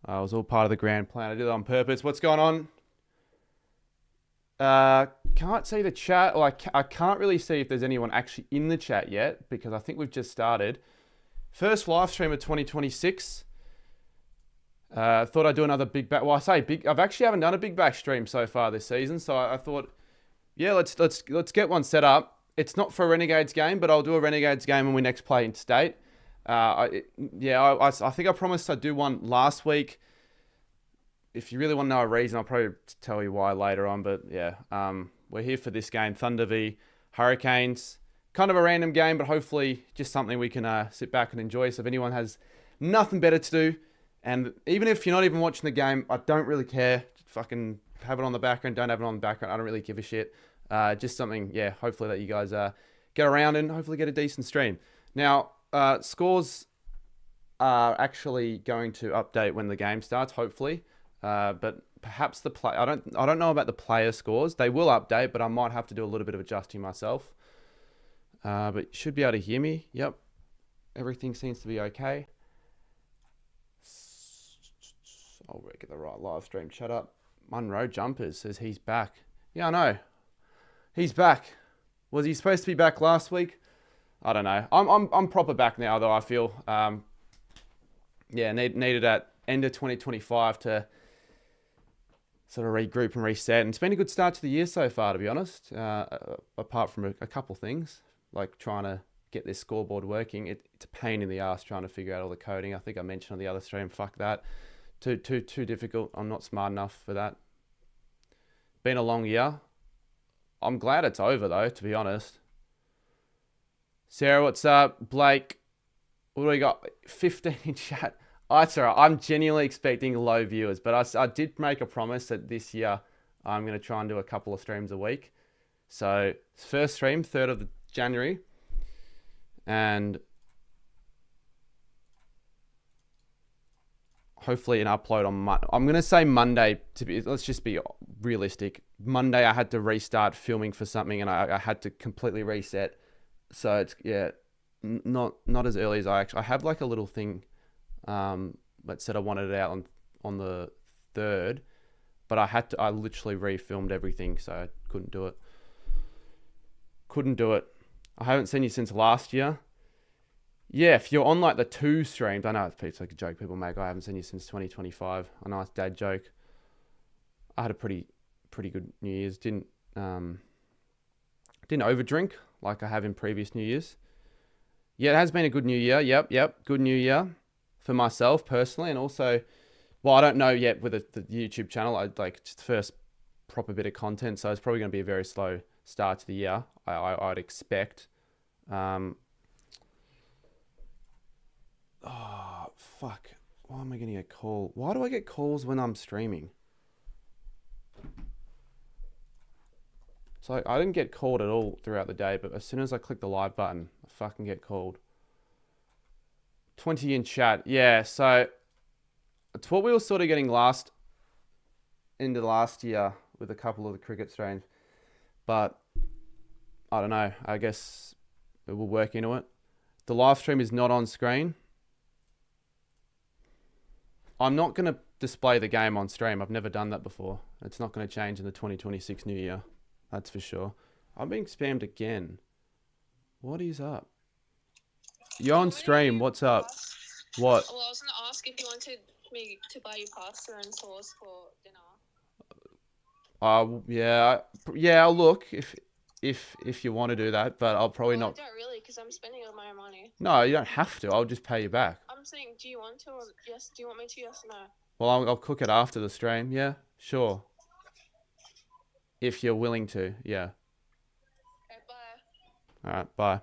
It was all part of the grand plan. I did it on purpose. What's going on? Can't see the chat, or I can't really see if there's anyone actually in the chat yet because I think we've just started. First live stream of 2026. Thought I'd do another big back. Well, I say big. I've actually haven't done a big back stream so far this season, so I thought, yeah, let's get one set up. It's not for a Renegades game, but I'll do a Renegades game when we next play interstate. I think I promised I'd do one last week. If you really want to know a reason, I'll probably tell you why later on. But yeah, we're here for this game, Thunder v Hurricanes. Kind of a random game, but hopefully just something we can sit back and enjoy. So if anyone has nothing better to do, and even if you're not even watching the game, I don't really care. Just fucking have it on the background, don't have it on the background. I don't really give a shit. Just something, yeah, hopefully that you guys get around and hopefully get a decent stream. Now, scores are actually going to update when the game starts, hopefully. But perhaps the play. I don't know about the player scores. They will update, but I might have to do a little bit of adjusting myself. But you should be able to hear me. Yep, everything seems to be okay. I'll get the right live stream. Shut up. Munro Jumpers says he's back. Yeah, I know. He's back. Was he supposed to be back last week? I don't know. I'm proper back now though. I feel. Needed at end of 2025 to sort of regroup and reset. And it's been a good start to the year so far, to be honest. Apart from a couple things, like trying to get this scoreboard working. It's a pain in the ass trying to figure out all the coding. I think I mentioned on the other stream, fuck that. Too difficult. I'm not smart enough for that. Been a long year. I'm glad it's over though, to be honest. Sarah, what's up? Blake, what do we got? 15 in chat. Oh, that's all right. I'm genuinely expecting low viewers, but I did make a promise that this year I'm going to try and do a couple of streams a week. So first stream, 3rd of January. And hopefully an upload on I'm going to say Monday. Let's just be realistic. Monday I had to restart filming for something and I had to completely reset. So it's, yeah, not as early as I have like a little thing that said I wanted it out on the 3rd, but I literally refilmed everything, so I couldn't do it. I haven't seen you since last year. Yeah, if you're on like the 2 streams, I know it's like a joke people make. I haven't seen you since 2025. A nice dad joke. I had a pretty good New Year's. Didn't overdrink like I have in previous New Year's. Yeah, it has been a good New Year. Yep, good New Year for myself personally, and also, well, I don't know yet with the YouTube channel. I like just the first proper bit of content, so it's probably going to be a very slow start to the year. I'd expect. Oh, fuck. Why am I getting a call? Why do I get calls when I'm streaming? So I didn't get called at all throughout the day, but as soon as I click the live button, I fucking get called. 20 in chat. Yeah, so it's what we were sort of getting into last year with a couple of the cricket streams. But I don't know. I guess it will work into it. The live stream is not on screen. I'm not going to display the game on stream. I've never done that before. It's not going to change in the 2026 new year. That's for sure. I'm being spammed again. What is up? You're on stream. What's up? What? Well, I was going to ask if you wanted me to buy you pasta and sauce for dinner. Yeah. I'll look if you want to do that, but I'll probably not. I don't really, because I'm spending all my own money. No, you don't have to. I'll just pay you back. I'm saying, do you want to, or yes? Do you want me to? Yes or no? Well, I'll cook it after the stream. Yeah, sure. If you're willing to, yeah. Okay, bye. All right, bye.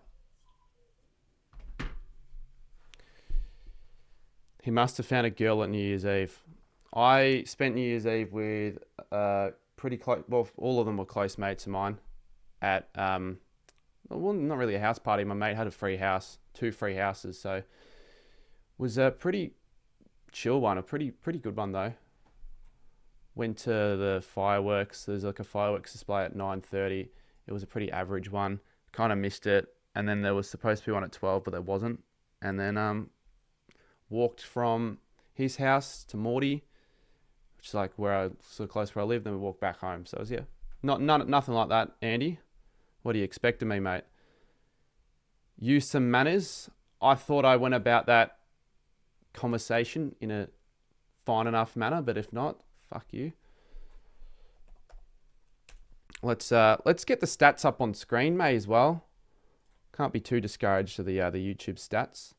He must have found a girl at New Year's Eve. I spent New Year's Eve with pretty close. Well, all of them were close mates of mine. At well, not really a house party. My mate had a free house, 2 free houses, so it was a pretty chill one. A pretty good one though. Went to the fireworks. There's like a fireworks display at 9:30. It was a pretty average one. Kind of missed it. And then there was supposed to be one at 12, but there wasn't. And then walked from his house to Morty, which is like sort of close where I live. Then we walk back home. So it was, nothing like that. Andy, what do you expect of me, mate? Use some manners. I thought I went about that conversation in a fine enough manner, but if not, fuck you. Let's get the stats up on screen, mate, as well. Can't be too discouraged of the YouTube stats.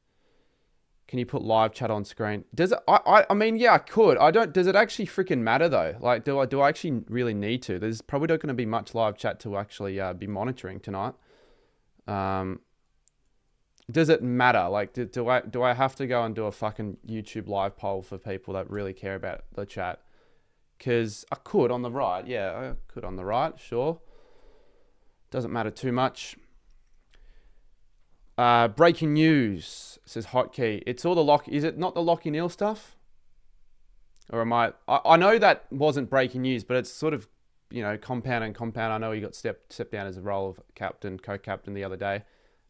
Can you put live chat on screen? Does it? I mean, yeah, I could. I don't. Does it actually freaking matter though? Like, do I actually really need to? There's probably not going to be much live chat to actually be monitoring tonight. Does it matter? Like, do I have to go and do a fucking YouTube live poll for people that really care about the chat? Because I could on the right. Yeah, I could on the right. Sure. Doesn't matter too much. Breaking news, says Hotkey. It's all the lock. Is it not the Lockie Neal stuff? Or am I know that wasn't breaking news, but it's sort of, compound and compound. I know he got stepped down as a role of captain, co-captain the other day.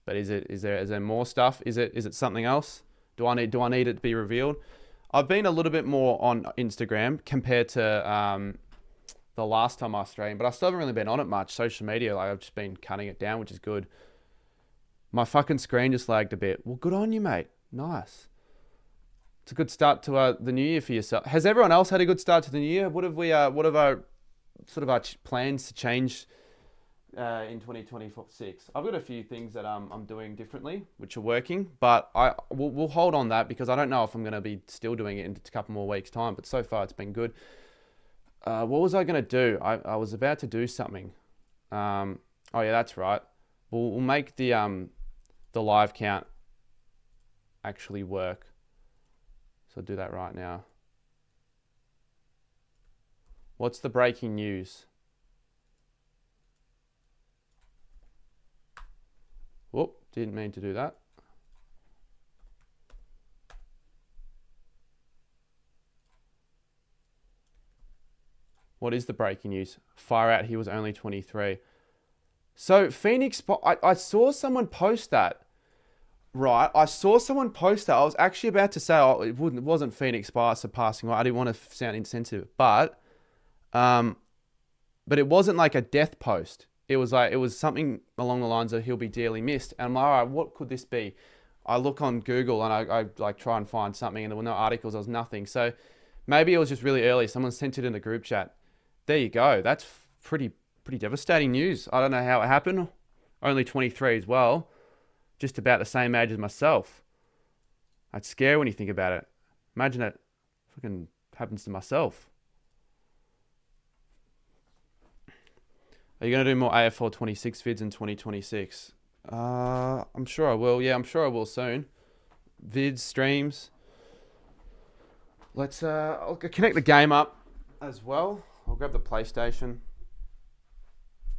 But is there more stuff? Is it something else? Do I need it to be revealed? I've been a little bit more on Instagram compared to the last time I streamed, but I still haven't really been on it much. Social media, like I've just been cutting it down, which is good. My fucking screen just lagged a bit. Well, good on you, mate. Nice. It's a good start to the new year for yourself. Has everyone else had a good start to the new year? What have our plans to change in 2026? I've got a few things that I'm doing differently, which are working, but we'll hold on that because I don't know if I'm going to be still doing it in a couple more weeks' time. But so far, it's been good. What was I going to do? I was about to do something. Oh yeah, that's right. We'll make the live count actually work. So I'll do that right now. What's the breaking news? Whoop, didn't mean to do that. What is the breaking news? Far out, he was only 23. So Phoenix, I saw someone post that. Right, I saw someone post that. I was actually about to say, it wasn't Phoenix Sparta surpassing. I didn't want to sound insensitive, but it wasn't like a death post. It was something along the lines of he'll be dearly missed. And I'm like, all right, what could this be? I look on Google and I like try and find something, and there were no articles. There was nothing. So maybe it was just really early. Someone sent it in the group chat. There you go. That's pretty devastating news. I don't know how it happened. Only 23 as well. Just about the same age as myself. That's scary when you think about it. Imagine it fucking happens to myself. Are you going to do more AFL 26 vids in 2026? I'm sure I will. Yeah, I'm sure I will soon. Vids, streams. I'll connect the game up as well. I'll grab the PlayStation.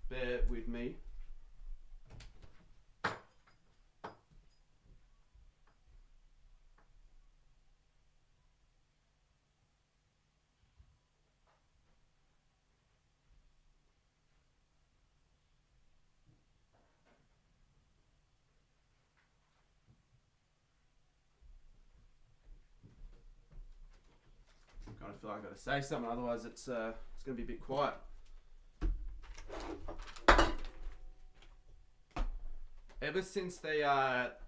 Bear with me. I feel like I've got to say something, otherwise it's going to be a bit quiet. Ever since that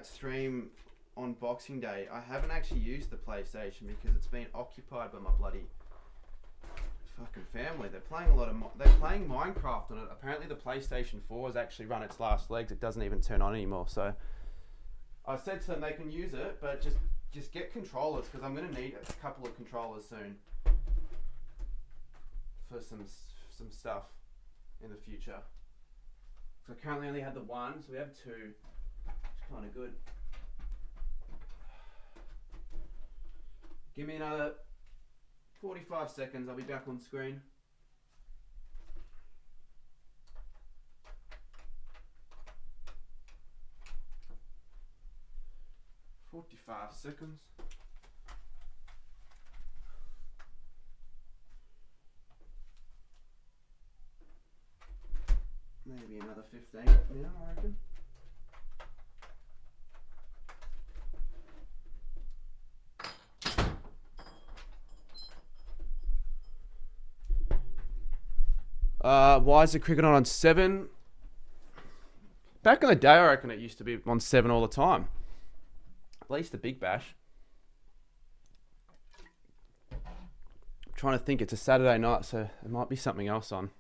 stream on Boxing Day, I haven't actually used the PlayStation because it's been occupied by my bloody fucking family. They're playing they're playing Minecraft on it. Apparently the PlayStation 4 has actually run its last legs. It doesn't even turn on anymore. So I said to them they can use it, but just get controllers because I'm going to need a couple of controllers soon for some stuff in the future. So I currently only had the one, so we have two. It's kind of good. Give me another 45 seconds, I'll be back on screen. Seconds. Maybe another 15 now, I reckon. Why is the cricket on 7? Back in the day, I reckon it used to be on 7 all the time. At least the Big Bash. I'm trying to think. It's a Saturday night, so there might be something else on.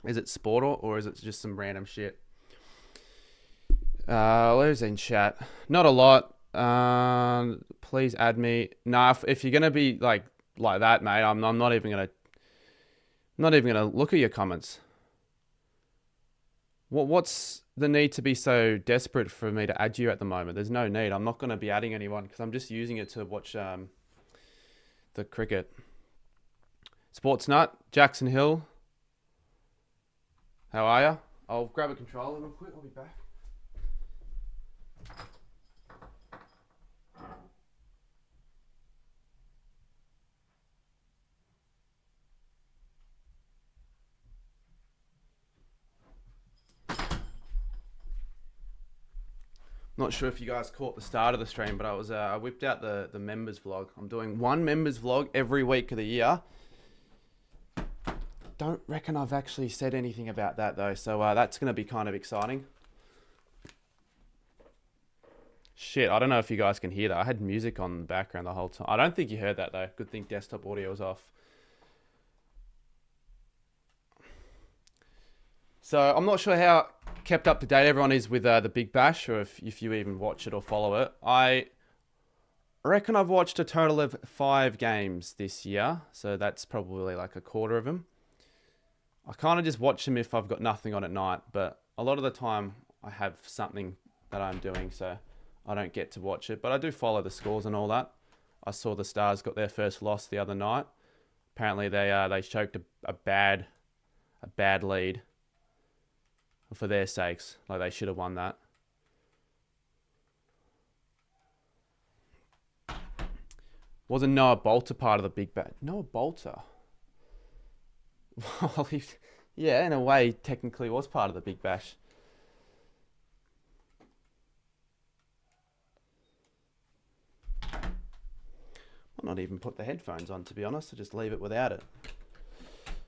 Is it sport or is it just some random shit? Where's in chat? Not a lot. Please add me. Nah, if you're gonna be like that, mate, I'm not even gonna look at your comments. What's the need to be so desperate for me to add you at the moment? There's no need. I'm not gonna be adding anyone because I'm just using it to watch the cricket. Sports Nut, Jackson Hill. How are ya? I'll grab a controller real quick. I'll be back. Not sure if you guys caught the start of the stream, but I whipped out the members vlog. I'm doing one members vlog every week of the year. Don't reckon I've actually said anything about that though, so that's going to be kind of exciting. Shit, I don't know if you guys can hear that. I had music on in the background the whole time. I don't think you heard that though. Good thing desktop audio was off. So I'm not sure how kept up to date everyone is with the Big Bash, or if you even watch it or follow it. I reckon I've watched a total of 5 games this year, so that's probably like a quarter of them. I kind of just watch them if I've got nothing on at night, but a lot of the time I have something that I'm doing, so I don't get to watch it. But I do follow the scores and all that. I saw the Stars got their first loss the other night. Apparently they choked a bad lead. For their sakes, like they should have won that. Wasn't Noah Bolter part of the Big Bash? Noah Bolter? Well, yeah, in a way, technically was part of the Big Bash. I'll not even put the headphones on, to be honest. I'll just leave it without it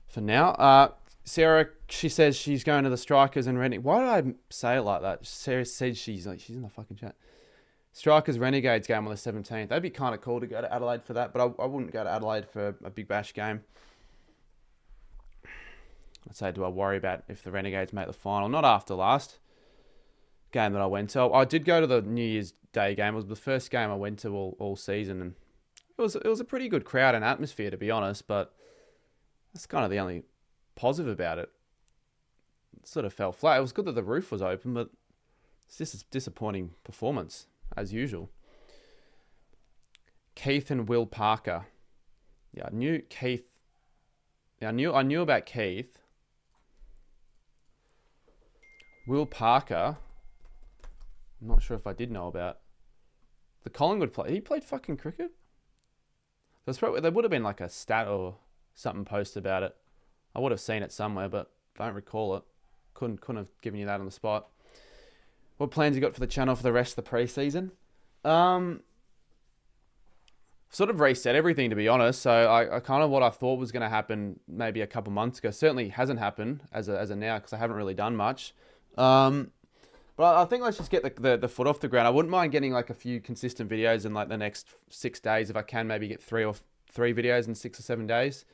for now. Sarah, she says she's going to the Strikers and Renegades. Why did I say it like that? Sarah said she's in the fucking chat. Strikers Renegades game on the 17th. That'd be kind of cool to go to Adelaide for that, but I wouldn't go to Adelaide for a Big Bash game. I'd say, do I worry about if the Renegades make the final? Not after last game that I went to. I did go to the New Year's Day game. It was the first game I went to all season, and it was a pretty good crowd and atmosphere, to be honest, but that's kind of the only positive about it. It sort of fell flat. It was good that the roof was open, but it's just a disappointing performance as usual. Keith and Will Parker. Yeah, I knew Keith. Yeah, I knew about Keith. Will Parker. I'm not sure if I did know about the Collingwood play. He played fucking cricket. There would have been like a stat or something posted about it. I would have seen it somewhere, but don't recall it. Couldn't have given you that on the spot. What plans you got for the channel for the rest of the preseason? Sort of reset everything, to be honest. So I kind of what I thought was going to happen maybe a couple months ago. Certainly hasn't happened as a now, because I haven't really done much. But I think let's just get the foot off the ground. I wouldn't mind getting like a few consistent videos in like the next 6 days if I can. Maybe get three videos in 6 or 7 days.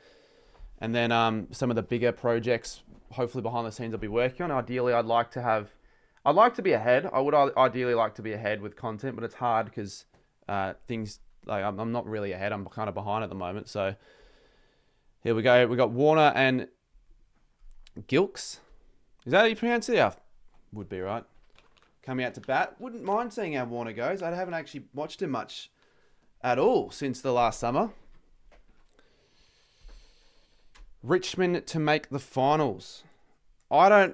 And then some of the bigger projects, hopefully behind the scenes, I'll be working on. Ideally, I'd like to be ahead. I would ideally like to be ahead with content, but it's hard because things, like I'm not really ahead. I'm kind of behind at the moment. So here we go. We got Warner and Gilks. Is that how you pronounce it? Yeah, would be right. Coming out to bat. Wouldn't mind seeing how Warner goes. I haven't actually watched him much at all since the last summer. Richmond to make the finals. Well,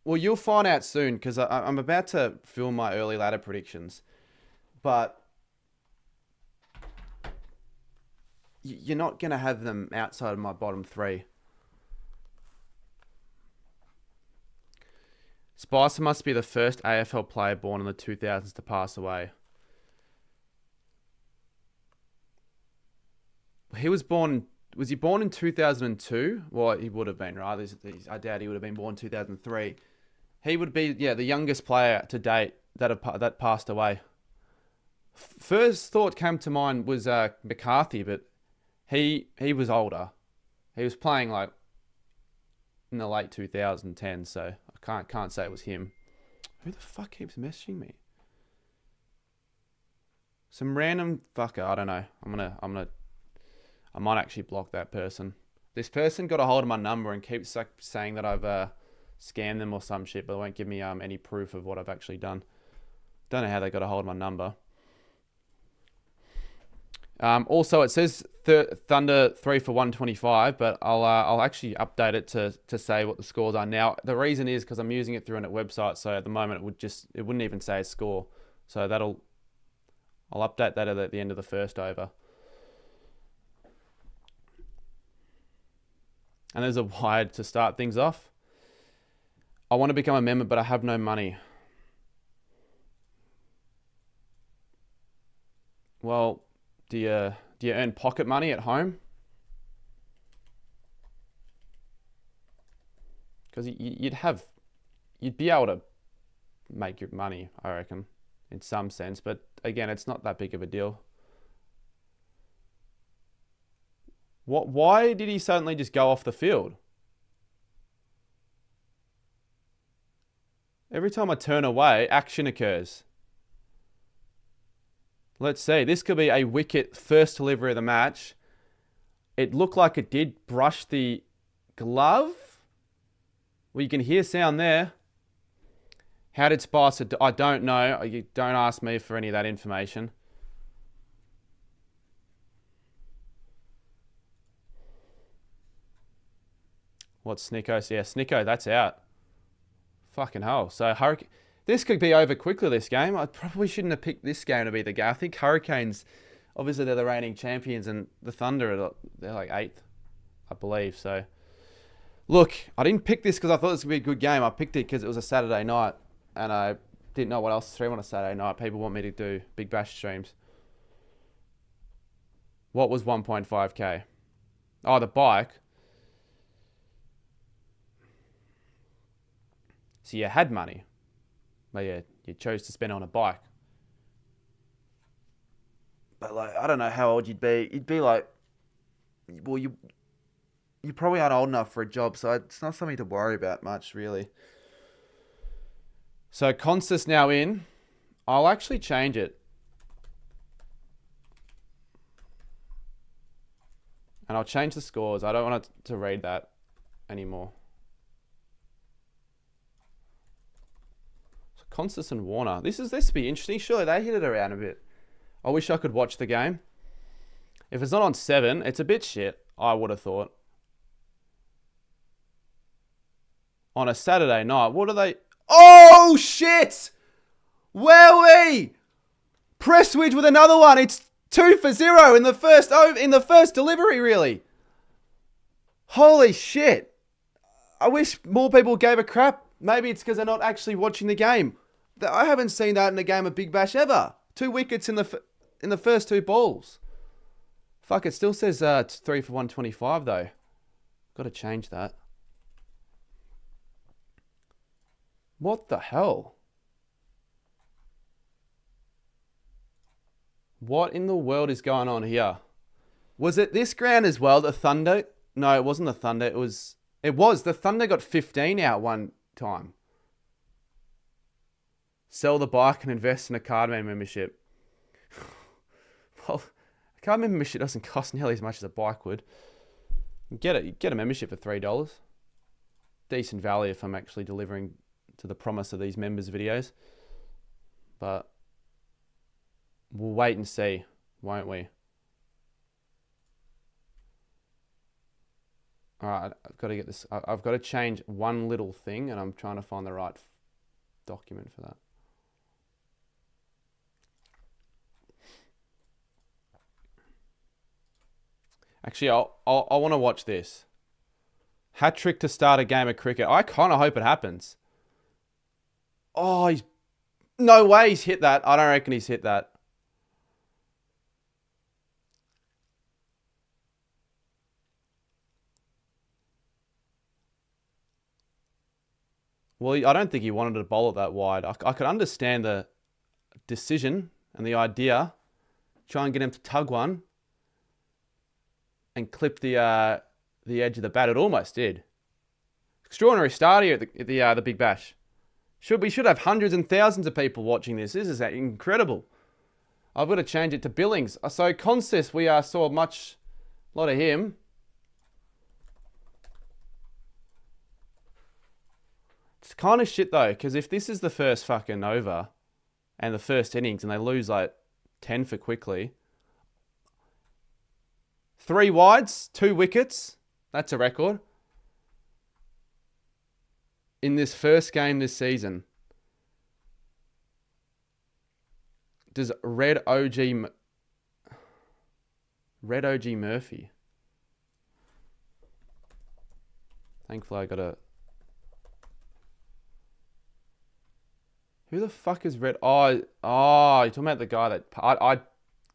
you'll find out soon because I'm about to film my early ladder predictions. But you're not going to have them outside of my bottom 3. Spicer must be the first AFL player born in the 2000s to pass away. He was born Was he born in 2002? Well, he would have been, right? I doubt he would have been born 2003. He would be, the youngest player to date that passed away. First thought came to mind was McCarthy, but he was older. He was playing like in the late 2010s, so I can't say it was him. Who the fuck keeps messaging me? Some random fucker. I don't know. I might actually block that person. This person got a hold of my number and keeps like saying that I've scammed them or some shit, but they won't give me any proof of what I've actually done. Don't know how they got a hold of my number. Also, it says Thunder 3 for 125, but I'll actually update it to say what the scores are now. The reason is because I'm using it through a website, so at the moment it wouldn't even say a score. So I'll update that at the end of the first over. And there's a wide to start things off. I want to become a member, but I have no money. Well, do you earn pocket money at home? Because you'd be able to make your money, I reckon, in some sense. But again, it's not that big of a deal. Why did he suddenly just go off the field? Every time I turn away, action occurs. Let's see. This could be a wicket first delivery of the match. It looked like it did brush the glove. Well, you can hear sound there. How did Spicer do? I don't know. You don't ask me for any of that information. What's Snicko? Yeah, Snicko, that's out. Fucking hell. So Hurricane, this could be over quickly, this game. I probably shouldn't have picked this game to be the game. I think Hurricanes, obviously they're the reigning champions, and the Thunder, they're like 8th, I believe. So, look, I didn't pick this because I thought this would be a good game. I picked it because it was a Saturday night, and I didn't know what else to stream on a Saturday night. People want me to do Big Bash streams. What was 1.5k? Oh, the bike. So you had money, but yeah, you chose to spend it on a bike. But like, I don't know how old you'd be. You'd be like, well, you probably aren't old enough for a job, so it's not something to worry about much, really. So Constas now in. I'll actually change it. And I'll change the scores. I don't want it to read that anymore. Constas and Warner. This would be interesting. Surely they hit it around a bit. I wish I could watch the game. If it's not on 7, it's a bit shit, I would have thought. On a Saturday night, what are they? Oh, shit! Wowee! Prestwidge with another one. It's 2 for 0 in the first delivery, really. Holy shit. I wish more people gave a crap. Maybe it's because they're not actually watching the game. I haven't seen that in a game of Big Bash ever. 2 wickets in the first 2 balls. Fuck, it still says 3 for 125 though. Got to change that. What the hell? What in the world is going on here? Was it this ground as well, the Thunder? No, it wasn't the Thunder. It was. The Thunder got 15 out one time. Sell the bike and invest in a Cardman membership. Well, a Cardman membership doesn't cost nearly as much as a bike would. You get a membership for $3. Decent value if I'm actually delivering to the promise of these members' videos. But we'll wait and see, won't we? All right, I've got to get this. I've got to change one little thing, and I'm trying to find the right document for that. Actually, I want to watch this. Hat trick to start a game of cricket. I kind of hope it happens. Oh, no way he's hit that. I don't reckon he's hit that. Well, I don't think he wanted to bowl it that wide. I could understand the decision and the idea. Try and get him to tug one and clip the edge of the bat. It almost did. Extraordinary start here at the Big Bash. We should have hundreds and thousands of people watching this. This is incredible. I've got to change it to Billings. So Consist, we saw a lot of him. It's kind of shit though, because if this is the first fucking over and the first innings and they lose like 10 for quickly, 3 wides, 2 wickets, that's a record. In this first game this season, does Red OG Murphy? Thankfully I got a... Who the fuck is Red? Oh, you're talking about the guy that... I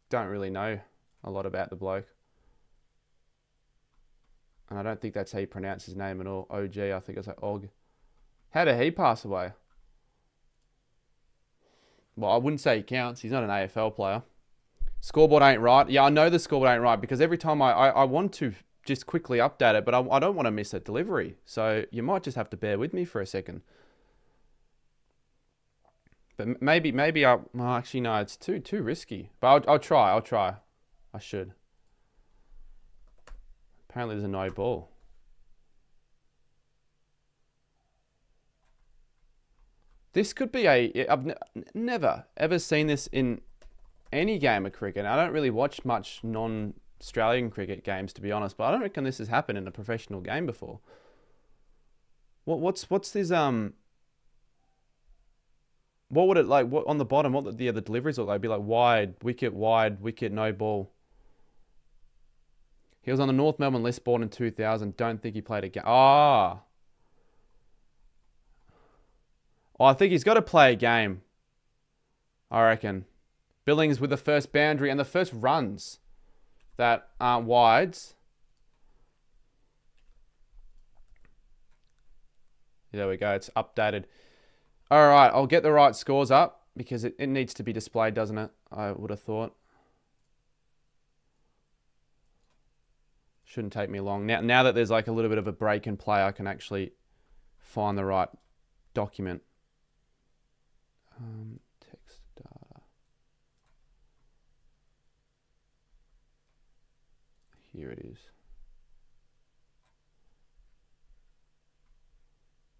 don't really know a lot about the bloke. And I don't think that's how you pronounce his name at all. OG, I think it's like Og. How did he pass away? Well, I wouldn't say he counts. He's not an AFL player. Scoreboard ain't right. Yeah, I know the scoreboard ain't right because every time I want to just quickly update it, but I don't want to miss a delivery. So you might just have to bear with me for a second. But maybe well, actually no, it's too risky. But I'll try. I should. Apparently there's a no ball. This could be I've never ever seen this in any game of cricket. I don't really watch much non-Australian cricket games, to be honest, but I don't reckon this has happened in a professional game before. What's this what would it like? What on the bottom? What the deliveries look like? It'd be like wide wicket, no ball. He was on the North Melbourne list, born in 2000. Don't think he played a game. Oh, I think he's got to play a game. I reckon. Billings with the first boundary and the first runs that aren't wides. There we go. It's updated. All right. I'll get the right scores up because it needs to be displayed, doesn't it? I would have thought. Shouldn't take me long. Now that there's like a little bit of a break in play, I can actually find the right document. Text data. Here it is.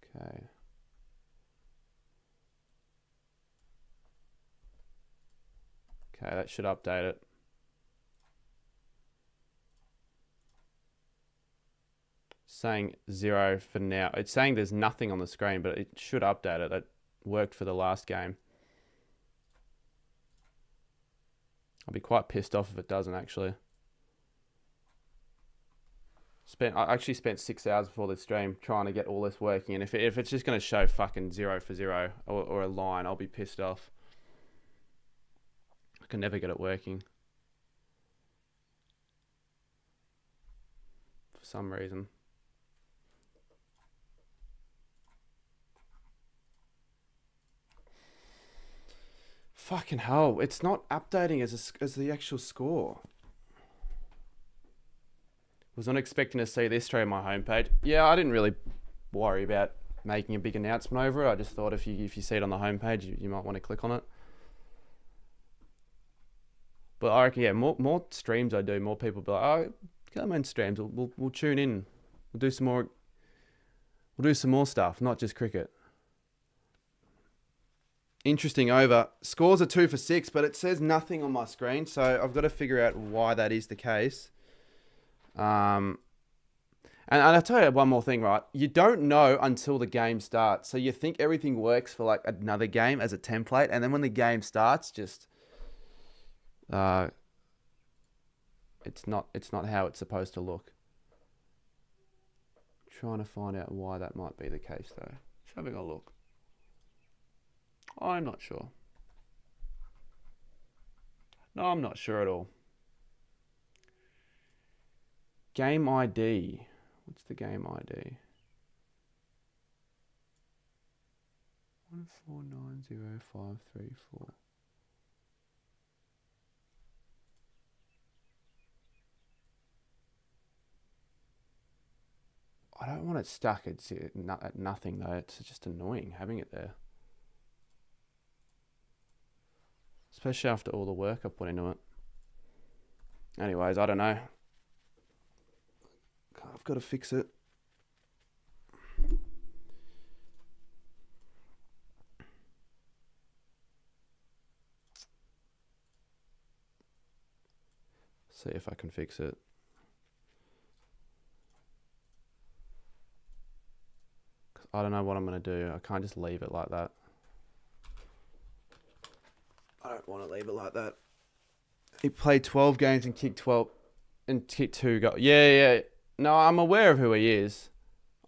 Okay. Okay, that should update it. Saying 0 for now. It's saying there's nothing on the screen, but it should update it. That worked for the last game. I'll be quite pissed off if it doesn't, actually. I actually spent 6 hours before this stream trying to get all this working, and if it's just going to show fucking 0 for 0 or a line, I'll be pissed off. I can never get it working. For some reason. Fucking hell, it's not updating as the actual score. Was not expecting to see this straight on my homepage. Yeah, I didn't really worry about making a big announcement over it. I just thought if you see it on the homepage, you might want to click on it. But I reckon, yeah, more streams I do, more people be like, oh, come on streams, we'll tune in. We'll do some more stuff, not just cricket. Interesting over. Scores are 2 for 6, but it says nothing on my screen, so I've got to figure out why that is the case. And I'll tell you one more thing, right? You don't know until the game starts. So you think everything works for like another game as a template, and then when the game starts, just it's not how it's supposed to look. Trying to find out why that might be the case though. Just having a look. I'm not sure. No, I'm not sure at all. Game ID. What's the game ID? 490534. I don't want it stuck at nothing though. It's just annoying having it there. Especially after all the work I put into it. Anyways, I don't know. I've got to fix it. See if I can fix it. I don't know what I'm going to do. I can't just leave it like that. I don't want to leave it like that. He played 12 games and kicked 12 and kicked 2 goals. Yeah. No, I'm aware of who he is.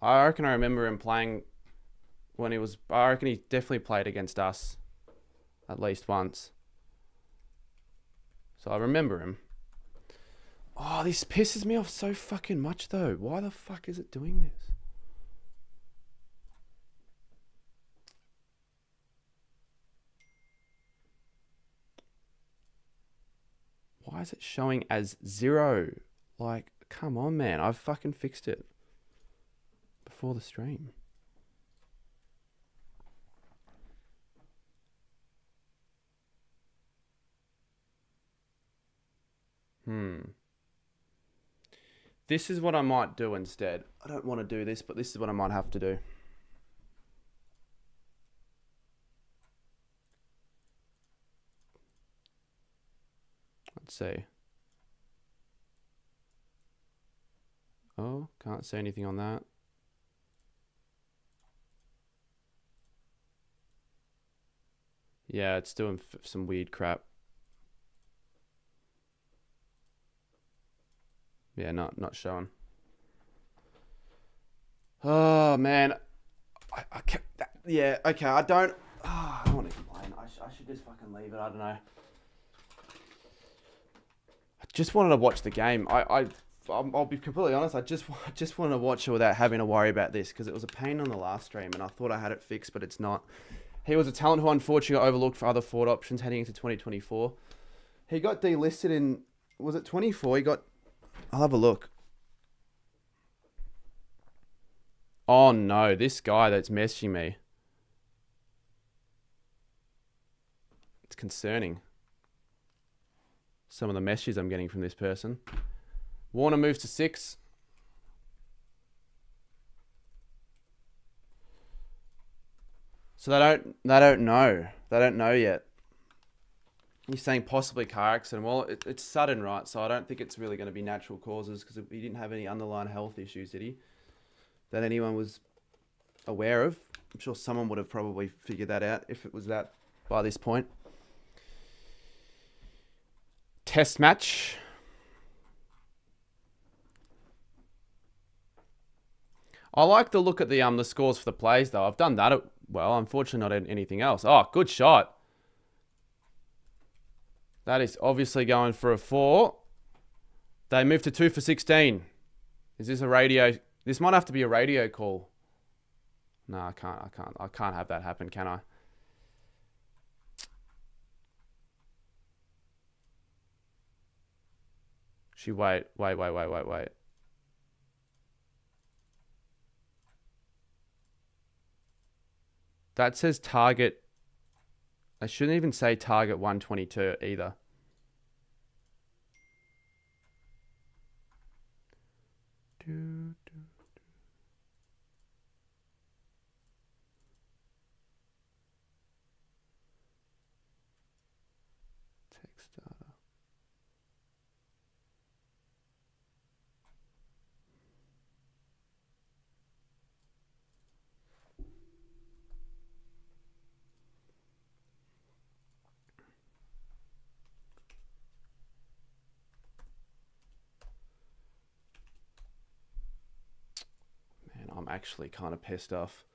I reckon I remember him playing when he was... I reckon he definitely played against us at least once. So I remember him. Oh, this pisses me off so fucking much though. Why the fuck is it doing this? Why is it showing as 0? Like, come on, man. I've fucking fixed it before the stream. This is what I might do instead. I don't want to do this, but this is what I might have to do. Let's see. Oh, can't say anything on that. Yeah, it's doing some weird crap. Yeah, not showing. Oh, man. I can't... Yeah, okay, I don't... Oh, I don't want to complain. I should just fucking leave it. I don't know. I just wanted to watch the game. I'll be completely honest. I just wanted to watch it without having to worry about this because it was a pain on the last stream and I thought I had it fixed, but it's not. He was a talent who unfortunately got overlooked for other forward options heading into 2024. He got delisted in... Was it 24? He got... I'll have a look. Oh no, this guy that's messaging me. It's concerning. Some of the messages I'm getting from this person. Warner moves to 6. So they don't know. They don't know yet. He's saying possibly car accident. Well, it's sudden, right? So I don't think it's really going to be natural causes because he didn't have any underlying health issues, did he? That anyone was aware of. I'm sure someone would have probably figured that out if it was that by this point. Test match. I like the look at the scores for the plays though. I've done that well. Unfortunately, not anything else. Oh, good shot. That is obviously going for a 4. They moved to 2 for 16. Is this a radio? This might have to be a radio call. No, I can't have that happen, can I? Wait. That says target. I shouldn't even say target 122 either. Text data. I'm actually kind of pissed off.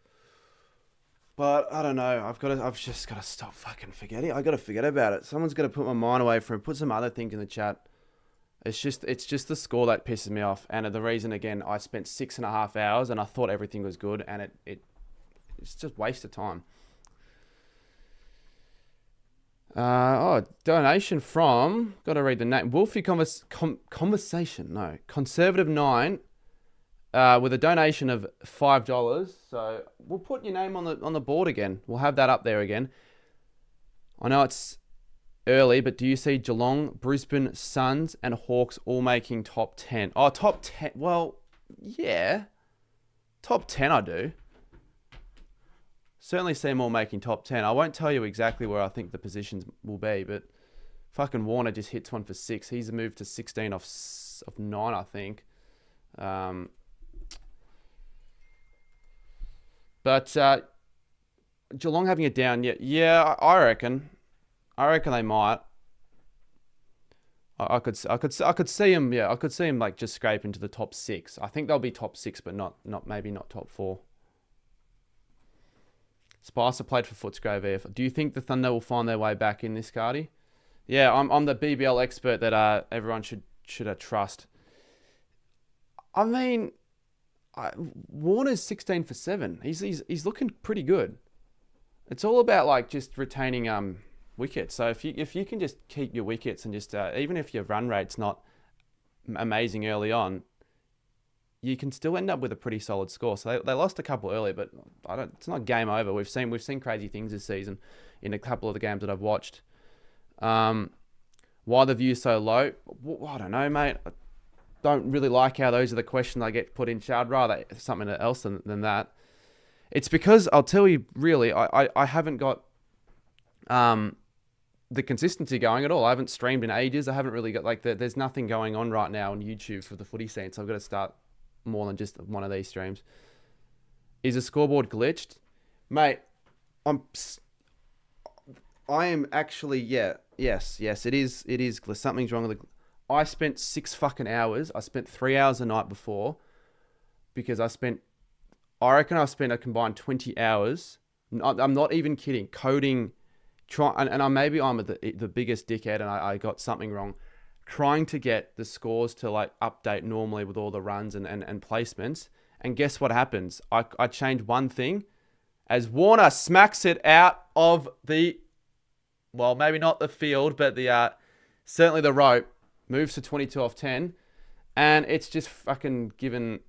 But I don't know. I've just got to stop fucking forgetting. I got to forget about it. Someone's got to put my mind away from it. Put some other things in the chat. It's just the score that pisses me off. And the reason, again, I spent 6.5 hours and I thought everything was good. And it's just waste of time. Donation from, got to read the name, Conversation, no, Conservative 9, with a donation of $5. So we'll put your name on the board again. We'll have that up there again. I know it's early, but do you see Geelong, Brisbane, Suns, and Hawks all making top 10? Oh, top 10. Well, yeah. Top 10 I do. Certainly see them all making top 10. I won't tell you exactly where I think the positions will be, but fucking Warner just hits one for 6. He's moved to 16 off 9, I think. But Geelong having it down, yeah, I reckon. I reckon they might. I could see him. Yeah, I could see him like just scrape into the top 6. I think they'll be top 6, but maybe not top 4. Spicer played for Footscray VF. Do you think the Thunder will find their way back in this, Cardi? Yeah, I'm the BBL expert that everyone should trust. I mean, Warner's 16 for 7. He's looking pretty good. It's all about like just retaining wickets. So if you can just keep your wickets and just even if your run rate's not amazing early on, you can still end up with a pretty solid score. So they lost a couple early, but it's not game over. We've seen crazy things this season in a couple of the games that I've watched. Why the view so low? I don't know, mate. I don't really like how those are the questions I get put in. I'd rather something else than that. It's because I'll tell you, really, I haven't got the consistency going at all. I haven't streamed in ages. I haven't really got there's nothing going on right now on YouTube for the footy scene. So I've got to start more than just one of these streams. Is the scoreboard glitched? Mate, I am actually, yes, it is, something's wrong with the, I spent 6 fucking hours, I spent 3 hours the night before, because I reckon I spent a combined 20 hours, I'm not even kidding, coding, maybe I'm the biggest dickhead and I got something wrong, trying to get the scores to like update normally with all the runs and placements. And guess what happens? I changed one thing as Warner smacks it out of the, well, maybe not the field, but the certainly the rope, moves to 22 off 10. And it's just fucking given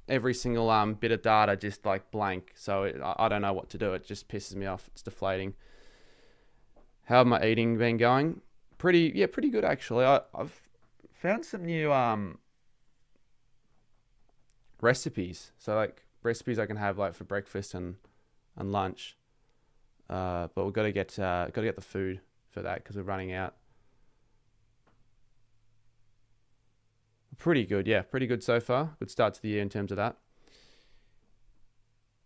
every single bit of data just like blank. So I don't know what to do. It just pisses me off. It's deflating. How have my eating been going? Pretty good actually. I've found some new recipes. So like recipes I can have like for breakfast and lunch. But we've got to get the food for that because we're running out. Pretty good, yeah. Pretty good so far. Good start to the year in terms of that.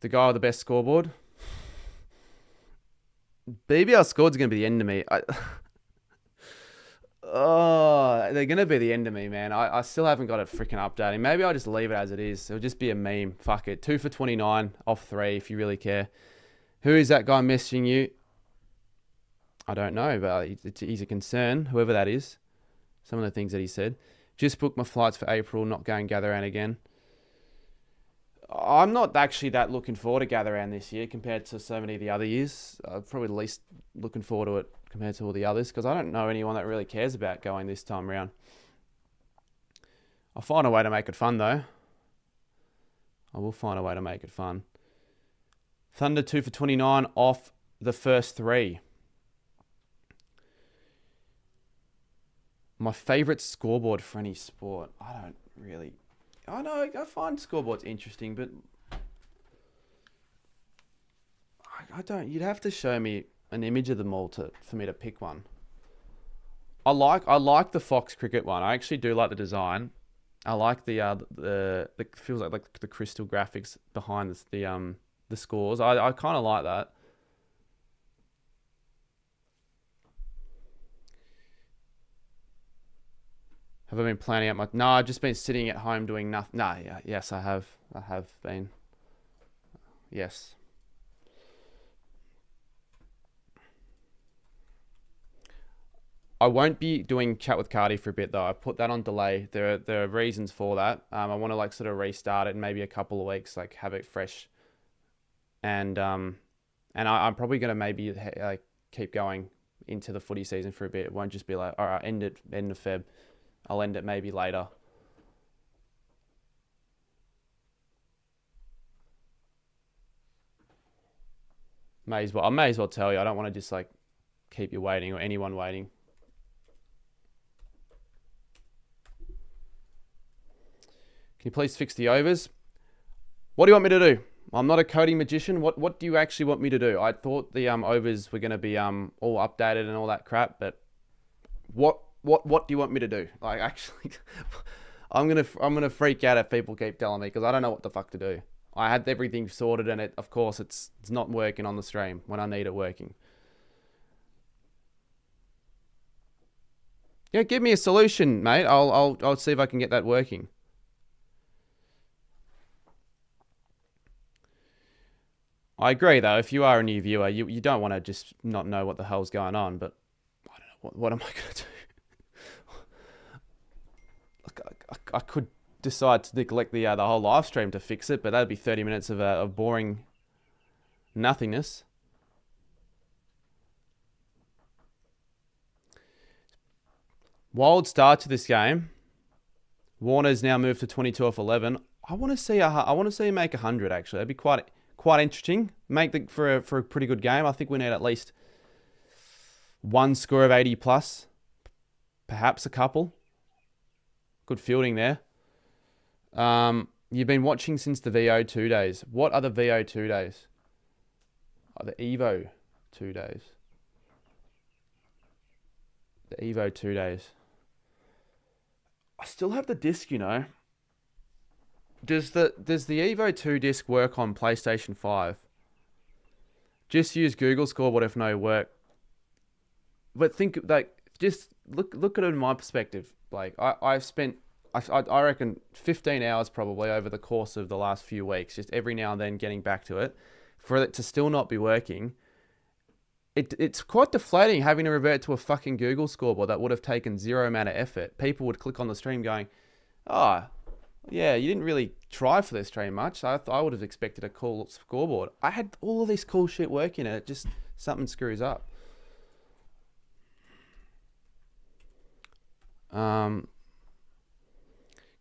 The guy with the best scoreboard. BBL scored's going to be the end of me. They're going to be the end of me, man. I still haven't got it freaking updating. Maybe I'll just leave it as it is. It'll just be a meme. Fuck it. 2 for 29 off 3 if you really care. Who is that guy messaging you? I don't know, but he's a concern, whoever that is. Some of the things that he said. Just booked my flights for April, not going gather round again. I'm not actually that looking forward to gather round this year compared to so many of the other years. I'm probably the least looking forward to it compared to all the others because I don't know anyone that really cares about going this time around. I'll find a way to make it fun though. I will find a way to make it fun. Thunder 2 for 29 off the first 3. My favourite scoreboard for any sport. I know, I find scoreboards interesting, but I don't. You'd have to show me an image of them all for me to pick one. I like the Fox cricket one. I actually do like the design. I like the feels like the crystal graphics behind the scores. I kind of like that. Have I been planning out my... No, I've just been sitting at home doing nothing. No, yeah, yes, I have. I have been. Yes. I won't be doing Chat with Cardi for a bit, though. I put that on delay. There are reasons for that. I want to, like, sort of restart it in maybe a couple of weeks, like, have it fresh. And I'm probably going to maybe, like, keep going into the footy season for a bit. It won't just be like, all right, end of Feb. I'll end it maybe later. I may as well tell you. I don't want to just like keep you waiting or anyone waiting. Can you please fix the overs? What do you want me to do? I'm not a coding magician. What do you actually want me to do? I thought the overs were going to be all updated and all that crap, but what do you want me to do? Like, actually, I'm gonna freak out if people keep telling me, because I don't know what the fuck to do. I had everything sorted, and of course it's not working on the stream when I need it working. Yeah, give me a solution, mate. I'll see if I can get that working. I agree, though. If you are a new viewer, you don't want to just not know what the hell's going on. But I don't know what am I going to do. Look, I could decide to neglect the whole live stream to fix it, but that'd be 30 minutes of boring nothingness. Wild start to this game. Warner's now moved to 22 off 11. I want to see him make 100. Actually, that'd be quite interesting. For a pretty good game. I think we need at least one score of 80 plus, perhaps a couple. Good fielding there. You've been watching since the VO2 days. What are the VO2 days? Oh, the Evo 2 days. The Evo 2 days. I still have the disc, you know. Does the Evo 2 disc work on PlayStation 5? Just use Google Scoreboard if no work. But think, like, just look at it in my perspective. Like, I've spent, I reckon, 15 hours probably over the course of the last few weeks, just every now and then getting back to it. For it to still not be working, it's quite deflating having to revert to a fucking Google Scoreboard that would have taken zero amount of effort. People would click on the stream going, oh, yeah, you didn't really try for this stream much. I would have expected a cool scoreboard. I had all of this cool shit working and it just, something screws up. Can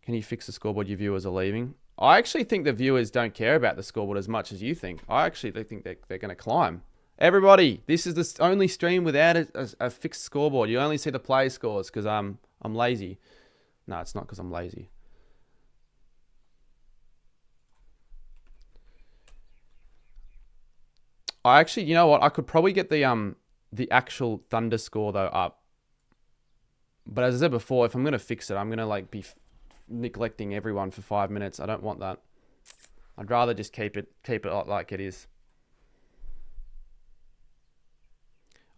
you fix the scoreboard your viewers are leaving? I actually think the viewers don't care about the scoreboard as much as you think. I actually think they're going to climb. Everybody, this is the only stream without a fixed scoreboard. You only see the play scores because I'm lazy. No, it's not because I'm lazy. I actually, you know what? I could probably get the actual Thunder score though up. But as I said before, if I'm gonna fix it, I'm gonna like be neglecting everyone for 5 minutes. I don't want that. I'd rather just keep it like it is.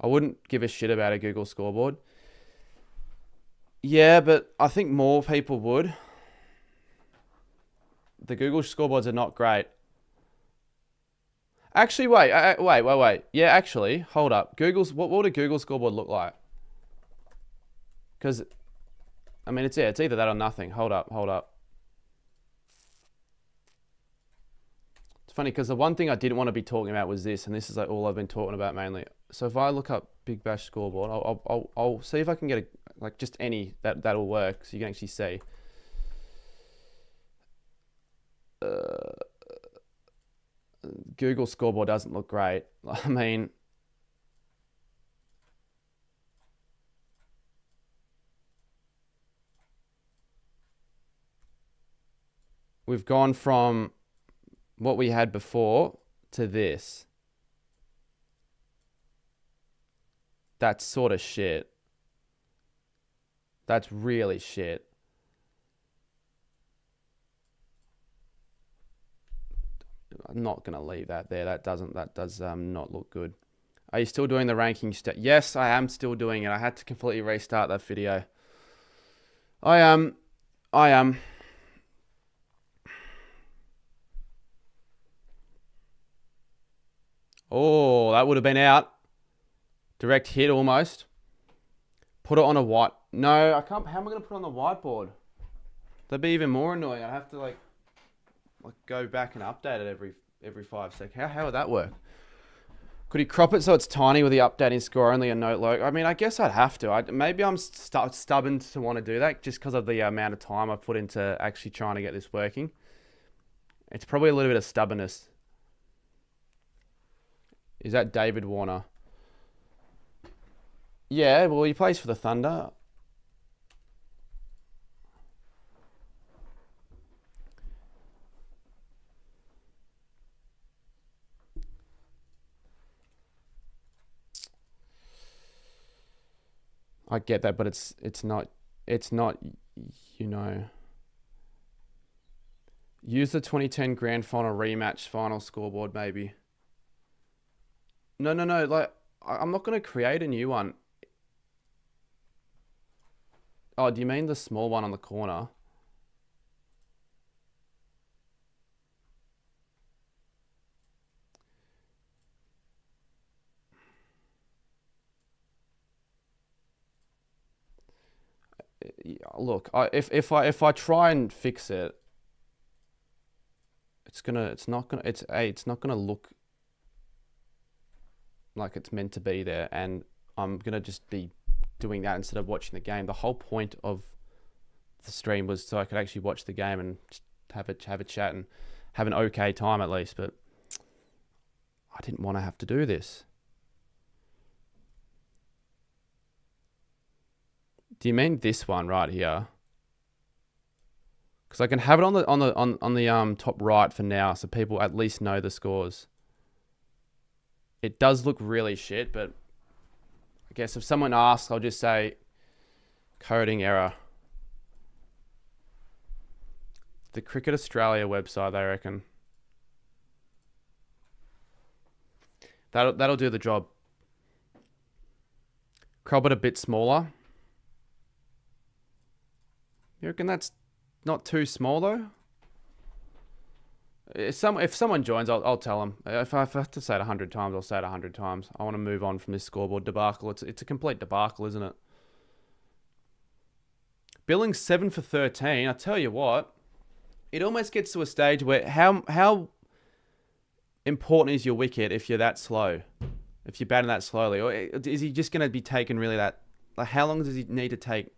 I wouldn't give a shit about a Google Scoreboard. Yeah, but I think more people would. The Google Scoreboards are not great. Actually, wait. Yeah, actually, hold up. What would a Google Scoreboard look like? Because, I mean, it's either that or nothing. Hold up. It's funny because the one thing I didn't want to be talking about was this, and this is like all I've been talking about mainly. So if I look up Big Bash Scoreboard, I'll see if I can get like just any that'll work, so you can actually see. Google Scoreboard doesn't look great. I mean, we've gone from what we had before to this. That's sort of shit. That's really shit. I'm not going to leave that there. That does not look good. Are you still doing the ranking? Yes, I am still doing it. I had to completely restart that video. I am. Oh, that would have been out. Direct hit almost. Put it on a white. No, I can't. How am I going to put it on the whiteboard? That'd be even more annoying. I'd have to like go back and update it every 5 seconds. How would that work? Could he crop it so it's tiny with the updating score only and note logo? I mean, I guess I'd have to. Maybe I'm stubborn to want to do that just because of the amount of time I put into actually trying to get this working. It's probably a little bit of stubbornness. Is that David Warner? Yeah, well, he plays for the Thunder. I get that, but it's not, you know. Use the 2010 grand final rematch final scoreboard, maybe. No, like, I'm not going to create a new one. Oh, do you mean the small one on the corner? Look, if I try and fix it, it's not gonna look like it's meant to be there, and I'm gonna just be doing that instead of watching the game. The whole point of the stream was so I could actually watch the game and just have a chat and have an okay time at least, but I didn't want to have to do this. Do you mean this one right here? Because I can have it on the top right for now, so people at least know the scores. It does look really shit, but I guess if someone asks, I'll just say coding error. The Cricket Australia website, they reckon. That'll do the job. Crop it a bit smaller. You reckon that's not too small though? If someone joins, I'll tell them. If I have to say it 100 times, I'll say it 100 times. I want to move on from this scoreboard debacle. It's a complete debacle, isn't it? Billings 7 for 13. I tell you what, it almost gets to a stage where how important is your wicket if you're that slow? If you're batting that slowly, or is he just going to be taken really that? Like, how long does he need to take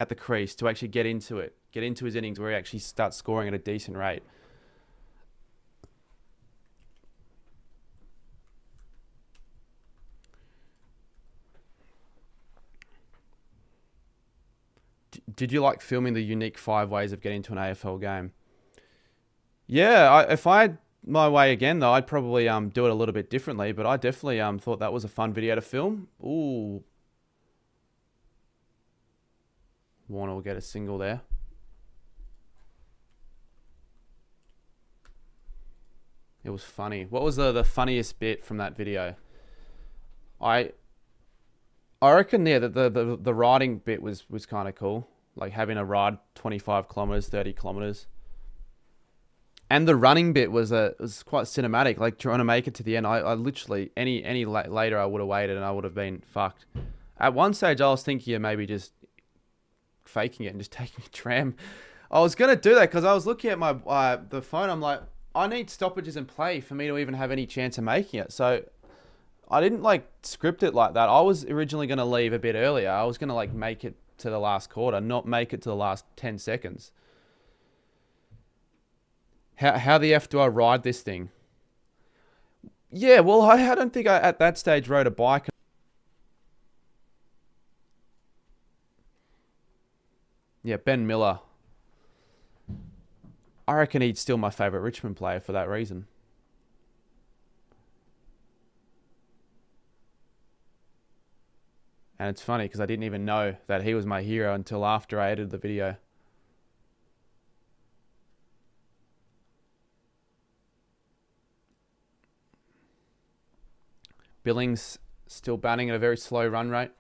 at the crease to actually get into it, get into his innings where he actually starts scoring at a decent rate? Did you like filming the unique 5 ways of getting to an AFL game? Yeah, if I had my way again, though, I'd probably do it a little bit differently, but I definitely thought that was a fun video to film. Ooh. Warner will get a single there. It was funny. What was the funniest bit from that video? I reckon, yeah, the riding bit was kind of cool. Like having a ride 25 kilometers, 30 kilometers. And the running bit was quite cinematic, like trying to make it to the end. I literally, any later I would have waited and I would have been fucked. At one stage, I was thinking of maybe just faking it and just taking a tram. I was going to do that because I was looking at my the phone. I'm like, I need stoppages in play for me to even have any chance of making it. So I didn't like script it like that. I was originally going to leave a bit earlier. I was going to like make it to the last quarter, not make it to the last 10 seconds. How the F do I ride this thing? Yeah, well, I don't think I at that stage rode a bike. Yeah, Ben Miller. I reckon he's still my favourite Richmond player for that reason. And it's funny because I didn't even know that he was my hero until after I edited the video. Billings still batting at a very slow run rate.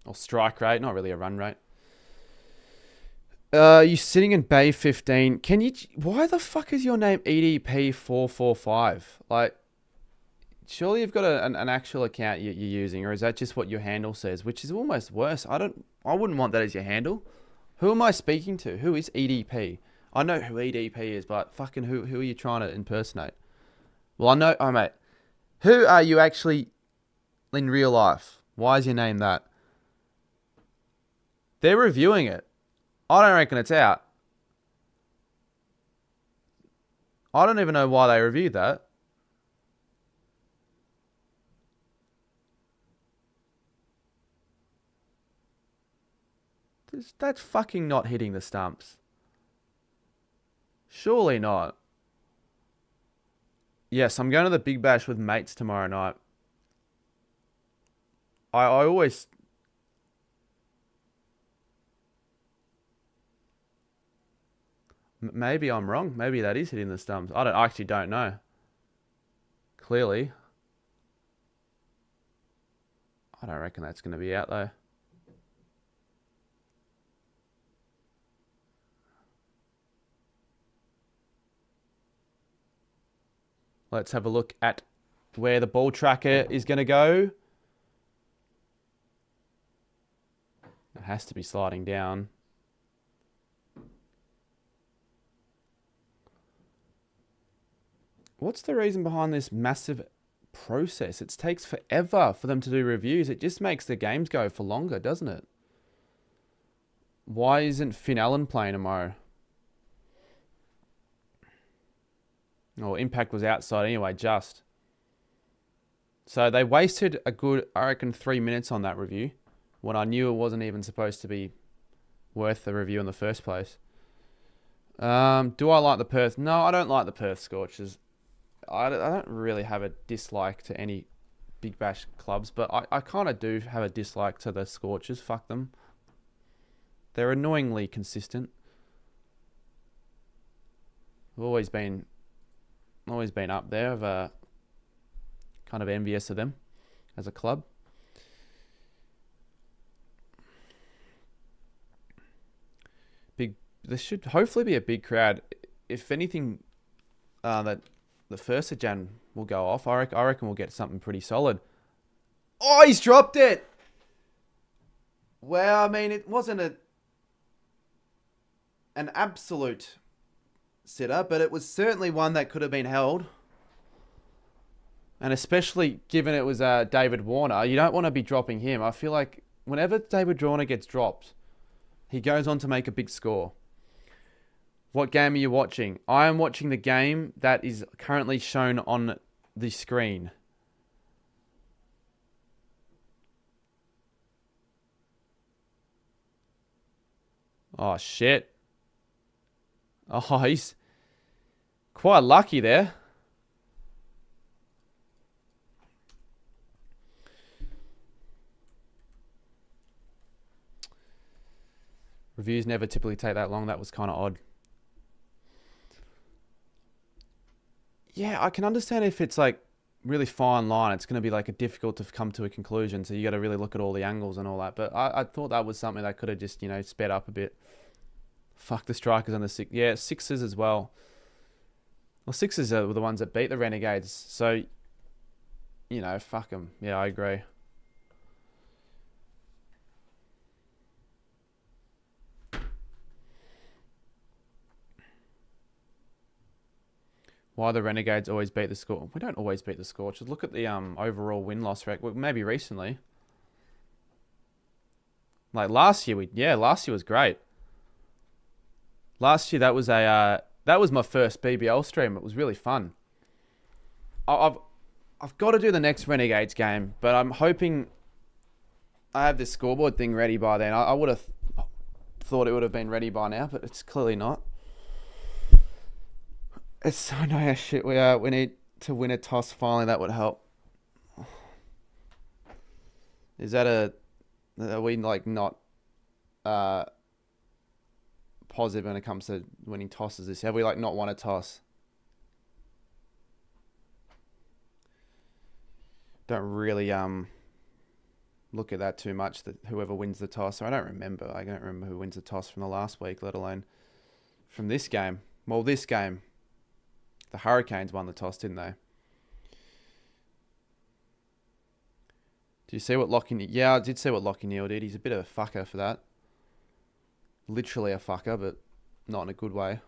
Or strike rate, not really a run rate. You sitting in Bay 15. Can you... Why the fuck is your name EDP445? Like, surely you've got an actual account you're using, or is that just what your handle says? Which is almost worse. I wouldn't want that as your handle. Who am I speaking to? Who is EDP? I know who EDP is, but fucking who are you trying to impersonate? Well, I know, oh mate, who are you actually in real life? Why is your name that? They're reviewing it. I don't reckon it's out. I don't even know why they reviewed that. That's fucking not hitting the stumps. Surely not. Yes, I'm going to the Big Bash with mates tomorrow night. I always... Maybe I'm wrong. Maybe that is hitting the stumps. I actually don't know. Clearly. I don't reckon that's going to be out though. Let's have a look at where the ball tracker is going to go. It has to be sliding down. What's the reason behind this massive process? It takes forever for them to do reviews. It just makes the games go for longer, doesn't it? Why isn't Finn Allen playing tomorrow? Oh, Impact was outside anyway, just. So they wasted a good, I reckon, 3 minutes on that review when I knew it wasn't even supposed to be worth the review in the first place. Do I like the Perth? No, I don't like the Perth Scorchers. I don't really have a dislike to any Big Bash clubs, but I kind of do have a dislike to the Scorchers. Fuck them. They're annoyingly consistent. I've always been up there. I've kind of envious of them as a club. There should hopefully be a big crowd. If anything, that the 1st of Jan will go off. I reckon we'll get something pretty solid. Oh, he's dropped it. Well, I mean, it wasn't an absolute sitter, but it was certainly one that could have been held. And especially given it was David Warner, you don't want to be dropping him. I feel like whenever David Warner gets dropped, he goes on to make a big score. What game are you watching? I am watching the game that is currently shown on the screen. Oh, shit. Oh, he's quite lucky there. Reviews never typically take that long. That was kind of odd. Yeah, I can understand if it's like really fine line. It's going to be like difficult to come to a conclusion. So you got to really look at all the angles and all that. But I thought that was something that could have just, sped up a bit. Fuck the Strikers on the six. Yeah, Sixers as well. Well, Sixers are the ones that beat the Renegades. So, fuck them. Yeah, I agree. Why the Renegades always beat the score? We don't always beat the Scorchers. Look at the overall win-loss record. Well, maybe recently. Like last year, last year was great. Last year that was my first BBL stream. It was really fun. I've got to do the next Renegades game, but I'm hoping I have this scoreboard thing ready by then. I would have thought it would have been ready by now, but it's clearly not. It's so annoying as shit. We need to win a toss finally. That would help. Is that are we like not positive when it comes to winning tosses this year? Have we like not won a toss? Don't really look at that too much, that whoever wins the toss. I don't remember who wins the toss from the last week, let alone from this game. Well, this game, the Hurricanes won the toss, didn't they? Do you see what Lockie... Yeah, I did see what Lockie Neal did. He's a bit of a fucker for that. Literally a fucker, but not in a good way.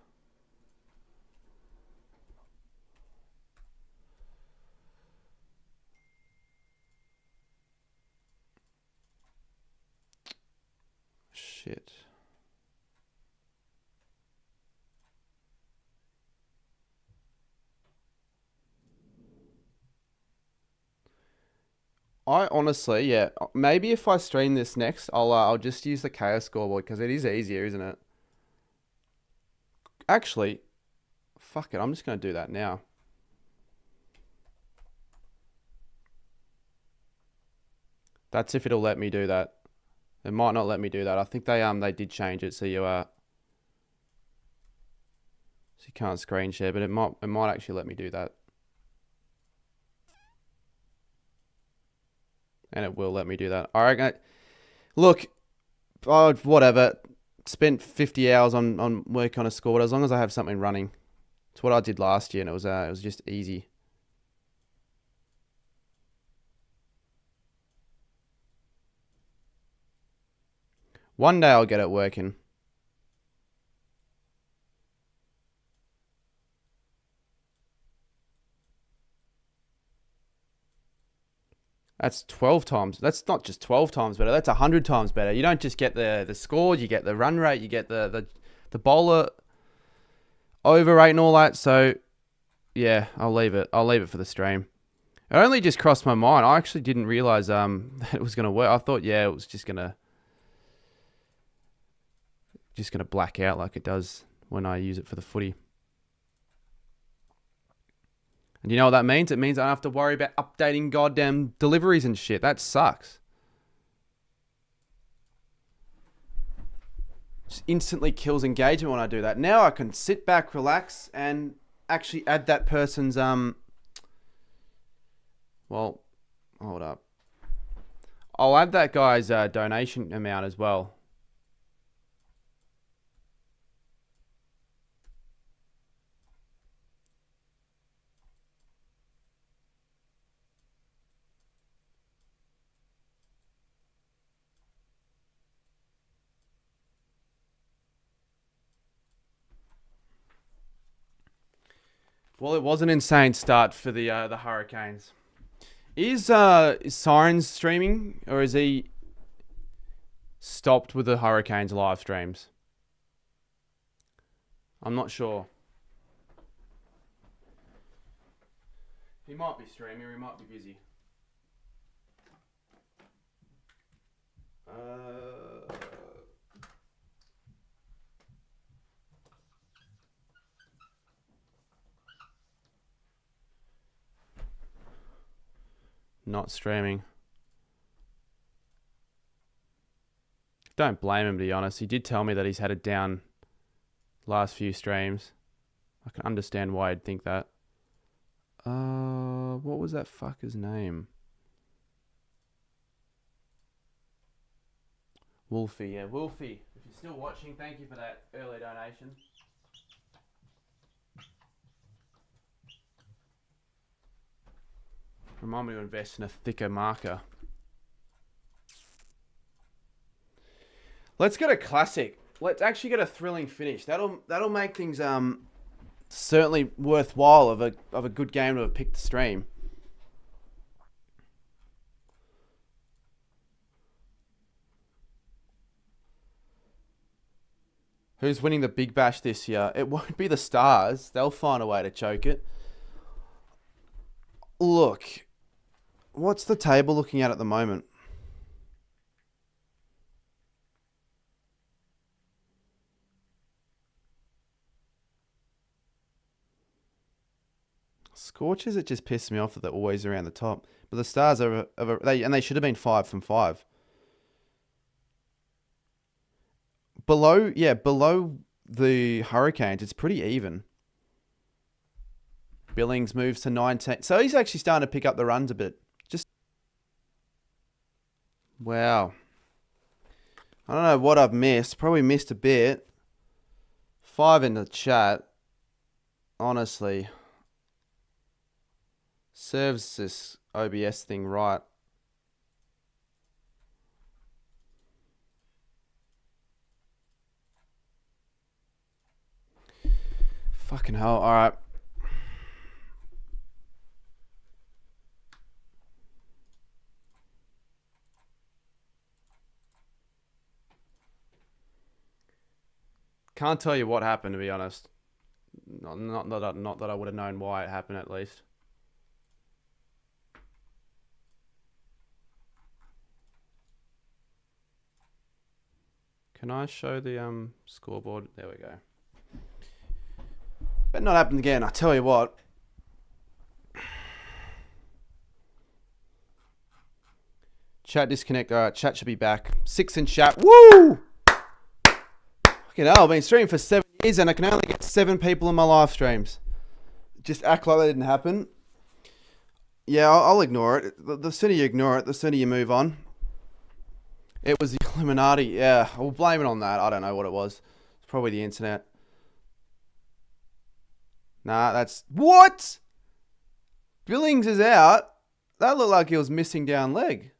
Shit. I honestly, yeah, maybe if I stream this next, I'll just use the chaos scoreboard because it is easier, isn't it? Actually, fuck it, I'm just going to do that now. That's if it'll let me do that. It might not let me do that. I think they did change it so you can't screen share, but it might actually let me do that. And it will let me do that. All right, look, whatever. Spent 50 hours on work on a scoreboard. As long as I have something running, it's what I did last year, and it was just easy. One day I'll get it working. That's 12 times. That's not just 12 times better. That's 100 times better. You don't just get the score, you get the run rate, you get the bowler over rate and all that. So, yeah, I'll leave it. I'll leave it for the stream. It only just crossed my mind. I actually didn't realize that it was going to work. I thought, yeah, it was just going to black out like it does when I use it for the footy. And you know what that means? It means I don't have to worry about updating goddamn deliveries and shit. That sucks. Just instantly kills engagement when I do that. Now I can sit back, relax, and actually add that person's well, hold up. I'll add that guy's donation amount as well. Well, it was an insane start for the Hurricanes. Is Sirens streaming, or is he stopped with the Hurricanes live streams? I'm not sure. He might be streaming, or he might be busy. Not streaming. Don't blame him, to be honest. He did tell me that he's had it down last few streams. I can understand why I'd think that. What was that fucker's name? Wolfie, yeah, Wolfie. If you're still watching, thank you for that early donation. Remind me to invest in a thicker marker. Let's get a classic. Let's actually get a thrilling finish. That'll make things certainly worthwhile of a good game to have picked the stream. Who's winning the Big Bash this year? It won't be the Stars. They'll find a way to choke it. Look, what's the table looking at the moment? Scorchers, it just pisses me off that they're always around the top. But the Stars they should have been 5 from 5. Below the Hurricanes, it's pretty even. Billings moves to 19. So he's actually starting to pick up the runs a bit. Wow. I don't know what I've missed. Probably missed a bit. 5 in the chat. Honestly. Serves this OBS thing right. Fucking hell. All right. Can't tell you what happened, to be honest. Not that I would have known why it happened, at least. Can I show the scoreboard? There we go. Better not happen again, I tell you what. Chat disconnect. Alright, chat should be back. 6 in chat. Woo! Fucking hell, I've been streaming for 7 years and I can only get 7 people in my live streams. Just act like that didn't happen. Yeah, I'll ignore it. The sooner you ignore it, the sooner you move on. It was the Illuminati. Yeah, we'll blame it on that. I don't know what it was. It's probably the internet. Nah, that's... What? Billings is out. That looked like he was missing down leg.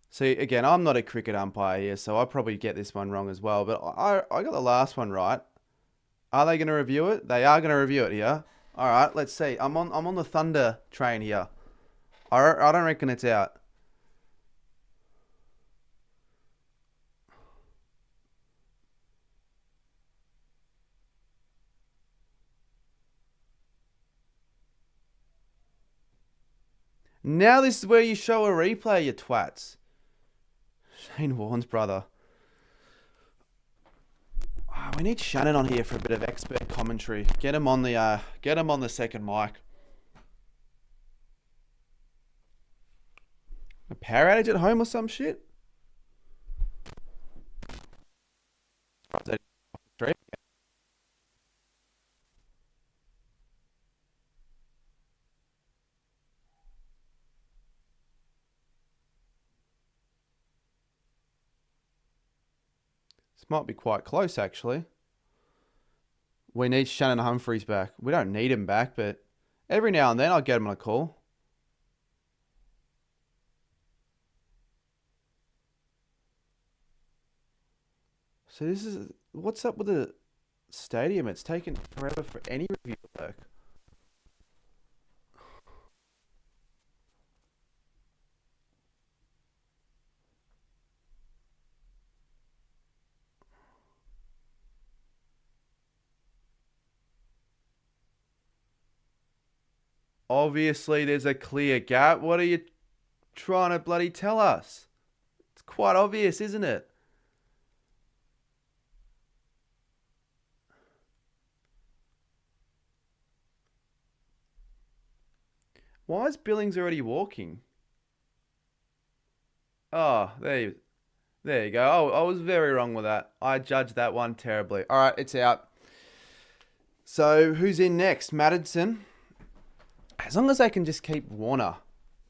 See, again, I'm not a cricket umpire here, so I probably get this one wrong as well. But I got the last one right. Are they going to review it? They are going to review it here. All right, let's see. I'm on the Thunder train here. I don't reckon it's out. Now this is where you show a replay, you twats. Shane Warne's brother. Oh, we need Shannon on here for a bit of expert commentary. Get him on the second mic. A power outage at home or some shit? This might be quite close, actually. We need Shannon Humphries back. We don't need him back, but every now and then I'll get him on a call. So this is... What's up with the stadium? It's taken forever for any review to work. Obviously, there's a clear gap. What are you trying to bloody tell us? It's quite obvious, isn't it? Why is Billings already walking? Oh, there you go. Oh, I was very wrong with that. I judged that one terribly. All right, it's out. So, who's in next? Madison. As long as they can just keep Warner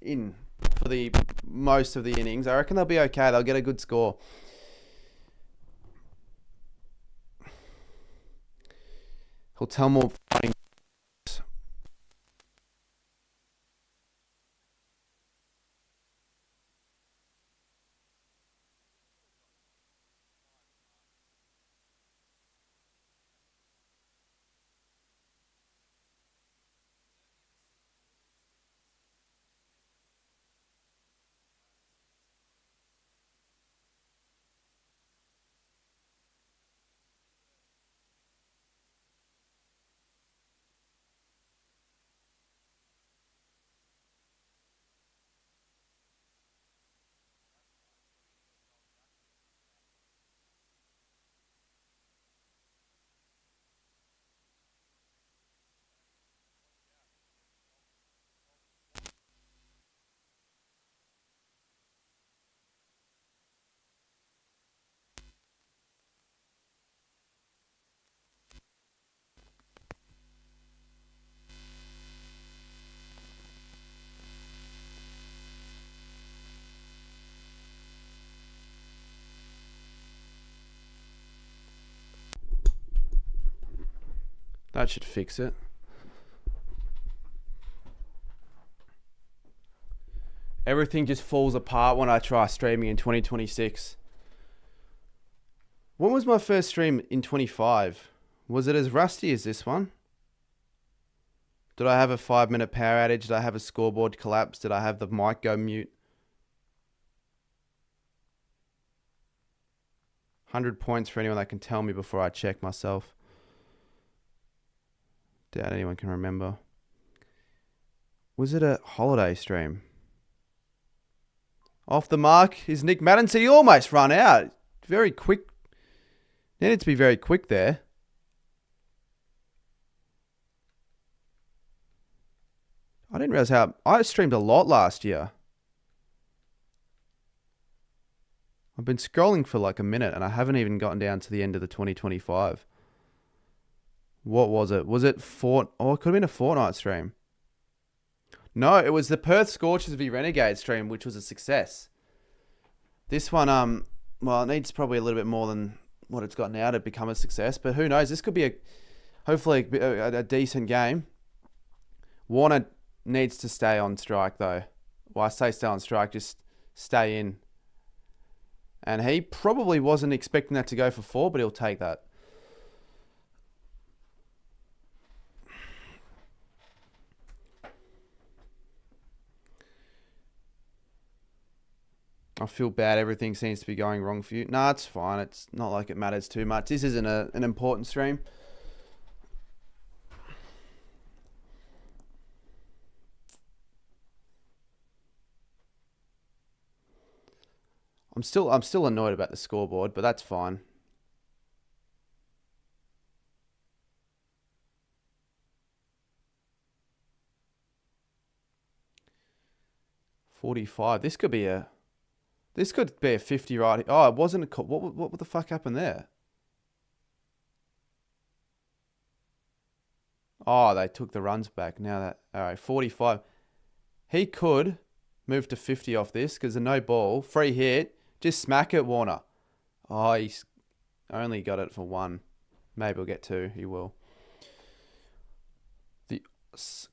in for the most of the innings, I reckon they'll be okay. They'll get a good score. He'll tell more funny. That should fix it. Everything just falls apart when I try streaming in 2026. When was my first stream in 25? Was it as rusty as this one? Did I have a 5-minute power outage? Did I have a scoreboard collapse? Did I have the mic go mute? 100 points for anyone that can tell me before I check myself. Doubt anyone can remember. Was it a holiday stream? Off the mark is Nick Madden. So he almost run out. Very quick. Needed to be very quick there. I didn't realize how... I streamed a lot last year. I've been scrolling for like a minute and I haven't even gotten down to the end of the 2025. What was it? Was it Oh, it could have been a Fortnite stream. No, it was the Perth Scorchers v Renegade stream, which was a success. This one, well, it needs probably a little bit more than what it's got now to become a success. But who knows? This could be hopefully a decent game. Warner needs to stay on strike, though. Well, I say stay on strike, just stay in. And he probably wasn't expecting that to go for 4, but he'll take that. I feel bad. Everything seems to be going wrong for you. Nah, it's fine. It's not like it matters too much. This isn't an important stream. I'm still annoyed about the scoreboard, but that's fine. $45. This could be a 50 right. Oh, it wasn't a... What the fuck happened there? Oh, they took the runs back. Now that... All right, 45. He could move to 50 off this because a no ball. Free hit. Just smack it, Warner. Oh, he's only got it for 1. Maybe he'll get 2. He will. The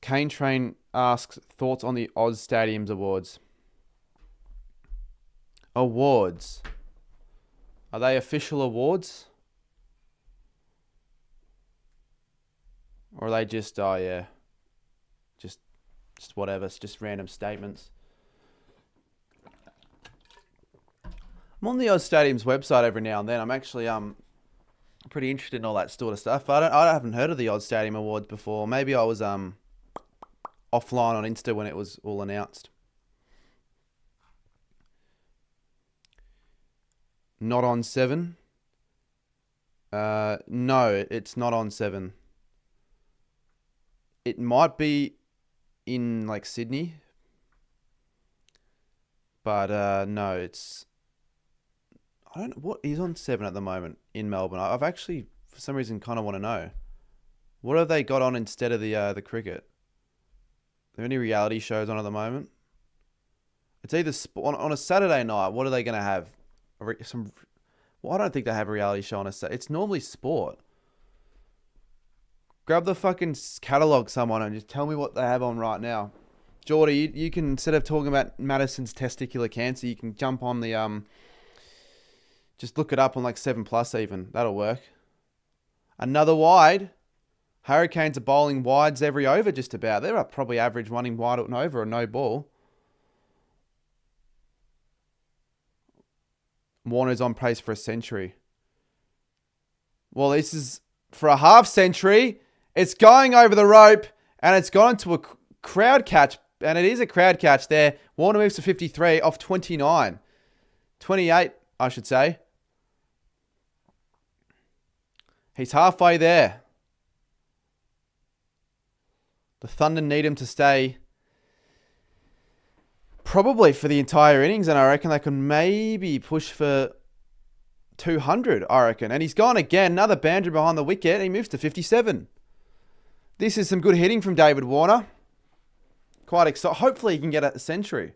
Kane Train asks thoughts on the Oz Stadiums Awards. Awards. Are they official awards? Or are they just, oh yeah, just whatever, it's just random statements? I'm on the Oz Stadium's website every now and then. I'm actually pretty interested in all that sort of stuff. I haven't heard of the Oz Stadium Awards before. Maybe I was offline on Insta when it was all announced. Not on 7. No, it's not on 7. It might be in like Sydney, but no, it's... I don't know what is on 7 at the moment in Melbourne. I've actually, for some reason, kind of want to know. What have they got on instead of the cricket? Are there any reality shows on at the moment? It's either on a Saturday night. What are they going to have? Well, I don't think they have a reality show on a Saturday. It's normally sport. Grab the fucking catalogue, someone, and just tell me what they have on right now. Geordie, you can, instead of talking about Madison's testicular cancer, you can jump on the just look it up on like 7+ even. That'll work. Another wide. Hurricanes are bowling wides every over just about. They're probably average running wide and over or no ball. Warner's on pace for a century. Well, this is for a half century. It's going over the rope and it's gone to a crowd catch. And it is a crowd catch there. Warner moves to 53 off 29. 28, I should say. He's halfway there. The Thunder need him to stay probably for the entire innings, and I reckon they can maybe push for 200, I reckon. And he's gone again. Another boundary behind the wicket. He moves to 57. This is some good hitting from David Warner. Quite excited. Hopefully he can get a century.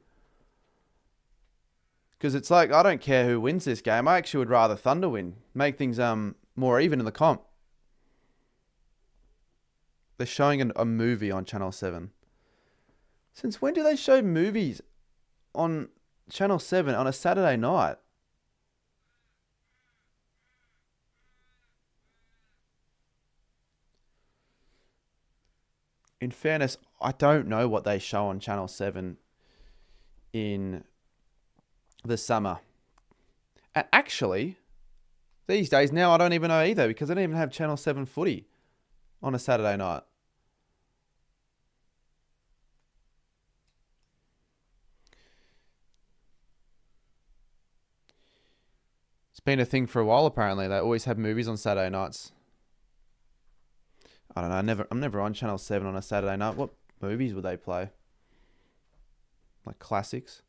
Because it's like, I don't care who wins this game. I actually would rather Thunder win. Make things more even in the comp. They're showing a movie on Channel 7. Since when do they show movies on Channel 7 on a Saturday night? In fairness, I don't know what they show on Channel 7 in the summer. And actually, These days now I don't even know either because I don't even have Channel 7 footy on a Saturday night. It's been a thing for a while apparently. They always have movies on Saturday nights. I don't know. I'm never on Channel 7 on a Saturday night. What movies would they play? Like classics.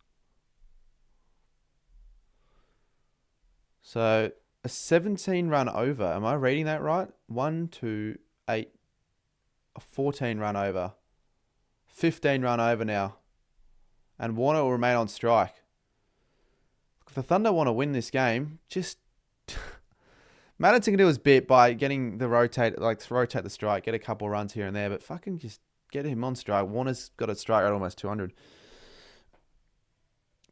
So a 17 run over. Am I reading that right? 1, 2, 8, a 14 run over. 15 run over now. And Warner will remain on strike. If the Thunder want to win this game, just Madison can do his bit by getting the rotate the strike, get a couple runs here and there, but fucking just get him on strike. Warner's got a strike rate almost 200.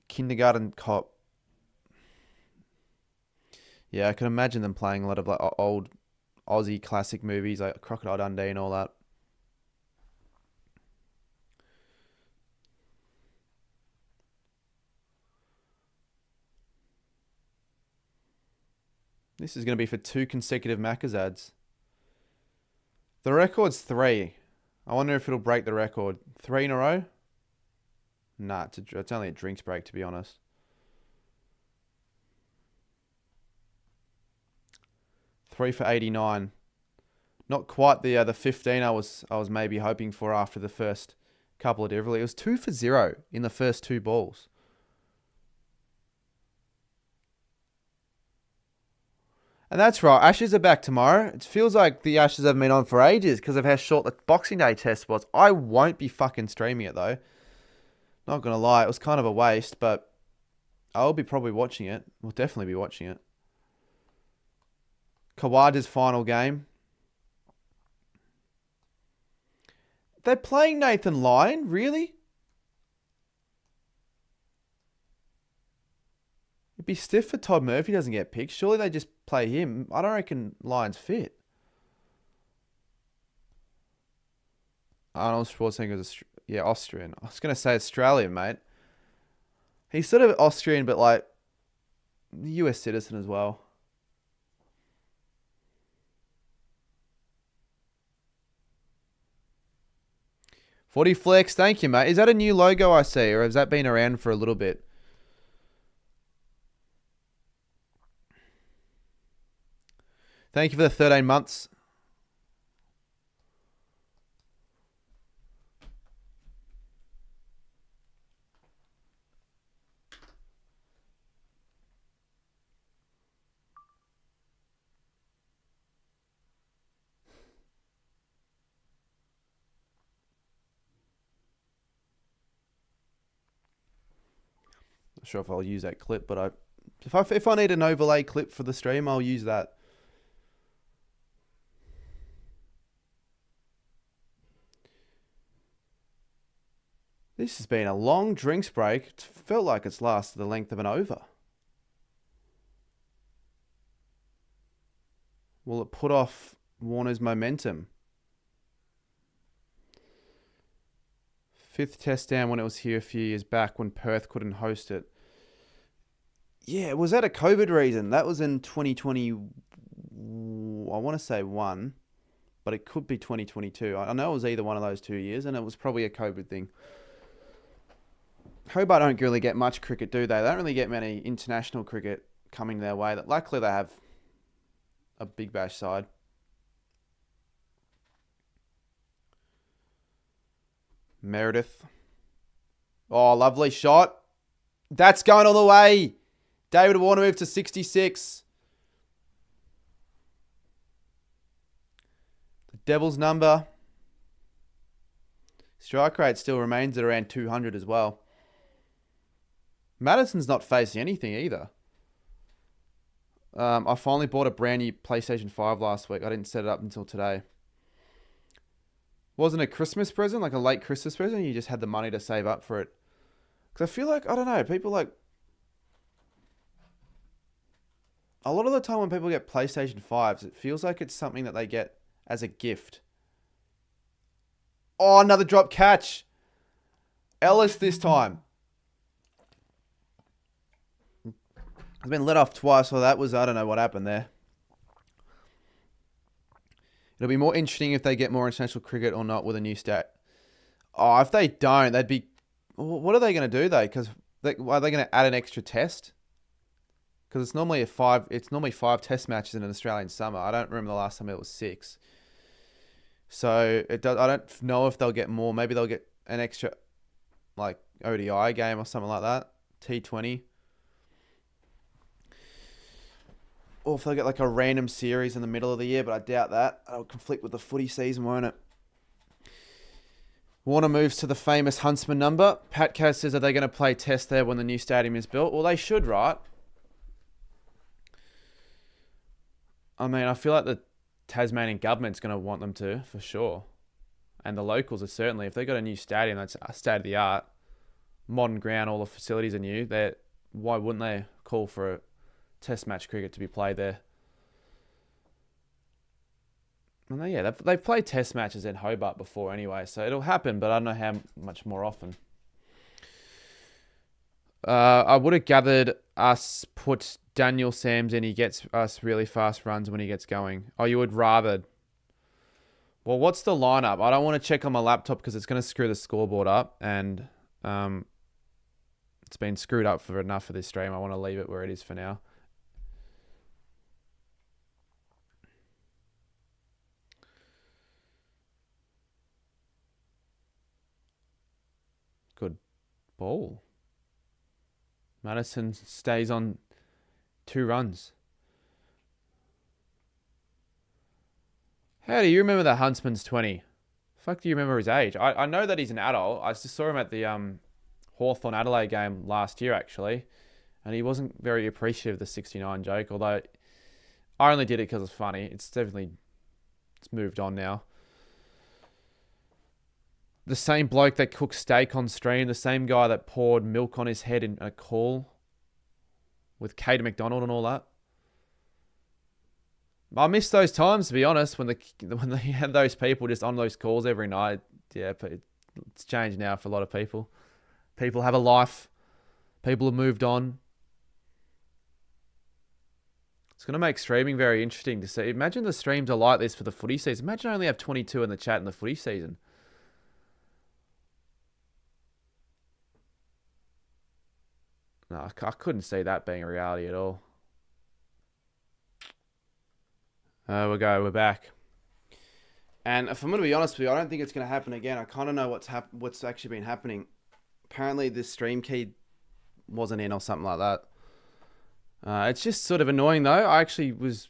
Kindergarten Cop. Yeah, I can imagine them playing a lot of like old Aussie classic movies like Crocodile Dundee and all that. This is going to be for 2 consecutive Macca's ads. The record's 3. I wonder if it'll break the record. 3 in a row? Nah, it's only a drinks break, to be honest. Three for 89. Not quite the 15 I was maybe hoping for after the first couple of different. It was 2 for 0 in the first 2 balls. And that's right, Ashes are back tomorrow. It feels like the Ashes have been on for ages because of how short the Boxing Day test was. I won't be fucking streaming it though. Not going to lie, it was kind of a waste, but I'll be probably watching it. We'll definitely be watching it. Khawaja's final game. They're playing Nathan Lyon? Really? It'd be stiff for Todd Murphy doesn't get picked. Surely they just play him. I don't reckon Lyon's fit. Arnold Schwarzenegger's Austrian. I was going to say Australian, mate. He's sort of Austrian, but like US citizen as well. Footy Flex, thank you, mate. Is that a new logo I see, or has that been around for a little bit? Thank you for the 13 months. Not sure if I'll use that clip, but if I need an overlay clip for the stream, I'll use that. This has been a long drinks break. It felt like it's lasted the length of an over. Will it put off Warner's momentum? 5th test down when it was here a few years back when Perth couldn't host it. Yeah, was that a COVID reason? That was in 2020, I want to say 1, but it could be 2022. I know it was either one of those 2 years, and it was probably a COVID thing. Hobart don't really get much cricket, do they? They don't really get many international cricket coming their way. Luckily, they have a Big Bash side. Meredith. Oh, lovely shot. That's going all the way. David Warner moves to 66. The Devils number. Strike rate still remains at around 200 as well. Madison's not facing anything either. I finally bought a brand new PlayStation 5 last week. I didn't set it up until today. Wasn't a Christmas present, like a late Christmas present. You just had the money to save up for it. Because I feel like, I don't know, people like... A lot of the time when people get PlayStation 5s, it feels like it's something that they get as a gift. Oh, another drop catch. Ellis this time. I've been let off twice, so that was, I don't know what happened there. It'll be more interesting if they get more international cricket or not with a new stat. Oh, if they don't, they'd be... What are they going to do, though? Because are they going to add an extra test? Because it's normally five test matches in an Australian summer. I don't remember the last time it was 6. So I don't know if they'll get more. Maybe they'll get an extra like ODI game or something like that. T20. Or if they'll get like a random series in the middle of the year, but I doubt that. It'll conflict with the footy season, won't it? Warner moves to the famous Huntsman number. Pat Kaz says, are they going to play test there when the new stadium is built? Well, they should, right? I mean, I feel like the Tasmanian government's going to want them to, for sure. And the locals are certainly. If they've got a new stadium that's state-of-the-art, modern ground, all the facilities are new, why wouldn't they call for a test match cricket to be played there? And yeah, they've played test matches in Hobart before anyway, so it'll happen, but I don't know how much more often. I would have gathered us put Daniel Sams in. He gets us really fast runs when he gets going. Oh, you would rather... Well, what's the lineup? I don't want to check on my laptop because it's going to screw the scoreboard up, and it's been screwed up for enough for this stream. I want to leave it where it is for now. Good ball. Madison stays on 2 runs. How do you remember that Huntsman's 20? Fuck, do you remember his age? I know that he's an adult. I just saw him at the Hawthorn Adelaide game last year, actually. And he wasn't very appreciative of the 69 joke, although I only did it because it's funny. It's moved on now. The same bloke that cooked steak on stream, the same guy that poured milk on his head in a call with Katie McDonald and all that. I miss those times, to be honest, when they had those people just on those calls every night. Yeah, but it's changed now for a lot of people. People have a life. People have moved on. It's going to make streaming very interesting to see. Imagine the streams are like this for the footy season. Imagine I only have 22 in the chat in the footy season. No, I couldn't see that being a reality at all. We're back. And if I'm going to be honest with you, I don't think it's going to happen again. I kind of know what's actually been happening. Apparently this stream key wasn't in or something like that. It's just sort of annoying though. The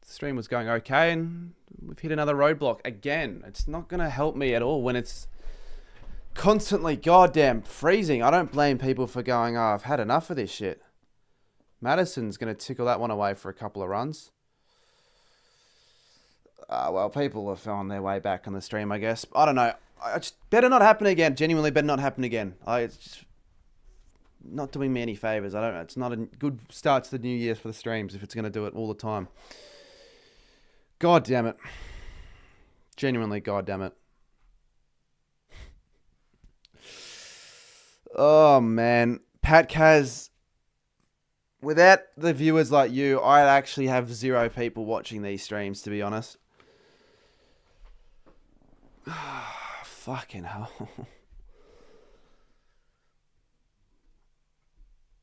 stream was going okay and we've hit another roadblock again. It's not going to help me at all when it's constantly goddamn freezing. I don't blame people for going, oh, I've had enough of this shit. Madison's going to tickle that one away for a couple of runs. Well, people are on their way back on the stream, I guess. I don't know. I just better not happen again. Genuinely better not happen again. It's just not doing me any favors. I don't know. It's not a good start to the new year for the streams if it's going to do it all the time. God damn it. Genuinely, god damn it. Oh, man. Pat Kaz, without the viewers like you, I actually have 0 people watching these streams, to be honest. Fucking hell.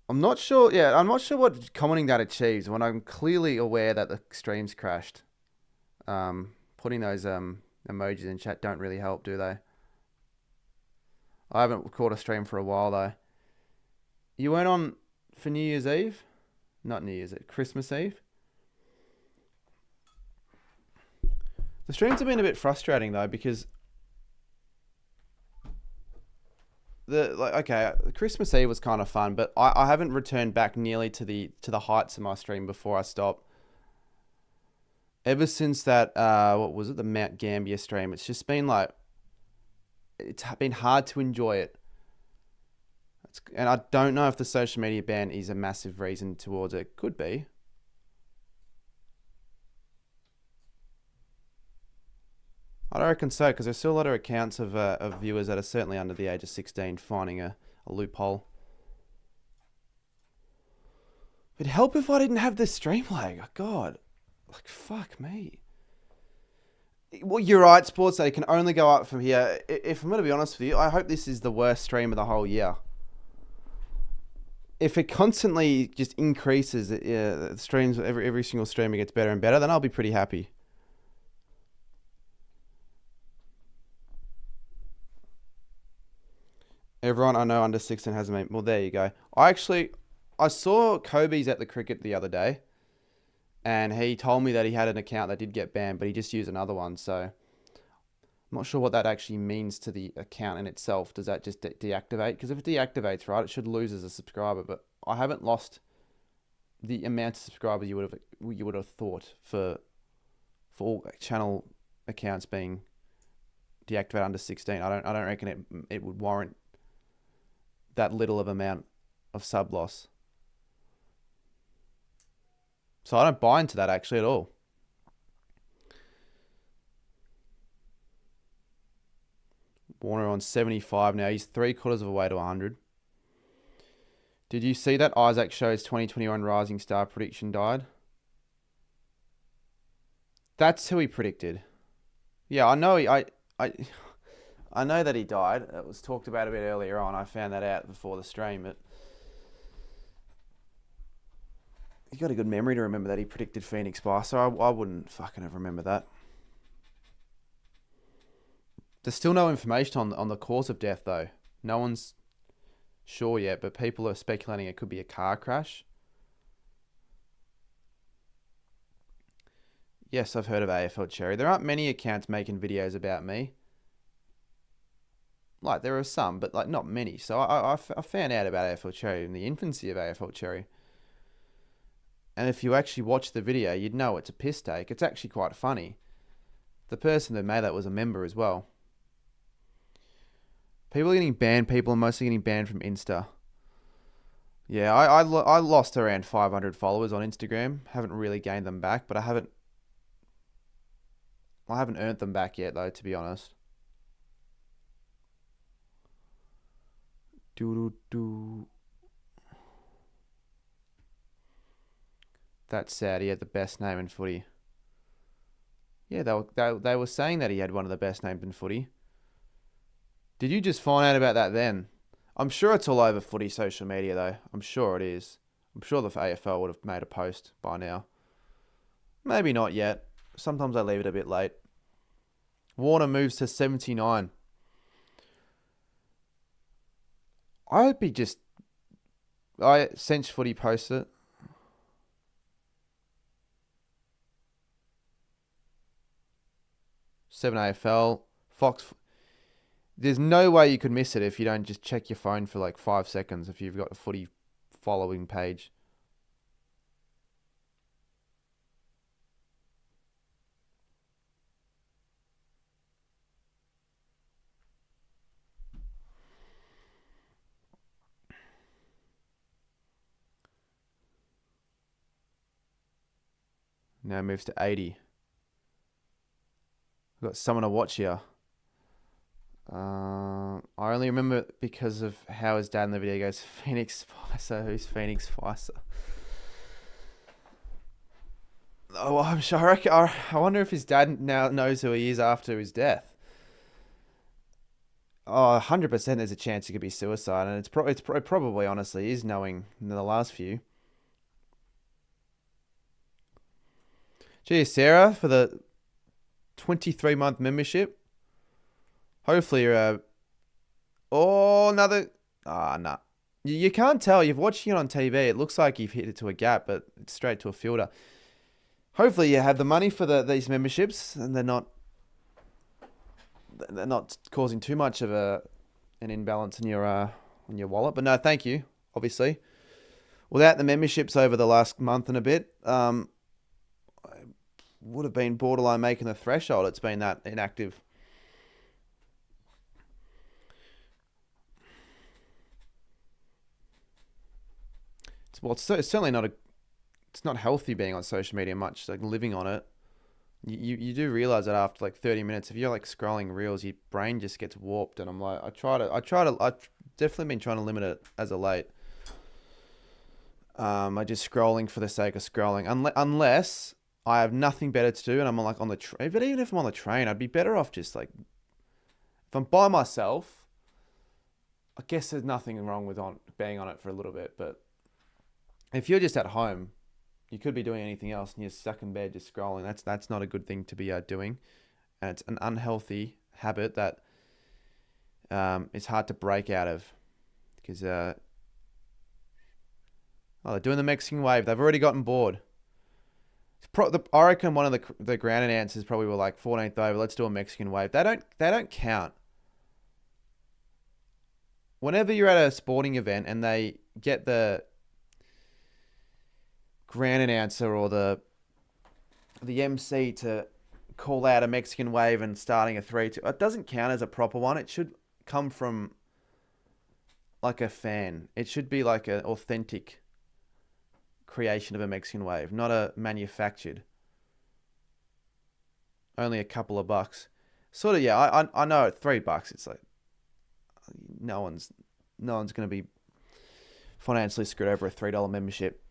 I'm not sure what commenting that achieves when I'm clearly aware that the stream's crashed. Putting those emojis in chat don't really help, do they? I haven't caught a stream for a while, though. You weren't on for New Year's Eve? Not New Year's Eve. Christmas Eve? The streams have been a bit frustrating, though, because... Christmas Eve was kind of fun, but I haven't returned back nearly to the heights of my stream before I stopped. Ever since that, the Mount Gambier stream, it's just been like... It's been hard to enjoy it. And I don't know if the social media ban is a massive reason towards it. Could be. I don't reckon so, because there's still a lot of accounts of viewers that are certainly under the age of 16 finding a loophole. It'd help if I didn't have this stream lag. Oh, God. Like, fuck me. Well, you're right, Sports Day can only go up from here. If I'm going to be honest with you, I hope this is the worst stream of the whole year. If it constantly just increases, the streams, every single stream gets better and better, then I'll be pretty happy. Everyone I know under 16 has a mate. Well, there you go. I saw Kobe's at the cricket the other day, and he told me that he had an account that did get banned, but he just used another one. So I'm not sure what that actually means to the account in itself. Does that just deactivate? Because if it deactivates, right, it should lose as a subscriber. But I haven't lost the amount of subscribers you would have thought for all channel accounts being deactivated under 16. I don't reckon it would warrant that little of amount of sub loss. So I don't buy into that actually at all. Warner on 75 now. He's 3/4 of the way to 100. Did you see that Isaac Show's 2021 Rising Star prediction died? That's who he predicted. Yeah, I know. I know that he died. It was talked about a bit earlier on. I found that out before the stream. But he got a good memory to remember that he predicted Phoenix Spicer. I wouldn't fucking have remembered that. There's still no information on the cause of death, though. No one's sure yet, but people are speculating it could be a car crash. Yes, I've heard of AFL Cherry. There aren't many accounts making videos about me. Like, there are some, but like not many. So I found out about AFL Cherry in the infancy of AFL Cherry. And if you actually watch the video, you'd know it's a piss take. It's actually quite funny. The person that made that was a member as well. People are getting banned. People are mostly getting banned from Insta. Yeah, I lost around 500 followers on Instagram. Haven't really gained them back, but I haven't earned them back yet, though, to be honest. That's sad. He had the best name in footy. Yeah, they were saying that he had one of the best names in footy. Did you just find out about that then? I'm sure it's all over footy social media, though. I'm sure it is. I'm sure the AFL would have made a post by now. Maybe not yet. Sometimes I leave it a bit late. Warner moves to 79. Cinch Footy posted it. Seven AFL. Fox. There's no way you could miss it if you don't just check your phone for like 5 seconds if you've got a footy following page. Now moves to 80. We've got someone to watch here. I only remember it because of how his dad in the video goes, Phoenix Spicer. Who's Phoenix Spicer? Oh, I'm sure. I wonder if his dad now knows who he is after his death. Oh, 100% there's a chance it could be suicide. And it probably, honestly, is, knowing the last few. Gee, Sarah, for the 23-month membership. Hopefully you're another... nah. You can't tell. You're watching it on TV. It looks like you've hit it to a gap, but it's straight to a fielder. Hopefully you have the money for these memberships, and they're not causing too much of an imbalance in your wallet. But no, thank you, obviously. Without the memberships over the last month and a bit, I would have been borderline making the threshold. It's been that inactive. It's certainly not it's not healthy being on social media much, like living on it. You do realize that after like 30 minutes, if you're like scrolling reels, your brain just gets warped. And I'm like, I've definitely been trying to limit it as of late. I just scrolling for the sake of scrolling, unless I have nothing better to do, and I'm like on the train. But even if I'm on the train, I'd be better off just like, if I'm by myself, I guess there's nothing wrong with being on it for a little bit. But if you're just at home, you could be doing anything else, and you're stuck in bed just scrolling. That's not a good thing to be doing, and it's an unhealthy habit that it's hard to break out of, because they're doing the Mexican wave. They've already gotten bored. I reckon one of the ground announcers probably were like 14th over. Let's do a Mexican wave. They don't count. Whenever you're at a sporting event and they get the ground announcer or the MC to call out a Mexican wave and starting a 3-2, it doesn't count as a proper one. It should come from like a fan. It should be like an authentic creation of a Mexican wave, not a manufactured. Only a couple of bucks. Sort of, yeah, I know at $3, it's like no one's going to be financially screwed over a $3 membership.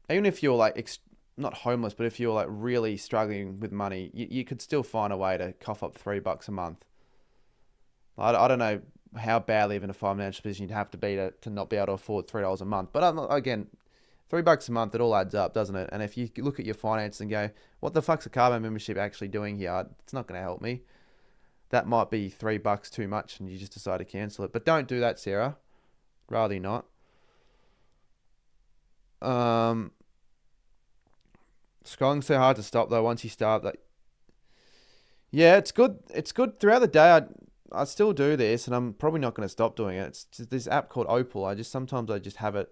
Even if you're like not homeless, but if you're like really struggling with money, you could still find a way to cough up $3 a month. I don't know how badly in a financial position you'd have to be to not be able to afford $3 a month. But again, $3 a month, it all adds up, doesn't it? And if you look at your finances and go, what the fuck's a Carbo membership actually doing here? It's not going to help me. That might be $3 too much and you just decide to cancel it. But don't do that, Sarah. Rather you not. Scrolling's so hard to stop though once you start. Yeah, it's good. It's good throughout the day. I still do this, and I'm probably not going to stop doing it. It's just this app called Opal. Sometimes I just have it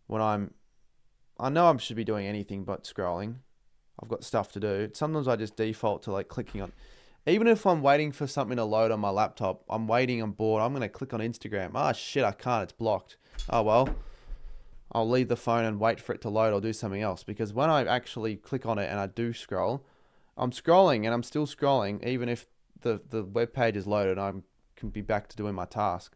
when I know I should be doing anything but scrolling. I've got stuff to do. Sometimes I just default to like clicking on, even if I'm waiting for something to load on my laptop, I'm bored, I'm going to click on Instagram. Ah, shit, I can't, it's blocked. Oh, well, I'll leave the phone and wait for it to load or do something else. Because when I actually click on it and I do scroll, I'm scrolling and I'm still scrolling, even if the web page is loaded, I can be back to doing my task.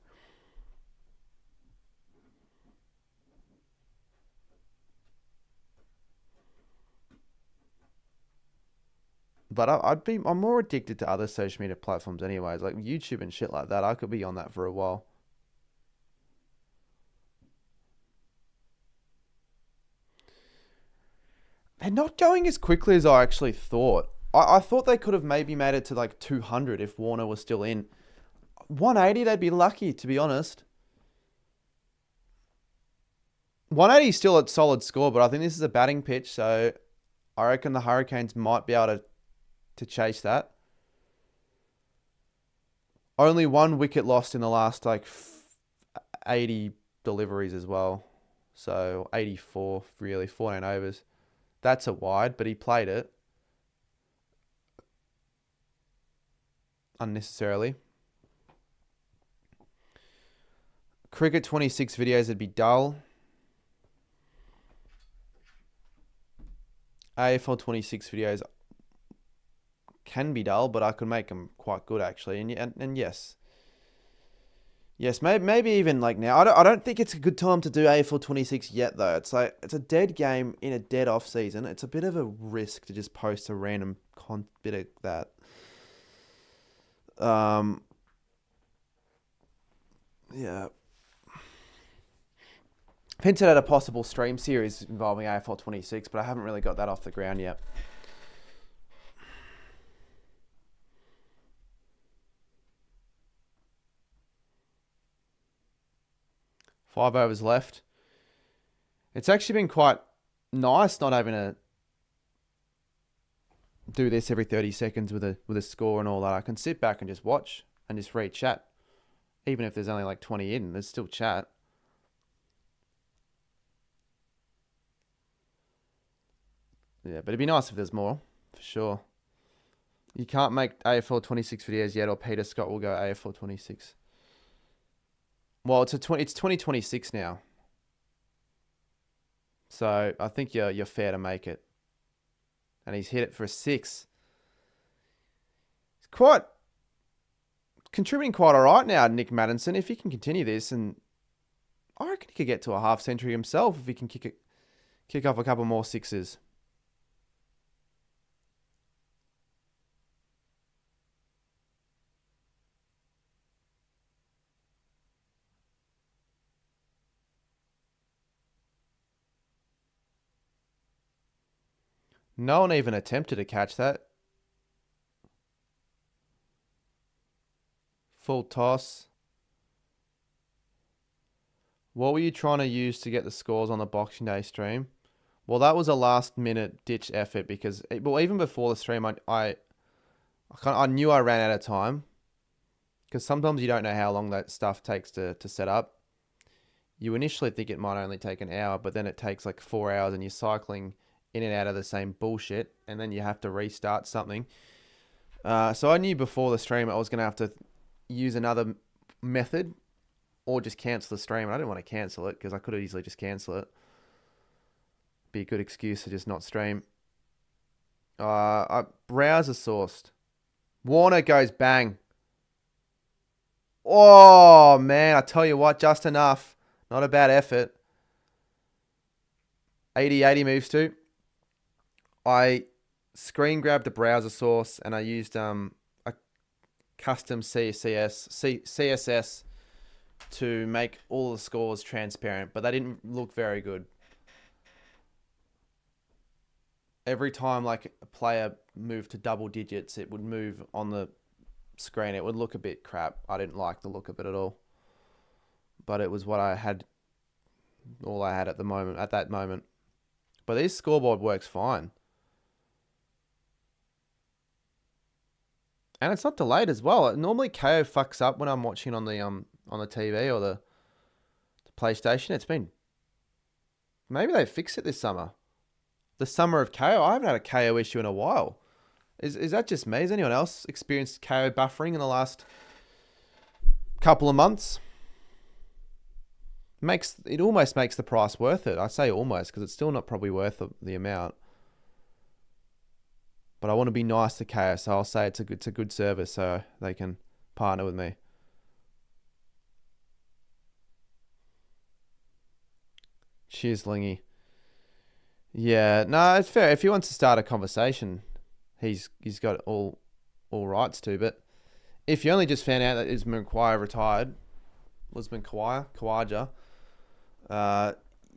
But I'm more addicted to other social media platforms anyways, like YouTube and shit like that. I could be on that for a while. They're not going as quickly as I actually thought. I thought they could have maybe made it to like 200 if Warner was still in. 180, they'd be lucky, to be honest. 180 is still a solid score, but I think this is a batting pitch, so I reckon the Hurricanes might be able to chase that. Only one wicket lost in the last like 80 deliveries as well. So 84, really, 14 overs. That's a wide, but he played it unnecessarily. Cricket 26 videos would be dull. AFL 26 videos can be dull, but I could make them quite good actually. And yes, maybe even like now. I don't think it's a good time to do AFL 26 yet though. It's like it's a dead game in a dead off season. It's a bit of a risk to just post a random bit of that. Yeah. I've hinted at a possible stream series involving AFL 26, but I haven't really got that off the ground yet. Five overs left. It's actually been quite nice not having to do this every 30 seconds with a score and all that. I can sit back and just watch and just read chat. Even if there's only like 20 in, there's still chat. Yeah, but it'd be nice if there's more, for sure. You can't make AFL 26 videos yet, or Peter Scott will go AFL 26. Well, it's 2026 now. So I think you're fair to make it. And he's hit it for a 6. He's quite contributing quite all right now, Nick Maddinson. If he can continue this, and I reckon he could get to a half century himself if he can kick off a couple more 6s. No one even attempted to catch that. Full toss. What were you trying to use to get the scores on the Boxing Day stream? Well, that was a last-minute ditch effort because, even before the stream, I knew I ran out of time because sometimes you don't know how long that stuff takes to set up. You initially think it might only take an hour, but then it takes like 4 hours and you're cycling in and out of the same bullshit, and then you have to restart something. So I knew before the stream I was going to have to use another method or just cancel the stream. And I didn't want to cancel it because I could have easily just cancel it. Be a good excuse to just not stream. Browser sourced. Warner goes bang. Oh, man. I tell you what, just enough. Not a bad effort. 80-80 moves to. I screen grabbed the browser source and I used a custom CSS to make all the scores transparent, but they didn't look very good. Every time like a player moved to double digits, it would move on the screen. It would look a bit crap. I didn't like the look of it at all. But it was what I had, all I had at that moment. But this scoreboard works fine. And it's not delayed as well. Normally KO fucks up when I'm watching on the TV or the PlayStation. It's been, maybe they fixed it this summer. The summer of KO. I haven't had a KO issue in a while. Is that just me? Has anyone else experienced KO buffering in the last couple of months? It almost makes the price worth it. I say almost because it's still not probably worth the amount. But I want to be nice to KO, so I'll say it's a good service, so they can partner with me. Cheers, Lingy. Yeah, no, it's fair. If he wants to start a conversation, he's got all rights to. But if you only just found out that Usman Khawaja,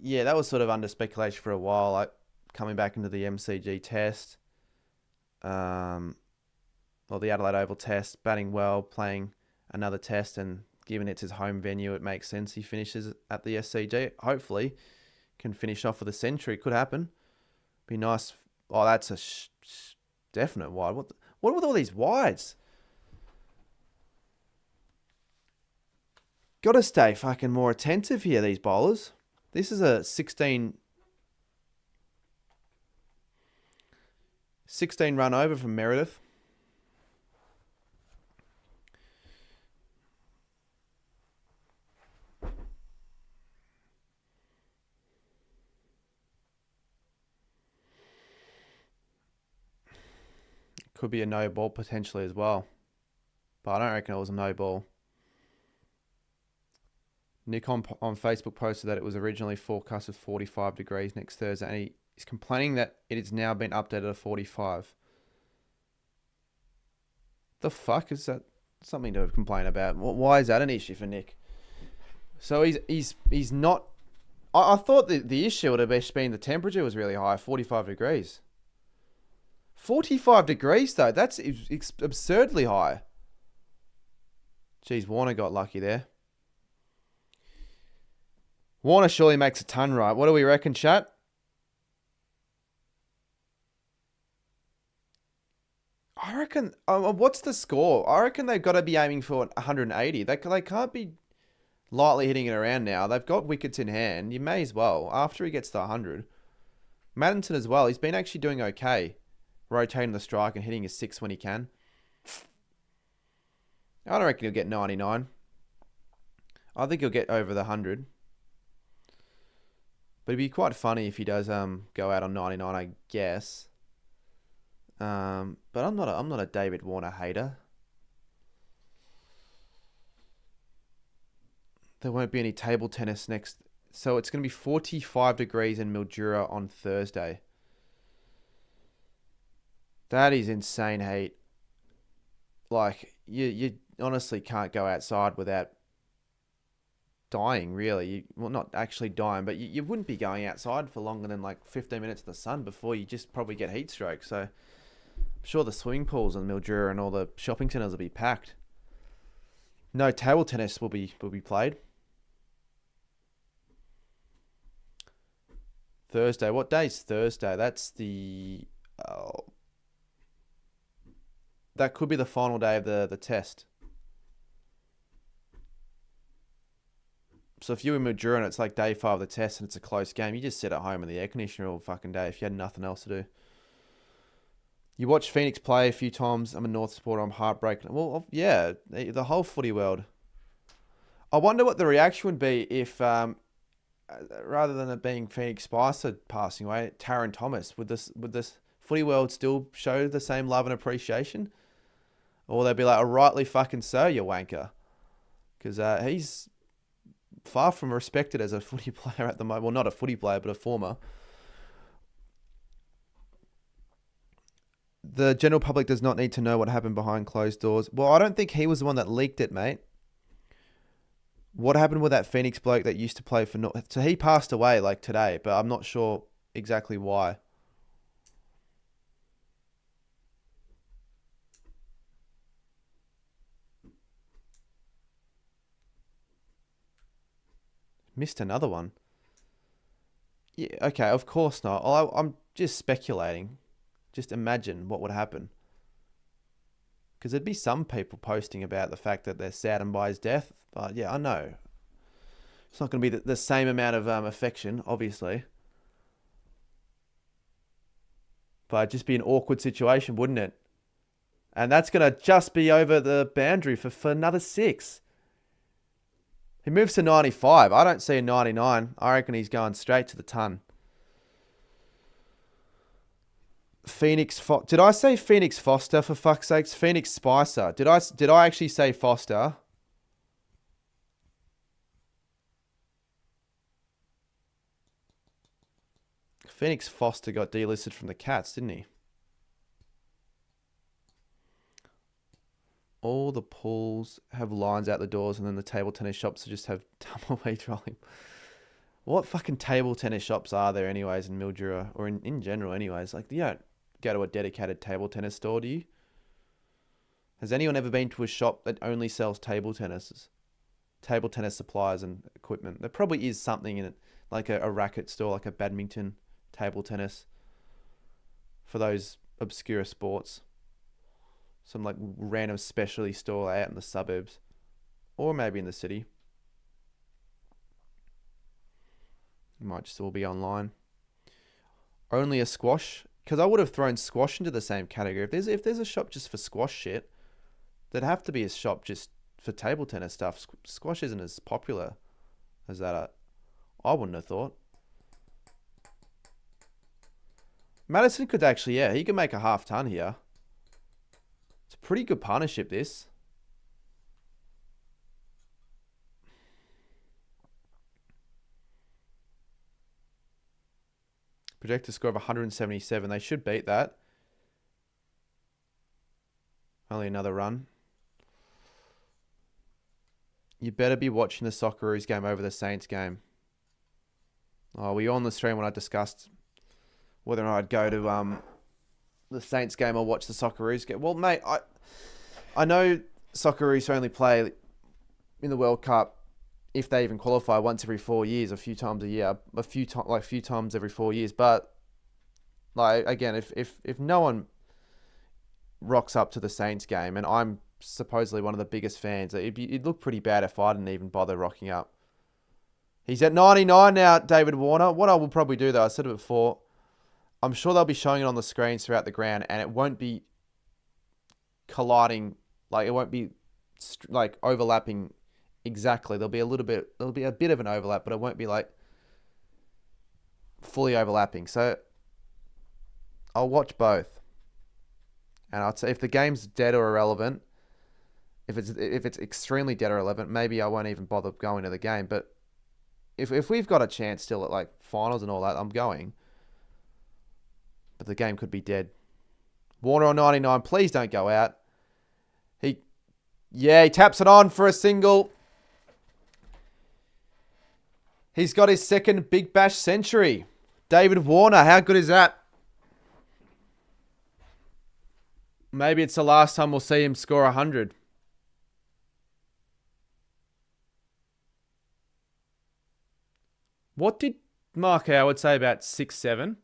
yeah, that was sort of under speculation for a while, like coming back into the MCG test. Or the Adelaide Oval test, batting well, playing another test, and given it's his home venue, it makes sense he finishes at the SCG. Hopefully, can finish off with a century. Could happen. Be nice. Oh, that's a definite wide. What with all these wides? Got to stay fucking more attentive here, these bowlers. This is a 16 run over from Meredith. Could be a no ball potentially as well. But I don't reckon it was a no ball. Nick on Facebook posted that it was originally forecast as 45 degrees next Thursday, and he's complaining that it has now been updated to 45. The fuck is that? Something to complain about. Why is that an issue for Nick? So he's not. I thought the issue would have been the temperature was really high, 45 degrees. 45 degrees though, that's absurdly high. Jeez, Warner got lucky there. Warner surely makes a ton right. What do we reckon, chat? I reckon, what's the score? I reckon they've got to be aiming for 180. They can't be lightly hitting it around now. They've got wickets in hand. You may as well, after he gets to 100. Maddinson as well. He's been actually doing okay. Rotating the strike and hitting his 6 when he can. I don't reckon he'll get 99. I think he'll get over the 100. But it'd be quite funny if he does go out on 99, I guess. But I'm not a David Warner hater. There won't be any table tennis next. So it's going to be 45 degrees in Mildura on Thursday. That is insane heat. Like, you honestly can't go outside without dying, really. Well, not actually dying, but you wouldn't be going outside for longer than like 15 minutes in the sun before you just probably get heat stroke. So I'm sure the swimming pools in Mildura and all the shopping centres will be packed. No table tennis will be played. Thursday. What day's Thursday? That's the... that could be the final day of the test. So if you're in Mildura and it's like day 5 of the test and it's a close game, you just sit at home in the air conditioner all fucking day if you had nothing else to do. You watch Phoenix play a few times. I'm a North supporter. I'm heartbroken. Well, yeah, the whole footy world. I wonder what the reaction would be if, rather than it being Phoenix Spicer passing away, Taron Thomas, would this footy world still show the same love and appreciation? Or they'd be like, oh, rightly fucking so, you wanker. Because he's far from respected as a footy player at the moment. Well, not a footy player, but a former. The general public does not need to know what happened behind closed doors. Well, I don't think he was the one that leaked it, mate. What happened with that Phoenix bloke that used to play for North? So he passed away like today, but I'm not sure exactly why. Missed another one. Yeah, okay, of course not. I'm just speculating. Just imagine what would happen. Because there'd be some people posting about the fact that they're saddened by his death. But yeah, I know. It's not going to be the same amount of affection, obviously. But it'd just be an awkward situation, wouldn't it? And that's going to just be over the boundary for another 6. He moves to 95. I don't see a 99. I reckon he's going straight to the ton. Did I say Phoenix Foster, for fuck's sakes? Phoenix Spicer. Did I actually say Foster? Phoenix Foster got delisted from the Cats, didn't he? All the pools have lines out the doors, and then the table tennis shops just have tumbleweed trolling. What fucking table tennis shops are there anyways in Mildura, or in general anyways? Like, you don't go to a dedicated table tennis store, do you? Has anyone ever been to a shop that only sells table tennis supplies and equipment? There probably is something in it, like a racket store, like a badminton, table tennis, for those obscure sports. Some like random specialty store out in the suburbs, or maybe in the city. It might just all be online. Only a squash, because I would have thrown squash into the same category. If there's a shop just for squash shit, there'd have to be a shop just for table tennis stuff. Squash isn't as popular as that. I wouldn't have thought. Madison could actually, yeah, he could make a half ton here. It's a pretty good partnership, this. Projected score of 177. They should beat that. Only another run. You better be watching the Socceroos game over the Saints game. Oh, were you on the stream when I discussed whether or not I'd go to the Saints game or watch the Socceroos game? Well, mate, I know Socceroos only play in the World Cup, if they even qualify, once every 4 years, a few times a year, a few times every 4 years. But like, again, if no one rocks up to the Saints game, and I'm supposedly one of the biggest fans, it'd look pretty bad if I didn't even bother rocking up. He's at 99 now, David Warner. What I will probably do, though, I said it before, I'm sure they'll be showing it on the screens throughout the ground, and it won't be colliding, like it won't be like overlapping exactly. There'll be a bit of an overlap, but it won't be like fully overlapping. So I'll watch both, and I'd say if the game's dead or irrelevant, if it's extremely dead or irrelevant, maybe I won't even bother going to the game. But if we've got a chance still at like finals and all that, I'm going. But the game could be dead. Warner on 99, please don't go out. He taps it on for a single. He's got his second Big Bash century. David Warner, how good is that? Maybe it's the last time we'll see him score 100. What did Mark Howard say about 6'7"?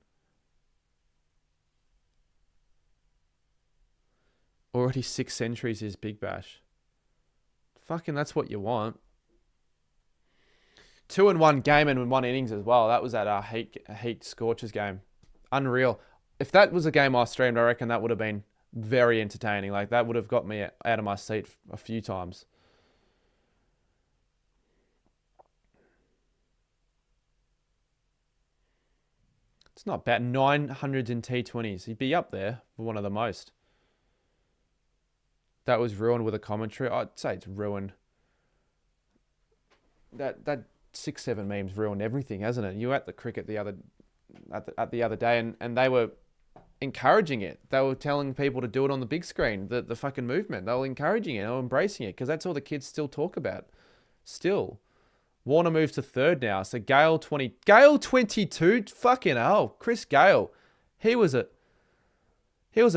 Already 6 centuries is Big Bash. Fucking that's what you want. 2-1 game and 1 innings as well. That was at our Heat Scorchers game. Unreal. If that was a game I streamed, I reckon that would have been very entertaining. Like, that would have got me out of my seat a few times. It's not bad. 900s in T20s. He'd be up there for one of the most. That was ruined with a commentary. I'd say it's ruined. That 6-7 memes ruined everything, hasn't it? You were at the cricket the other day, and they were encouraging it. They were telling people to do it on the big screen, the fucking movement. They were encouraging it, they were embracing it, because that's all the kids still talk about. Still. Warner moves to third now. So Gale 22, fucking hell. Chris Gale. He was a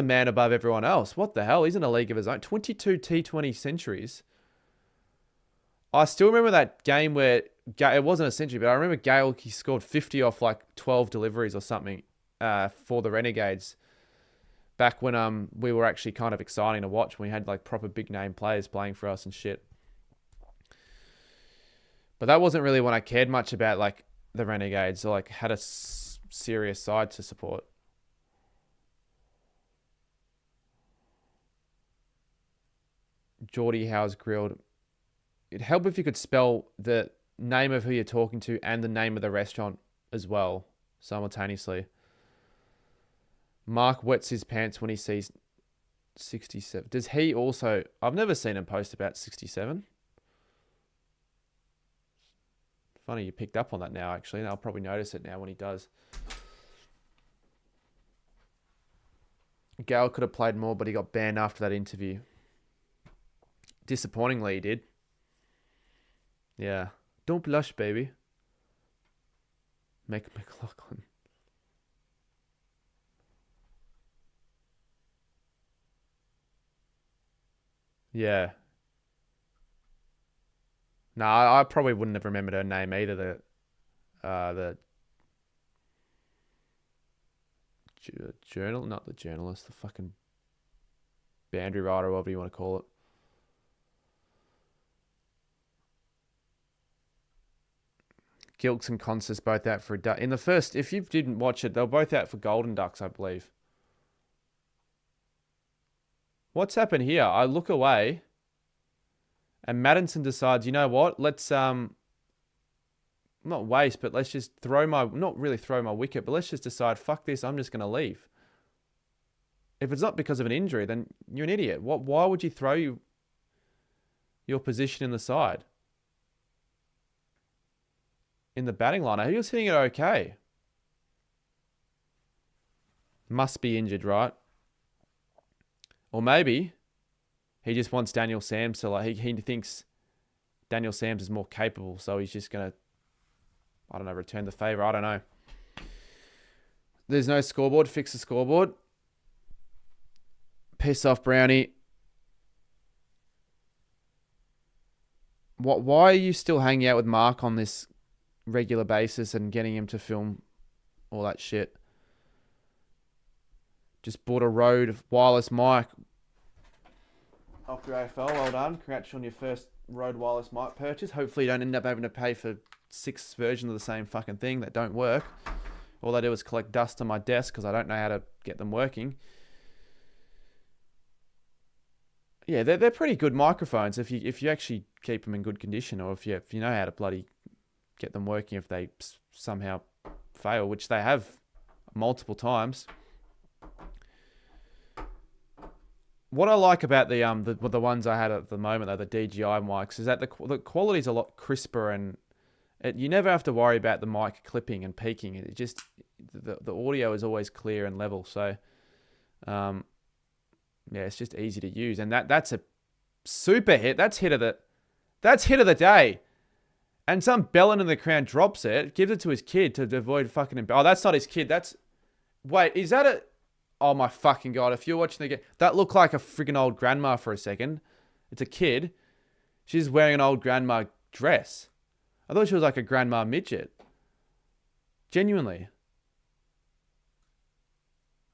man above everyone else. What the hell? He's in a league of his own. 22 T20 centuries. I still remember that game where it wasn't a century, but I remember Gale, he scored 50 off like 12 deliveries or something for the Renegades. Back when we were actually kind of exciting to watch. When we had like proper big name players playing for us and shit. But that wasn't really when I cared much about like the Renegades or like had a serious side to support. Geordie Howe's grilled. It'd help if you could spell the name of who you're talking to and the name of the restaurant as well, simultaneously. Mark wets his pants when he sees 67. Does he also... I've never seen him post about 67. Funny you picked up on that now, actually. I'll probably notice it now when he does. Gale could have played more, but he got banned after that interview. Disappointingly, he did. Yeah. Don't blush, baby. Make McLaughlin. Yeah. No, I probably wouldn't have remembered her name either. The journal, not the journalist, the fucking boundary rider, whatever you want to call it. Gilks and Constance both out for a duck. In the first, if you didn't watch it, they were both out for Golden Ducks, I believe. What's happened here? I look away, and Maddinson decides, you know what? Let's not waste, but let's just not really throw my wicket, but let's just decide, fuck this, I'm just going to leave. If it's not because of an injury, then you're an idiot. Why would you throw your position in the side? In the batting line, he was hitting it okay. Must be injured, right? Or maybe he just wants Daniel Sams to, like, he thinks Daniel Sams is more capable, so he's just going to, I don't know, return the favour. I don't know. There's no scoreboard. Fix the scoreboard. Piss off, Brownie. Why are you still hanging out with Mark on this regular basis and getting him to film all that shit? Just bought a Rode wireless mic off your AFL. Well done. Congrats on your first Rode wireless mic purchase. Hopefully you don't end up having to pay for 6 versions of the same fucking thing that don't work. All they do is collect dust on my desk because I don't know how to get them working. Yeah, they're pretty good microphones if you actually keep them in good condition, or if you know how to bloody get them working if they somehow fail, which they have multiple times. What I like about the ones I had at the moment, though, the DJI mics, is that the quality is a lot crisper, and you never have to worry about the mic clipping and peaking. It just the audio is always clear and level. So, yeah, it's just easy to use, and that's a super hit. That's hit of the day. And some bellend in the crowd drops it, gives it to his kid to avoid fucking... Oh, that's not his kid. That's... Wait, is that a... Oh my fucking God. If you're watching the game... That looked like a friggin' old grandma for a second. It's a kid. She's wearing an old grandma dress. I thought she was like a grandma midget. Genuinely.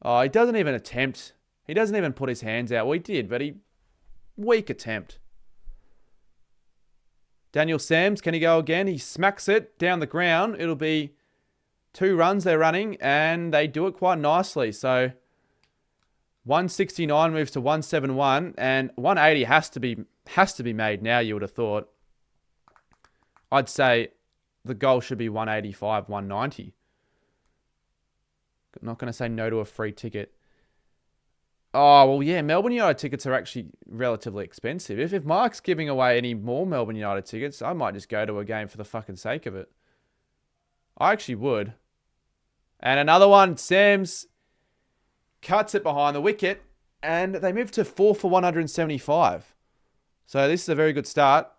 Oh, he doesn't even attempt. He doesn't even put his hands out. Well, he did, but he... Weak attempt. Daniel Sams, can he go again? He smacks it down the ground. It'll be 2 runs they're running, and they do it quite nicely. So 169 moves to 171, and 180 has to be made now, you would have thought. I'd say the goal should be 185, 190. I'm not going to say no to a free ticket. Oh, well, yeah, Melbourne United tickets are actually relatively expensive. If Mark's giving away any more Melbourne United tickets, I might just go to a game for the fucking sake of it. I actually would. And another one, Sams cuts it behind the wicket, and they move to 4 for 175. So this is a very good start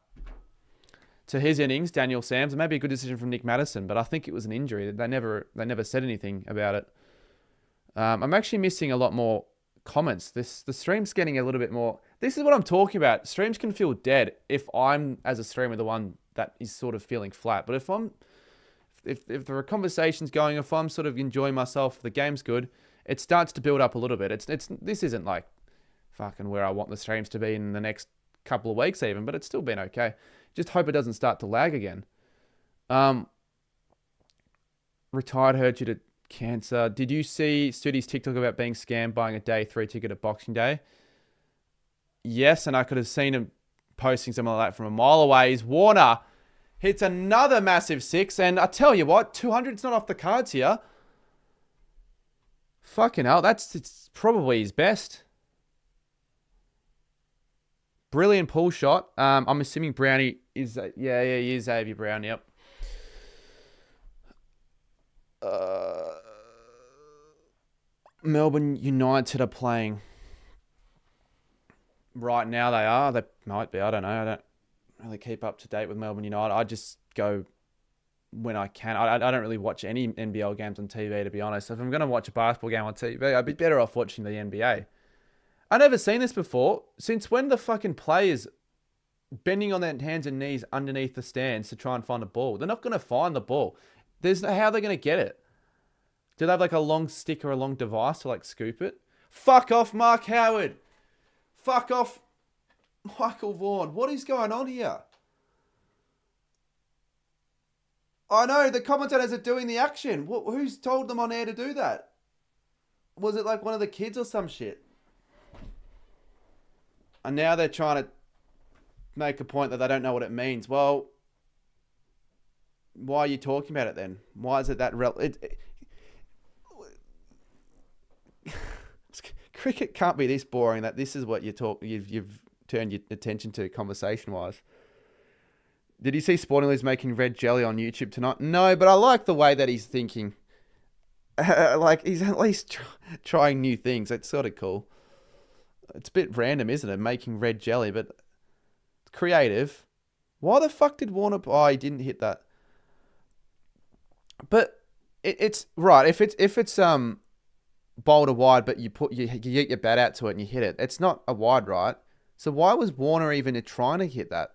to his innings, Daniel Sams. It may be a good decision from Nick Maddison, but I think it was an injury. They never said anything about it. I'm actually missing a lot more comments. The stream's getting a little bit more... This is what I'm talking about. Streams can feel dead if I'm, as a streamer, the one that is sort of feeling flat. But if there are conversations going, if I'm sort of enjoying myself, the game's good, it starts to build up a little bit. This isn't like fucking where I want the streams to be in the next couple of weeks even, but it's still been okay. Just hope it doesn't start to lag again. Retired hurt you to cancer. Did you see Studi's TikTok about being scammed buying a day 3 ticket at Boxing Day? Yes, and I could have seen him posting something like that from a mile away. Warner hits another massive 6, and I tell you what, 200's not off the cards here. Fucking hell, it's probably his best. Brilliant pull shot. I'm assuming Brownie is... Yeah, he is Xavier Brown, yep. Melbourne United are playing. Right now they are. They might be. I don't know. I don't really keep up to date with Melbourne United. I just go when I can. I don't really watch any NBL games on TV, to be honest. If I'm going to watch a basketball game on TV, I'd be better off watching the NBA. I've never seen this before. Since when the fucking players bending on their hands and knees underneath the stands to try and find a ball? They're not going to find the ball. How are they going to get it? Do they have like a long stick or a long device to like scoop it? Fuck off, Mark Howard. Fuck off, Michael Vaughan. What is going on here? I know, the commentators are doing the action. Who's told them on air to do that? Was it like one of the kids or some shit? And now they're trying to make a point that they don't know what it means. Well, why are you talking about it then? Why is it that cricket can't be this boring that this is what you've turned your attention to conversation-wise. Did you see Sporting Lee's making red jelly on YouTube tonight? No, but I like the way that he's thinking. Like, he's at least trying new things. It's sort of cool. It's a bit random, isn't it? Making red jelly, but it's creative. Why the fuck did Warner... Oh, he didn't hit that. But it's... Right, if it's bowled a wide, but you get your bat out to it and you hit it, it's not a wide, right? So why was Warner even trying to hit that?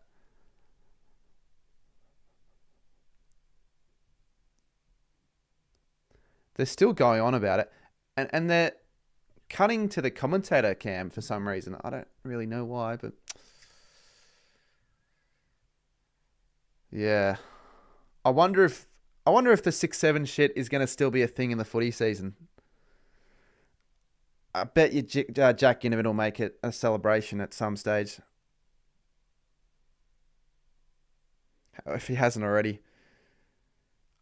They're still going on about it. And they're cutting to the commentator cam for some reason. I don't really know why, but... Yeah. I wonder if the 6-7 shit is going to still be a thing in the footy season. I bet you Jack Ginnivan will make it a celebration at some stage. If he hasn't already.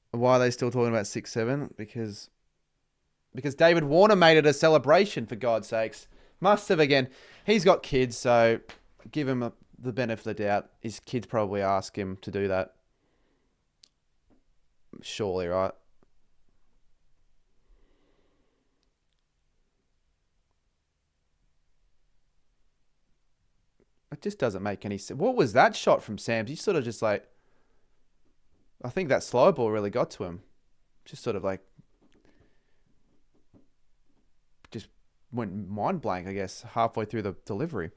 Why are they still talking about 6-7? Because David Warner made it a celebration, for God's sakes. Must have again. He's got kids, so give him the benefit of the doubt. His kids probably ask him to do that. Surely, right? It just doesn't make any sense. What was that shot from Sams? He sort of just like... I think that slow ball really got to him. Just sort of like, just went mind blank, I guess, halfway through the delivery.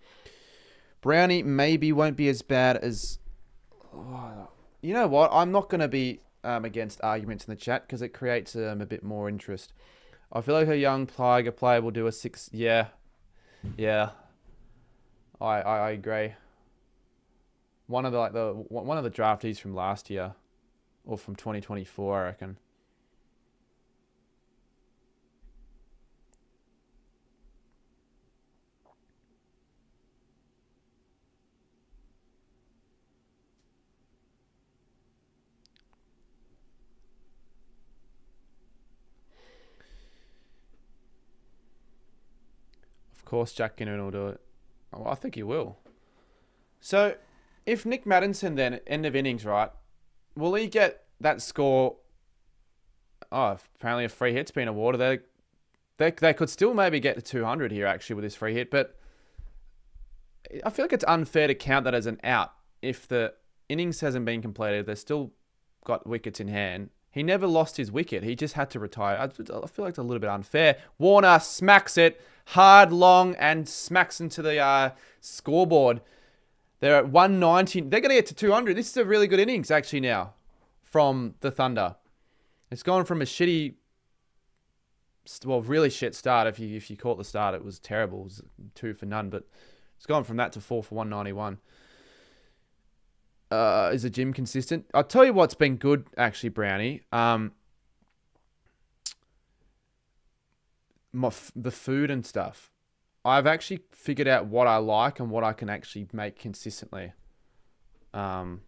Brownie maybe won't be as bad as... Oh, you know what? I'm not going to be against arguments in the chat because it creates a bit more interest. I feel like a young Tiger player will do a 6. Yeah. I agree. One of the draftees from last year, or from 2024, I reckon. Of course, Jack Ginnon will do it. Oh, I think he will. So, if Nick Maddinson then, end of innings, right, will he get that score? Oh, apparently a free hit's been awarded. They could still maybe get to 200 here, actually, with this free hit. But I feel like it's unfair to count that as an out. If the innings hasn't been completed, they've still got wickets in hand. He never lost his wicket. He just had to retire. I feel like it's a little bit unfair. Warner smacks it hard, long, and smacks into the scoreboard. They're at 190. They're going to get to 200. This is a really good innings, actually, now from the Thunder. It's gone from a shitty, well, really shit start. If you call it the start, it was terrible. It was 2 for none, but it's gone from that to 4 for 191. Is the gym consistent? I'll tell you what's been good, actually, Brownie. The food and stuff. I've actually figured out what I like and what I can actually make consistently. So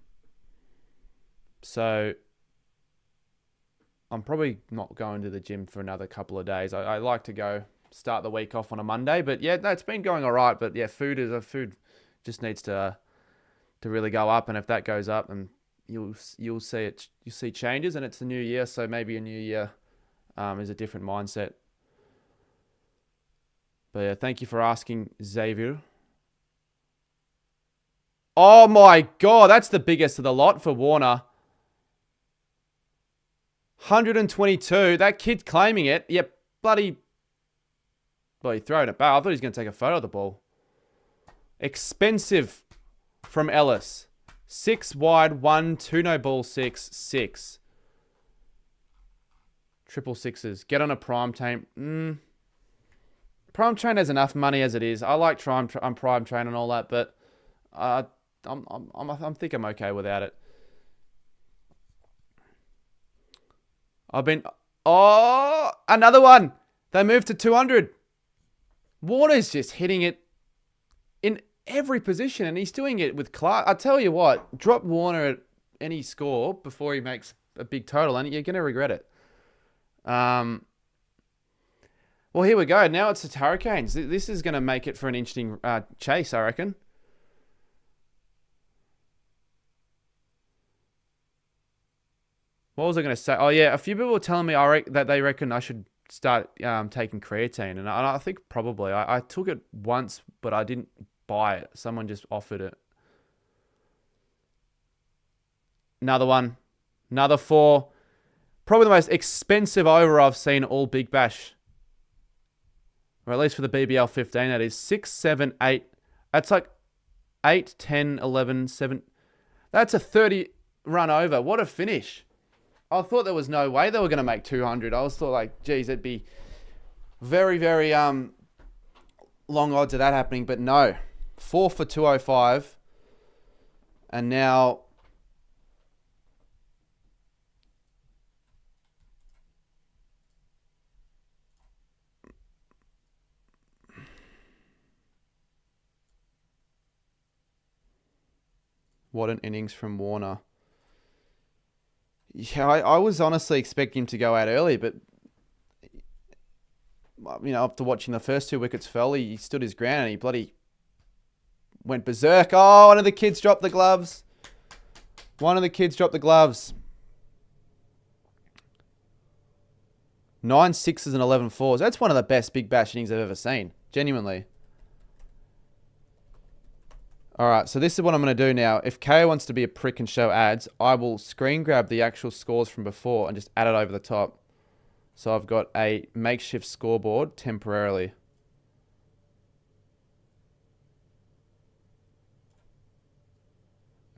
I'm probably not going to the gym for another couple of days. I like to go start the week off on a Monday, but yeah, no, it's been going all right. But yeah, food just needs to really go up, and if that goes up, and you'll see it. You see changes, and it's the new year, so maybe a new year is a different mindset. But yeah, thank you for asking, Xavier. Oh my God, that's the biggest of the lot for Warner. 122. That kid claiming it. Yep, bloody throwing it back. I thought he was going to take a photo of the ball. Expensive from Ellis. 6 wide, 1, 2 no ball, 6, 6. Triple sixes. Get on a prime train. Prime train has enough money as it is. I like prime train and all that, but I think I'm okay without it. Another one. They moved to 200. Warner's just hitting it in every position, and he's doing it with class. I tell you what, drop Warner at any score before he makes a big total, and you're going to regret it. Well, here we go. Now it's the Hurricanes. This is going to make it for an interesting chase, I reckon. What was I going to say? Oh, yeah. A few people were telling me that they reckon I should start taking creatine. And I think probably. I took it once, but I didn't buy it. Someone just offered it. Another one. Another 4. Probably the most expensive over I've seen all Big Bash. Or at least for the BBL 15, that is 6, 7, 8. That's like 8, 10, 11, 7. That's a 30 run over. What a finish. I thought there was no way they were going to make 200. I was thought like, geez, it'd be very, very long odds of that happening. But no. 4 for 205. And now... What an innings from Warner. Yeah, I was honestly expecting him to go out early, but after watching the first 2 wickets fell, he stood his ground and he bloody went berserk. Oh, one of the kids dropped the gloves. 9 sixes and 11 fours. That's one of the best Big Bash innings I've ever seen. Genuinely. All right, so this is what I'm going to do now. If KO wants to be a prick and show ads, I will screen grab the actual scores from before and just add it over the top. So I've got a makeshift scoreboard temporarily.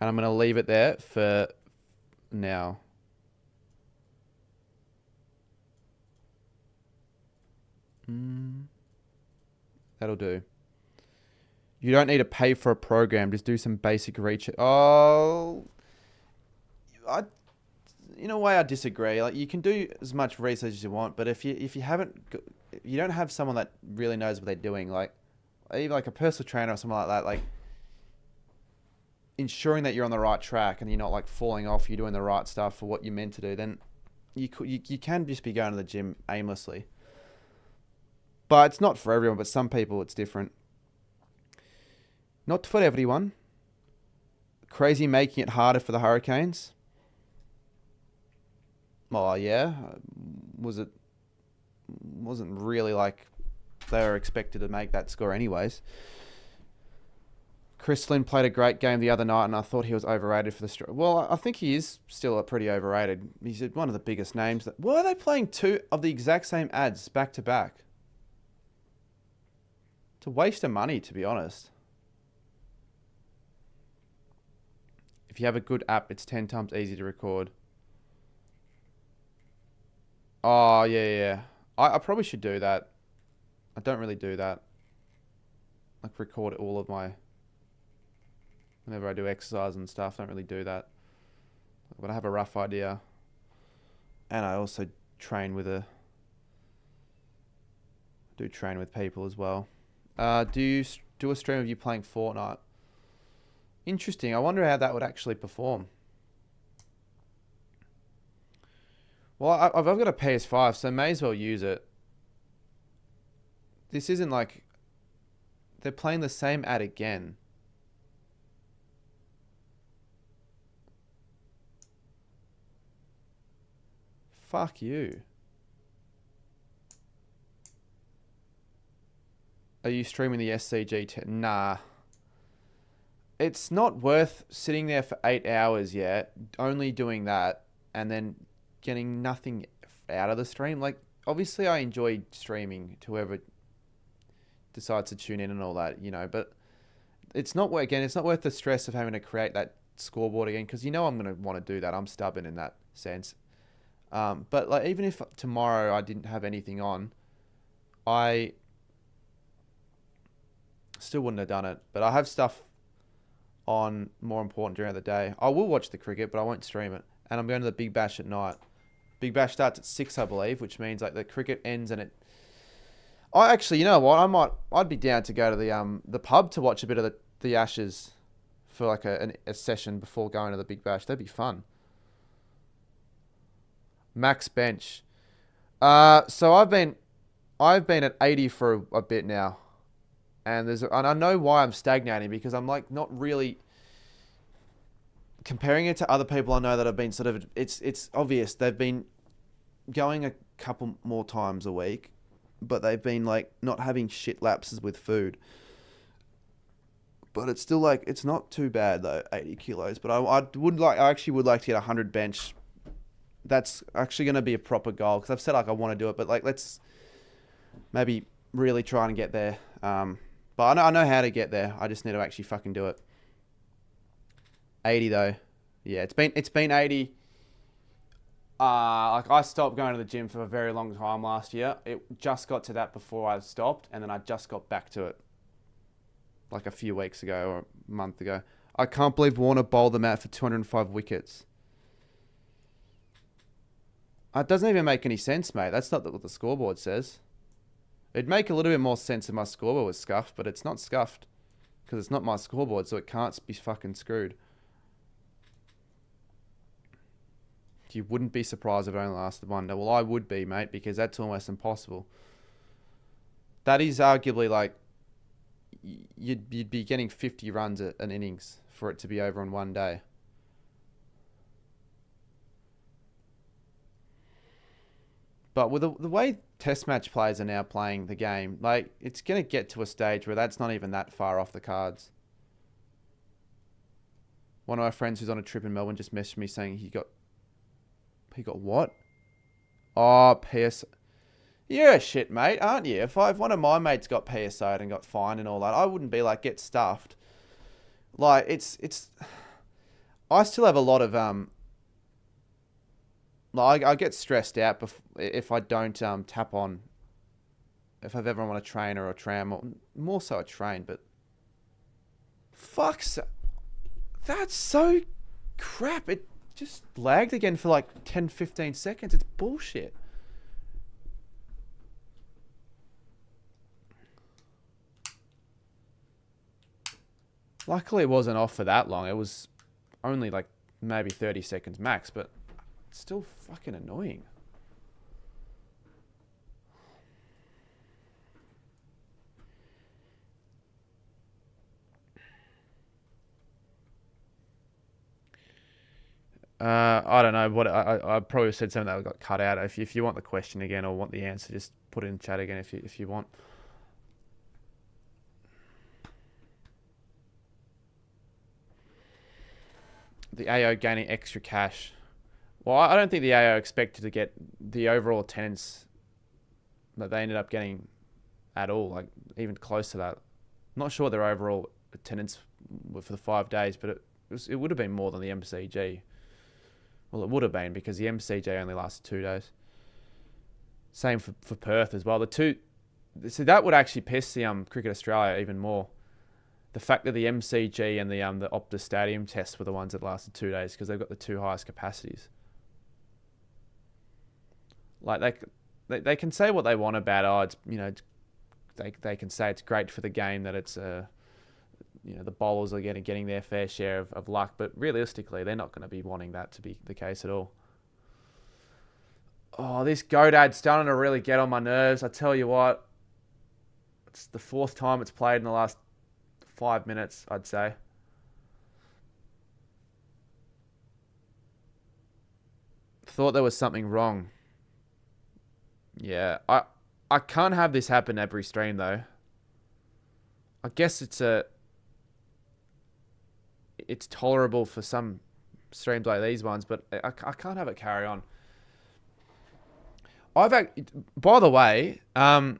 And I'm going to leave it there for now. That'll do. You don't need to pay for a program. Just do some basic research. Oh, in a way, I disagree. Like, you can do as much research as you want, but if you don't have someone that really knows what they're doing, like even like a personal trainer or something like that, like ensuring that you're on the right track and you're not like falling off, you're doing the right stuff for what you're meant to do, then you can just be going to the gym aimlessly. But it's not for everyone. But some people, it's different. Not for everyone. Crazy making it harder for the Hurricanes. Oh, yeah. Wasn't really like they were expected to make that score anyways. Chris Lynn played a great game the other night, and I thought he was overrated for the... Well, I think he is still pretty overrated. He's one of the biggest names. Why are they playing two of the exact same ads back to back? It's a waste of money, to be honest. If you have a good app, it's 10 times easier to record. Oh, yeah. I probably should do that. I don't really do that. Like, record all of my... Whenever I do exercise and stuff, I don't really do that. But I have a rough idea. And I also train with train with people as well. Do you do a stream of you playing Fortnite? Interesting. I wonder how that would actually perform. Well, I've got a PS5, so may as well use it. This isn't like... They're playing the same ad again. Fuck you. Are you streaming the SCG? Nah. It's not worth sitting there for 8 hours yet, only doing that, and then getting nothing out of the stream. Like, obviously I enjoy streaming to whoever decides to tune in and all that, you know, but it's not worth the stress of having to create that scoreboard again, because you know I'm going to want to do that. I'm stubborn in that sense. But like, even if tomorrow I didn't have anything on, I still wouldn't have done it. But I have stuff on more important during the day. I will watch the cricket, but I won't stream it. And I'm going to the Big Bash at night. Big Bash starts at 6, I believe, which means like the cricket ends and it... I actually, you know what? I'd be down to go to the pub to watch a bit of the Ashes for like a session before going to the Big Bash. That'd be fun. Max bench. So I've been at 80 for a bit now, and I know why I'm stagnating, because I'm like not really comparing it to other people I know that have been sort of. It's obvious they've been going a couple more times a week, but they've been like not having shit lapses with food. But it's still like, it's not too bad though, 80 kilos. But I actually would like to get 100 bench. That's actually going to be a proper goal, because I've said like I want to do it, but like let's maybe really try and get there. But I know how to get there. I just need to actually fucking do it. 80 though, yeah, it's been 80. Like I stopped going to the gym for a very long time last year. It just got to that before I stopped, and then I just got back to it like a few weeks ago or a month ago. I can't believe Warner bowled them out for 205 wickets. It doesn't even make any sense, mate. That's not what the scoreboard says. It'd make a little bit more sense if my scoreboard was scuffed, but it's not scuffed because it's not my scoreboard, so it can't be fucking screwed. You wouldn't be surprised if it only lasted one day. Well, I would be, mate, because that's almost impossible. That is arguably like you'd be getting 50 runs at an innings for it to be over in one day. But with the way test match players are now playing the game, like it's going to get to a stage where that's not even that far off the cards. One of my friends who's on a trip in Melbourne just messaged me saying he got what? Oh, PS. You're a shit, mate, aren't you? If one of my mates got PSO'd and got fined and all that, I wouldn't be like, get stuffed. Like, it's... I still have a lot of... Like, I get stressed out if I don't tap on... If I've ever on a train or a tram, or more so a train, but... Fuck's... That's so crap. It just lagged again for like 10, 15 seconds. It's bullshit. Luckily, it wasn't off for that long. It was only like maybe 30 seconds max, but it's still fucking annoying. I don't know what I probably said something that got cut out. If you want the question again or want the answer, just put it in chat again if you want. The AO gaining extra cash. Well, I don't think the AO expected to get the overall attendance that they ended up getting at all, like even close to that. I'm not sure what their overall attendance were for the 5 days, but it would have been more than the MCG. Well, it would have been because the MCG only lasted 2 days. Same for Perth as well. So that would actually piss the Cricket Australia even more. The fact that the MCG and the Optus Stadium tests were the ones that lasted 2 days because they've got the two highest capacities. Like they can say what they want about they can say it's great for the game that it's the bowlers are getting their fair share of luck, but realistically they're not going to be wanting that to be the case at all. Oh, this goat ad's starting to really get on my nerves. I tell you what, it's the 4th time it's played in the last 5 minutes, I'd say. Thought there was something wrong. Yeah, I can't have this happen every stream though. I guess it's tolerable for some streams like these ones, but I can't have it carry on. By the way, my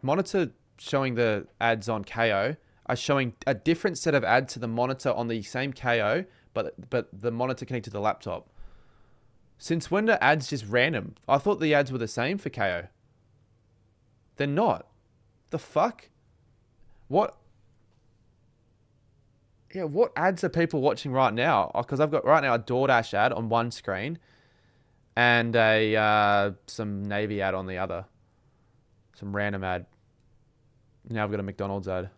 monitor showing the ads on KO are showing a different set of ads to the monitor on the same KO, but the monitor connected to the laptop. Since when are ads just random? I thought the ads were the same for KO. They're not. The fuck? What? Yeah, what ads are people watching right now? Because I've got right now a DoorDash ad on one screen and some Navy ad on the other. Some random ad. Now I've got a McDonald's ad.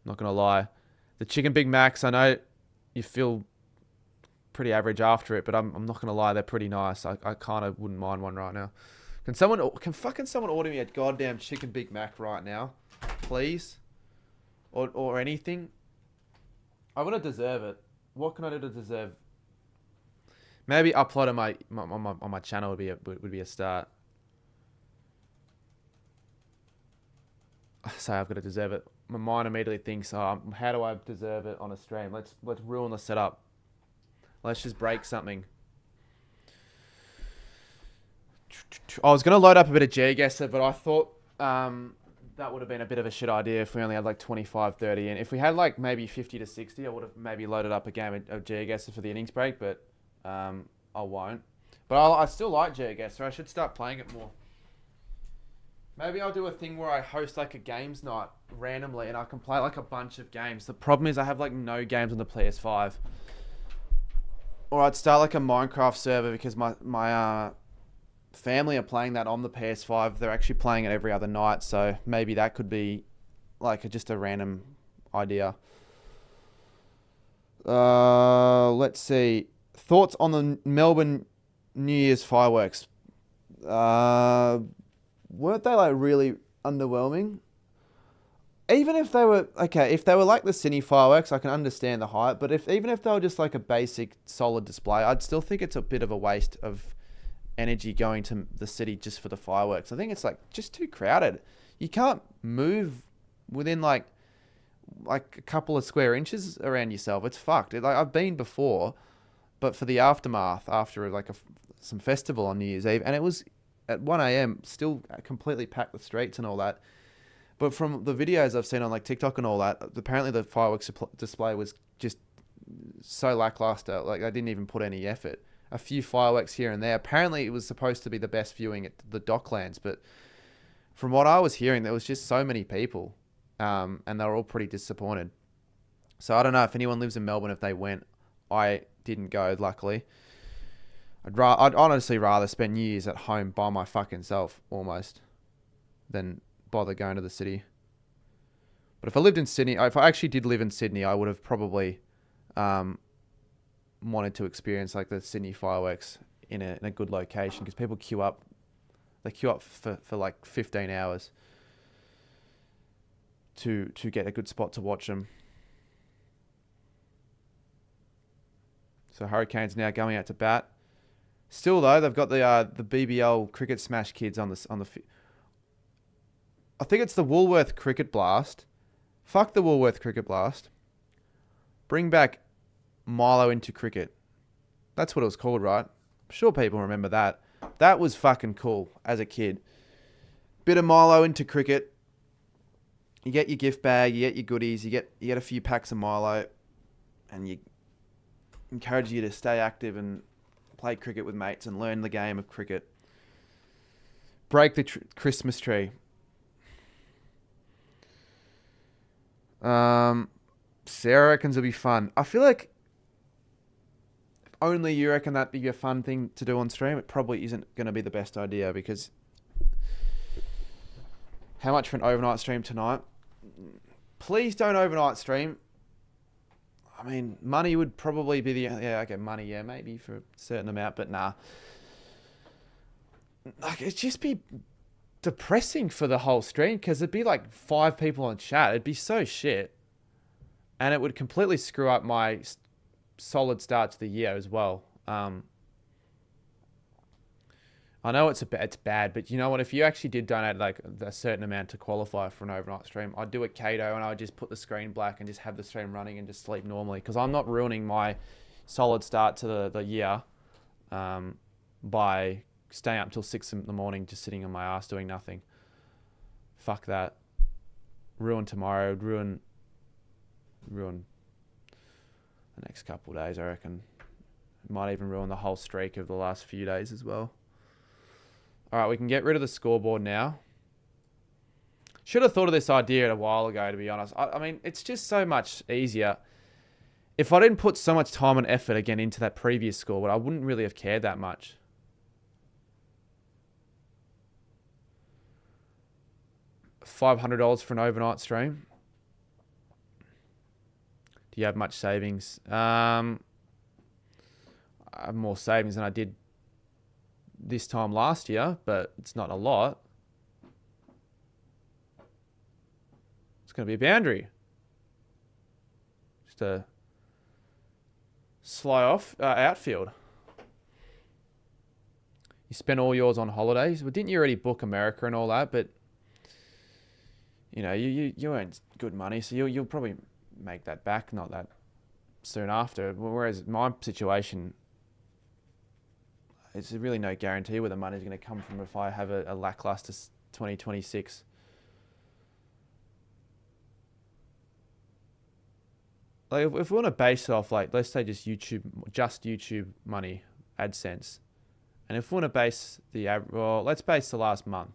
Not going to lie. The Chicken Big Macs, I know you feel pretty average after it, but I'm not going to lie, they're pretty nice. I kind of wouldn't mind one right now. Can fucking someone order me a goddamn Chicken Big Mac right now? Please? Or anything? I want to deserve it. What can I do to deserve? Maybe upload on my channel would be a start. So I've got to deserve it. My mind immediately thinks, how do I deserve it on a stream? Let's ruin the setup. Let's just break something. I was going to load up a bit of GeoGuessr, but I thought that would have been a bit of a shit idea if we only had like 25, 30. And if we had like maybe 50 to 60, I would have maybe loaded up a game of GeoGuessr for the innings break, but I won't. But I still like GeoGuessr. I should start playing it more. Maybe I'll do a thing where I host like a games night randomly and I can play like a bunch of games. The problem is I have like no games on the PS5. Or I'd start like a Minecraft server because my family are playing that on the PS5. They're actually playing it every other night, so maybe that could be like just a random idea. Let's see. Thoughts on the Melbourne New Year's fireworks? Weren't they like really underwhelming? Even if they were if they were like the Cine fireworks, I can understand the hype. But even if they were just like a basic solid display, I'd still think it's a bit of a waste of energy going to the city just for the fireworks. I think it's like just too crowded. You can't move within like a couple of square inches around yourself. It's fucked. Like I've been before, but for the aftermath after like some festival on New Year's Eve, and it was at 1 a.m. still completely packed the streets and all that. But from the videos I've seen on like TikTok and all that, apparently the fireworks display was just so lackluster. Like they didn't even put any effort. A few fireworks here and there. Apparently it was supposed to be the best viewing at the Docklands, but from what I was hearing, there was just so many people, and they were all pretty disappointed. So I don't know if anyone lives in Melbourne, if they went. I didn't go, luckily. I'd honestly rather spend New Year's at home by my fucking self, almost, than bother going to the city. But if I lived in Sydney, if I actually did live in Sydney, I would have probably wanted to experience like the Sydney fireworks in a good location, because people queue up. They queue up for like 15 hours to get a good spot to watch them. So Hurricanes now going out to bat. Still though, they've got the BBL Cricket Smash kids on the. I think it's the Woolworth Cricket Blast. Fuck the Woolworth Cricket Blast. Bring back Milo into cricket. That's what it was called, right? I'm sure people remember that. That was fucking cool as a kid. Bit of Milo into cricket. You get your gift bag, you get your goodies, you get a few packs of Milo, and you encourage you to stay active and play cricket with mates and learn the game of cricket. Break the Christmas tree. Sarah reckons it'll be fun. I feel like if only you reckon that'd be a fun thing to do on stream, it probably isn't going to be the best idea, because how much for an overnight stream tonight? Please don't overnight stream. I mean, money would probably be money, maybe for a certain amount, but nah. Like, it'd just be depressing for the whole stream, because it'd be like 5 people on chat. It'd be so shit. And it would completely screw up my solid start to the year as well. I know it's bad, but you know what? If you actually did donate like a certain amount to qualify for an overnight stream, I'd do a Kato and I'd just put the screen black and just have the stream running and just sleep normally, because I'm not ruining my solid start to the year by staying up till 6 in the morning just sitting on my ass doing nothing. Fuck that. Ruin tomorrow. Ruin the next couple of days, I reckon. It might even ruin the whole streak of the last few days as well. All right, we can get rid of the scoreboard now. Should have thought of this idea a while ago, to be honest. I mean, it's just so much easier. If I didn't put so much time and effort again into that previous scoreboard, I wouldn't really have cared that much. $500 for an overnight stream. Do you have much savings? I have more savings than I did this time last year, but it's not a lot. It's going to be a boundary. Just a slow off outfield. You spent all yours on holidays. Well, didn't you already book America and all that? But you know, you earn good money, so you'll probably make that back not that soon after. Whereas my situation, it's really no guarantee where the money's going to come from if I have a lackluster 2026. Like if we want to base it off, like, let's say just YouTube money, AdSense. And if we want to base let's base the last month,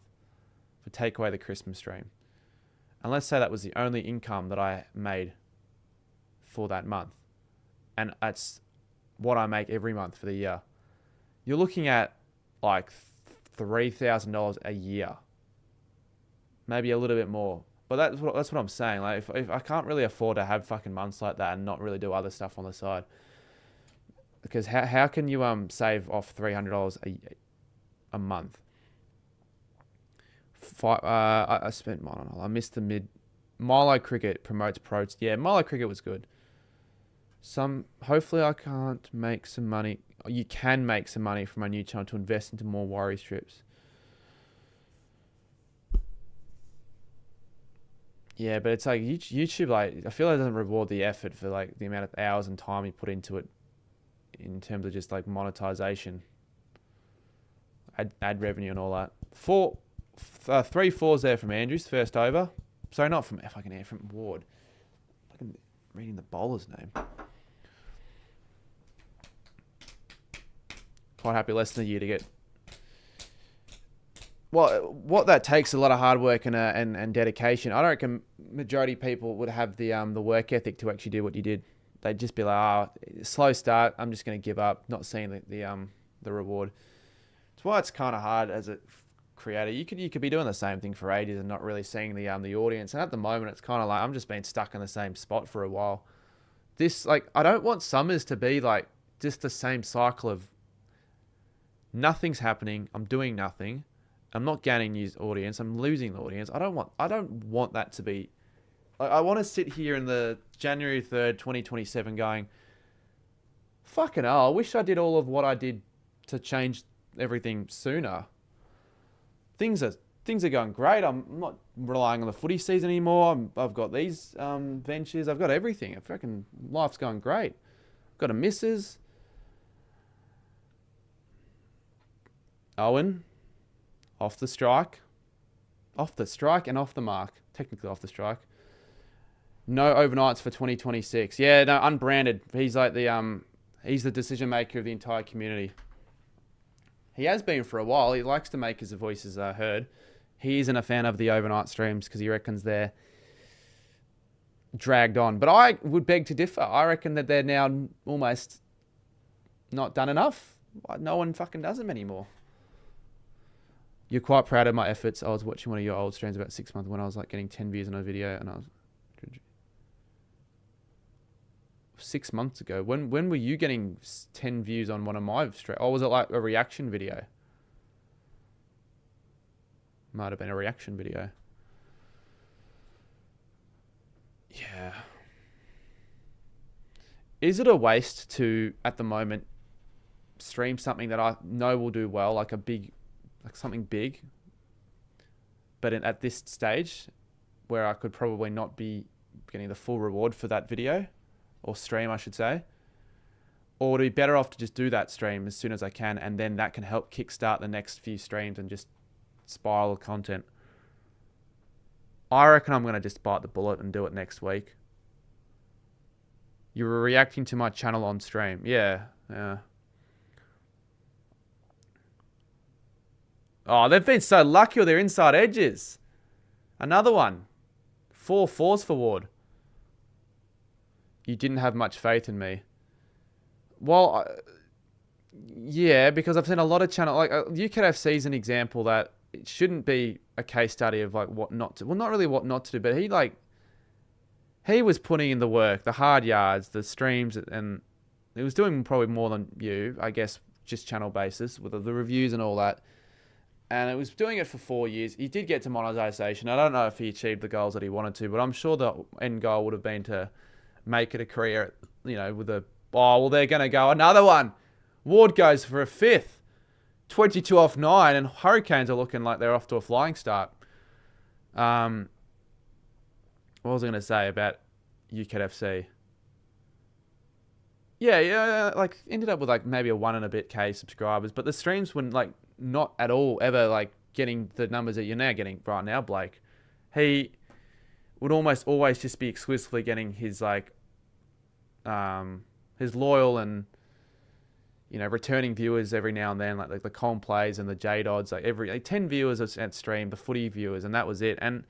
for take away the Christmas stream. And let's say that was the only income that I made for that month. And that's what I make every month for the year. You're looking at like $3,000 a year. Maybe a little bit more. But that's what I'm saying. Like if I can't really afford to have fucking months like that and not really do other stuff on the side. Because how can you save off $300 a month? I spent mine on. I missed the mid. Milo Cricket promotes pros. Yeah, Milo Cricket was good. Hopefully I can't make some money. You can make some money from my new channel to invest into more worry strips. Yeah, but it's like YouTube, like I feel like it doesn't reward the effort for like the amount of hours and time you put into it in terms of just like monetization, ad revenue and all that. Three fours there from Andrews, first over. Sorry, not from from Ward. Fucking reading the bowler's name. Quite happy, less than a year to get. Well, what that takes a lot of hard work and dedication. I don't reckon majority of people would have the work ethic to actually do what you did. They'd just be like, slow start. I'm just going to give up, not seeing the reward. That's why it's kind of hard as a creator. You could be doing the same thing for ages and not really seeing the audience. And at the moment, it's kind of like I'm just being stuck in the same spot for a while. I don't want summers to be like just the same cycle of nothing's happening. I'm doing nothing. I'm not gaining new audience. I'm losing the audience. I don't want that to be. I want to sit here in the January 3rd, 2027 going, fucking hell, I wish I did all of what I did to change everything sooner. Things are going great. I'm not relying on the footy season anymore. I've got these ventures. I've got everything. Life's going great. I've got a missus. Owen. Off the strike and off the mark. Technically off the strike. No overnights for 2026. Yeah, no, unbranded. He's like he's the decision maker of the entire community. He has been for a while. He likes to make his voices heard. He isn't a fan of the overnight streams because he reckons they're dragged on. But I would beg to differ. I reckon that they're now almost not done enough. No one fucking does them anymore. You're quite proud of my efforts. I was watching one of your old streams about 6 months when I was like getting 10 views on a video, and I was 6 months ago. When were you getting 10 views on one of my streams? Or was it like a reaction video? Might have been a reaction video. Yeah. Is it a waste to, at the moment, stream something that I know will do well, like something big, but at this stage where I could probably not be getting the full reward for that video or stream, I should say, or would it be better off to just do that stream as soon as I can, and then that can help kickstart the next few streams and just spiral of content? I reckon I'm going to just bite the bullet and do it next week. You were reacting to my channel on stream. Yeah. Oh, they've been so lucky with their inside edges. Another one. 4 fours for Ward. You didn't have much faith in me. Well, yeah, because I've seen a lot of channel, like UKFC is an example that it shouldn't be a case study of like what not to. Well, not really what not to do, but he was putting in the work, the hard yards, the streams, and he was doing probably more than you, I guess, just channel basis with the reviews and all that. And it was doing it for 4 years. He did get to monetization. I don't know if he achieved the goals that he wanted to, but I'm sure the end goal would have been to make it a career, with they're going to go another one. Ward goes for a 5th. 22 off 9, and Hurricanes are looking like they're off to a flying start. What was I going to say about UKFC? Yeah, like ended up with like maybe a 1 and a bit K subscribers, but the streams were like not at all ever like getting the numbers that you're now getting right now, Blake. He would almost always just be exclusively getting his like his loyal and returning viewers every now and then, like the Colm Plays and the J-Dodds, like 10 viewers at stream, the footy viewers, and that was it. And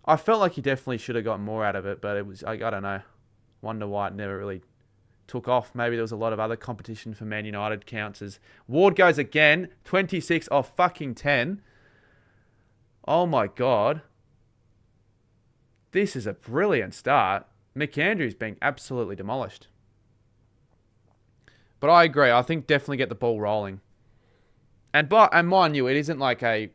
I felt like he definitely should have gotten more out of it, but it was I don't know. Wonder why it never really took off. Maybe there was a lot of other competition for Man United counts as Ward goes again, 26 off fucking 10. Oh my God. This is a brilliant start. McAndrew's being absolutely demolished. But I agree. I think definitely get the ball rolling. And mind you, it isn't like a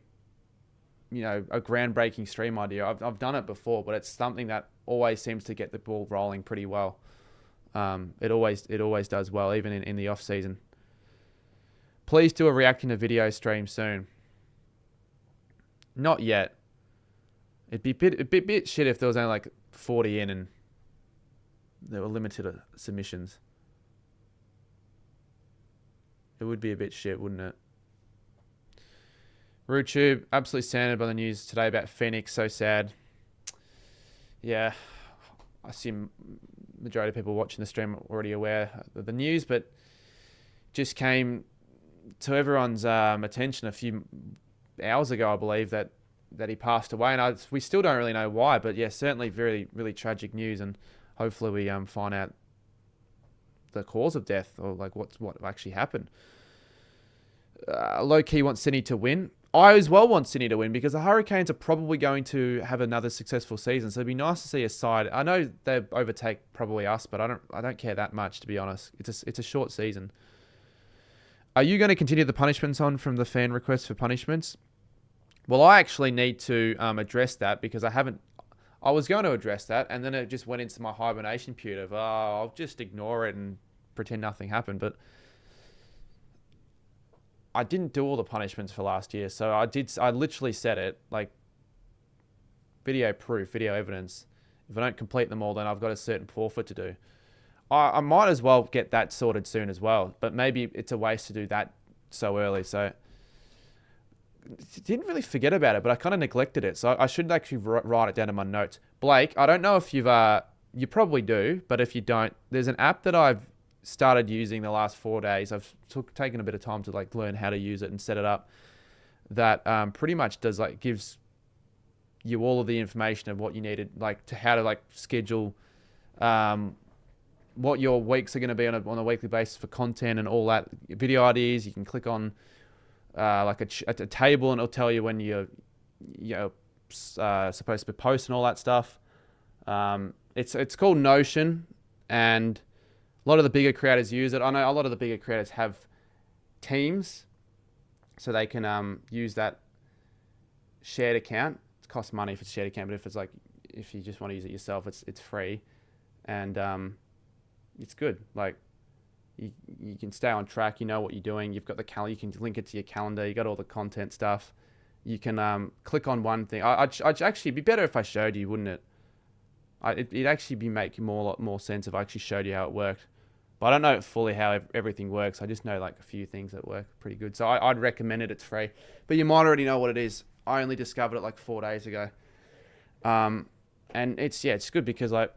groundbreaking stream idea. I've done it before, but it's something that always seems to get the ball rolling pretty well. It always does well, even in the off season. Please do a reacting to video stream soon. Not yet. It'd be a bit shit if there was only like 40 in and there were limited submissions. It would be a bit shit, wouldn't it? RootTube, absolutely sanded by the news today about Phoenix. So sad. Yeah, I assume majority of people watching the stream are already aware of the news, but just came to everyone's attention a few hours ago, I believe, that he passed away, and we still don't really know why, but yeah, certainly very, really tragic news, and hopefully we find out the cause of death, or like what actually happened. Low key want Sydney to win. I as well want Sydney to win because the Hurricanes are probably going to have another successful season, so it'd be nice to see a side. I know they overtake probably us, but I don't care that much, to be honest. It's a short season. Are you going to continue the punishments on from the fan requests for punishments? Well, I actually need to address that because I haven't. I was going to address that, and then it just went into my hibernation period of, I'll just ignore it and pretend nothing happened. But I didn't do all the punishments for last year, so I literally said it, like, video proof, video evidence. If I don't complete them all, then I've got a certain forfeit to do. I might as well get that sorted soon as well, but maybe it's a waste to do that so early. So didn't really forget about it, but I kind of neglected it. So I should actually write it down in my notes. Blake, I don't know if you probably do, but if you don't, there's an app that I've started using the last 4 days. I've taken a bit of time to like learn how to use it and set it up. That pretty much does like gives you all of the information of what you needed, like to how to like schedule what your weeks are going to be on a weekly basis for content and all that. Video ideas, you can click on like a table and it'll tell you when you're supposed to be posting all that stuff. It's called Notion, and a lot of the bigger creators use it. I know a lot of the bigger creators have teams, so they can use that shared account. It costs money if it's shared account, but if you just want to use it yourself, it's free, and it's good. Like you can stay on track. You know what you're doing. You've got the calendar. You can link it to your calendar. You got all the content stuff. You can click on one thing. I'd actually be better if I showed you, wouldn't it? It'd actually make more sense if I actually showed you how it worked. But I don't know fully how everything works. I just know like a few things that work pretty good. So I'd recommend it. It's free. But you might already know what it is. I only discovered it like 4 days ago. And it's good because like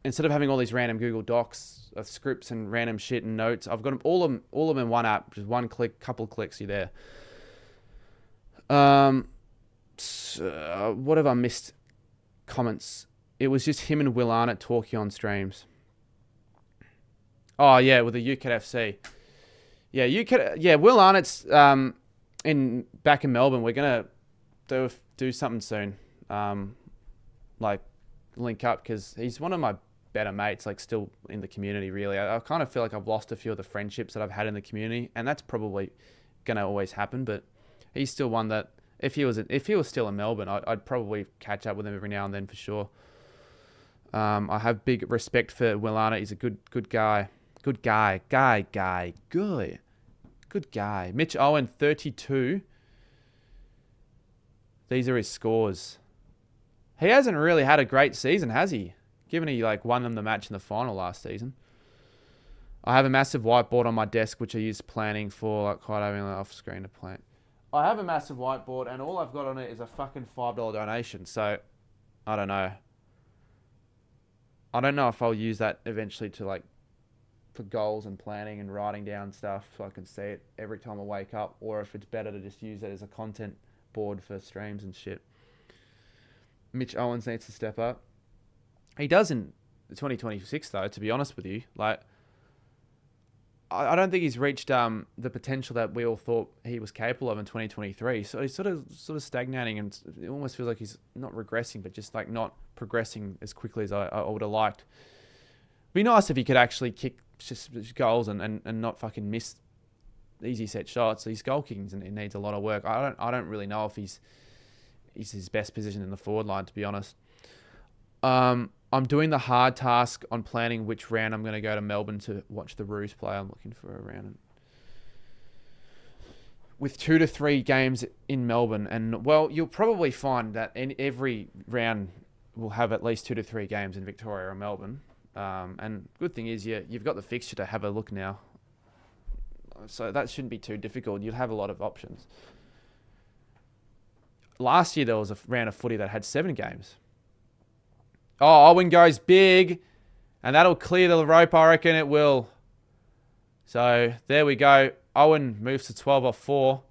instead of having all these random Google Docs of scripts and random shit and notes, I've got them all of them in one app. Just one click, couple of clicks, you're there. So, what have I missed? Comments. It was just him and Will Arnott talking on streams. Oh yeah, with the UKFC. Yeah, Will Arnott's back in Melbourne. We're gonna do something soon. Like link up because he's one of my better mates. Like still in the community. Really, I kind of feel like I've lost a few of the friendships that I've had in the community, and that's probably gonna always happen. But he's still one that if he was still in Melbourne, I'd probably catch up with him every now and then for sure. I have big respect for Will Arnott. He's a good guy. Good guy. Good guy. Mitch Owen, 32. These are his scores. He hasn't really had a great season, has he? Given he like won them the match in the final last season. I have a massive whiteboard on my desk, which I use planning for, like quite having an off screen to plan. I have a massive whiteboard, and all I've got on it is a fucking $5 donation. So, I don't know. I don't know if I'll use that eventually to like for goals and planning and writing down stuff so I can see it every time I wake up, or if it's better to just use it as a content board for streams and shit. Mitch Owens needs to step up. He does in 2026 though, to be honest with you. Like, I don't think he's reached the potential that we all thought he was capable of in 2023. So he's sort of stagnating, and it almost feels like he's not regressing, but just like not progressing as quickly as I would have liked. It'd be nice if he could actually kick just goals and not fucking miss easy set shots. These goal kickings, and it needs a lot of work. I don't really know if he's his best position in the forward line, to be honest. I'm doing the hard task on planning which round I'm going to go to Melbourne to watch the Roos play. I'm looking for a round. with 2 to 3 games in Melbourne. And, well, you'll probably find that in every round will have at least 2 to 3 games in Victoria or Melbourne. And good thing is you've got the fixture to have a look now. So that shouldn't be too difficult. You'll have a lot of options. Last year, there was a round of footy that had 7 games. Oh, Owen goes big. And that'll clear the rope, I reckon it will. So there we go. Owen moves to 12 off 4.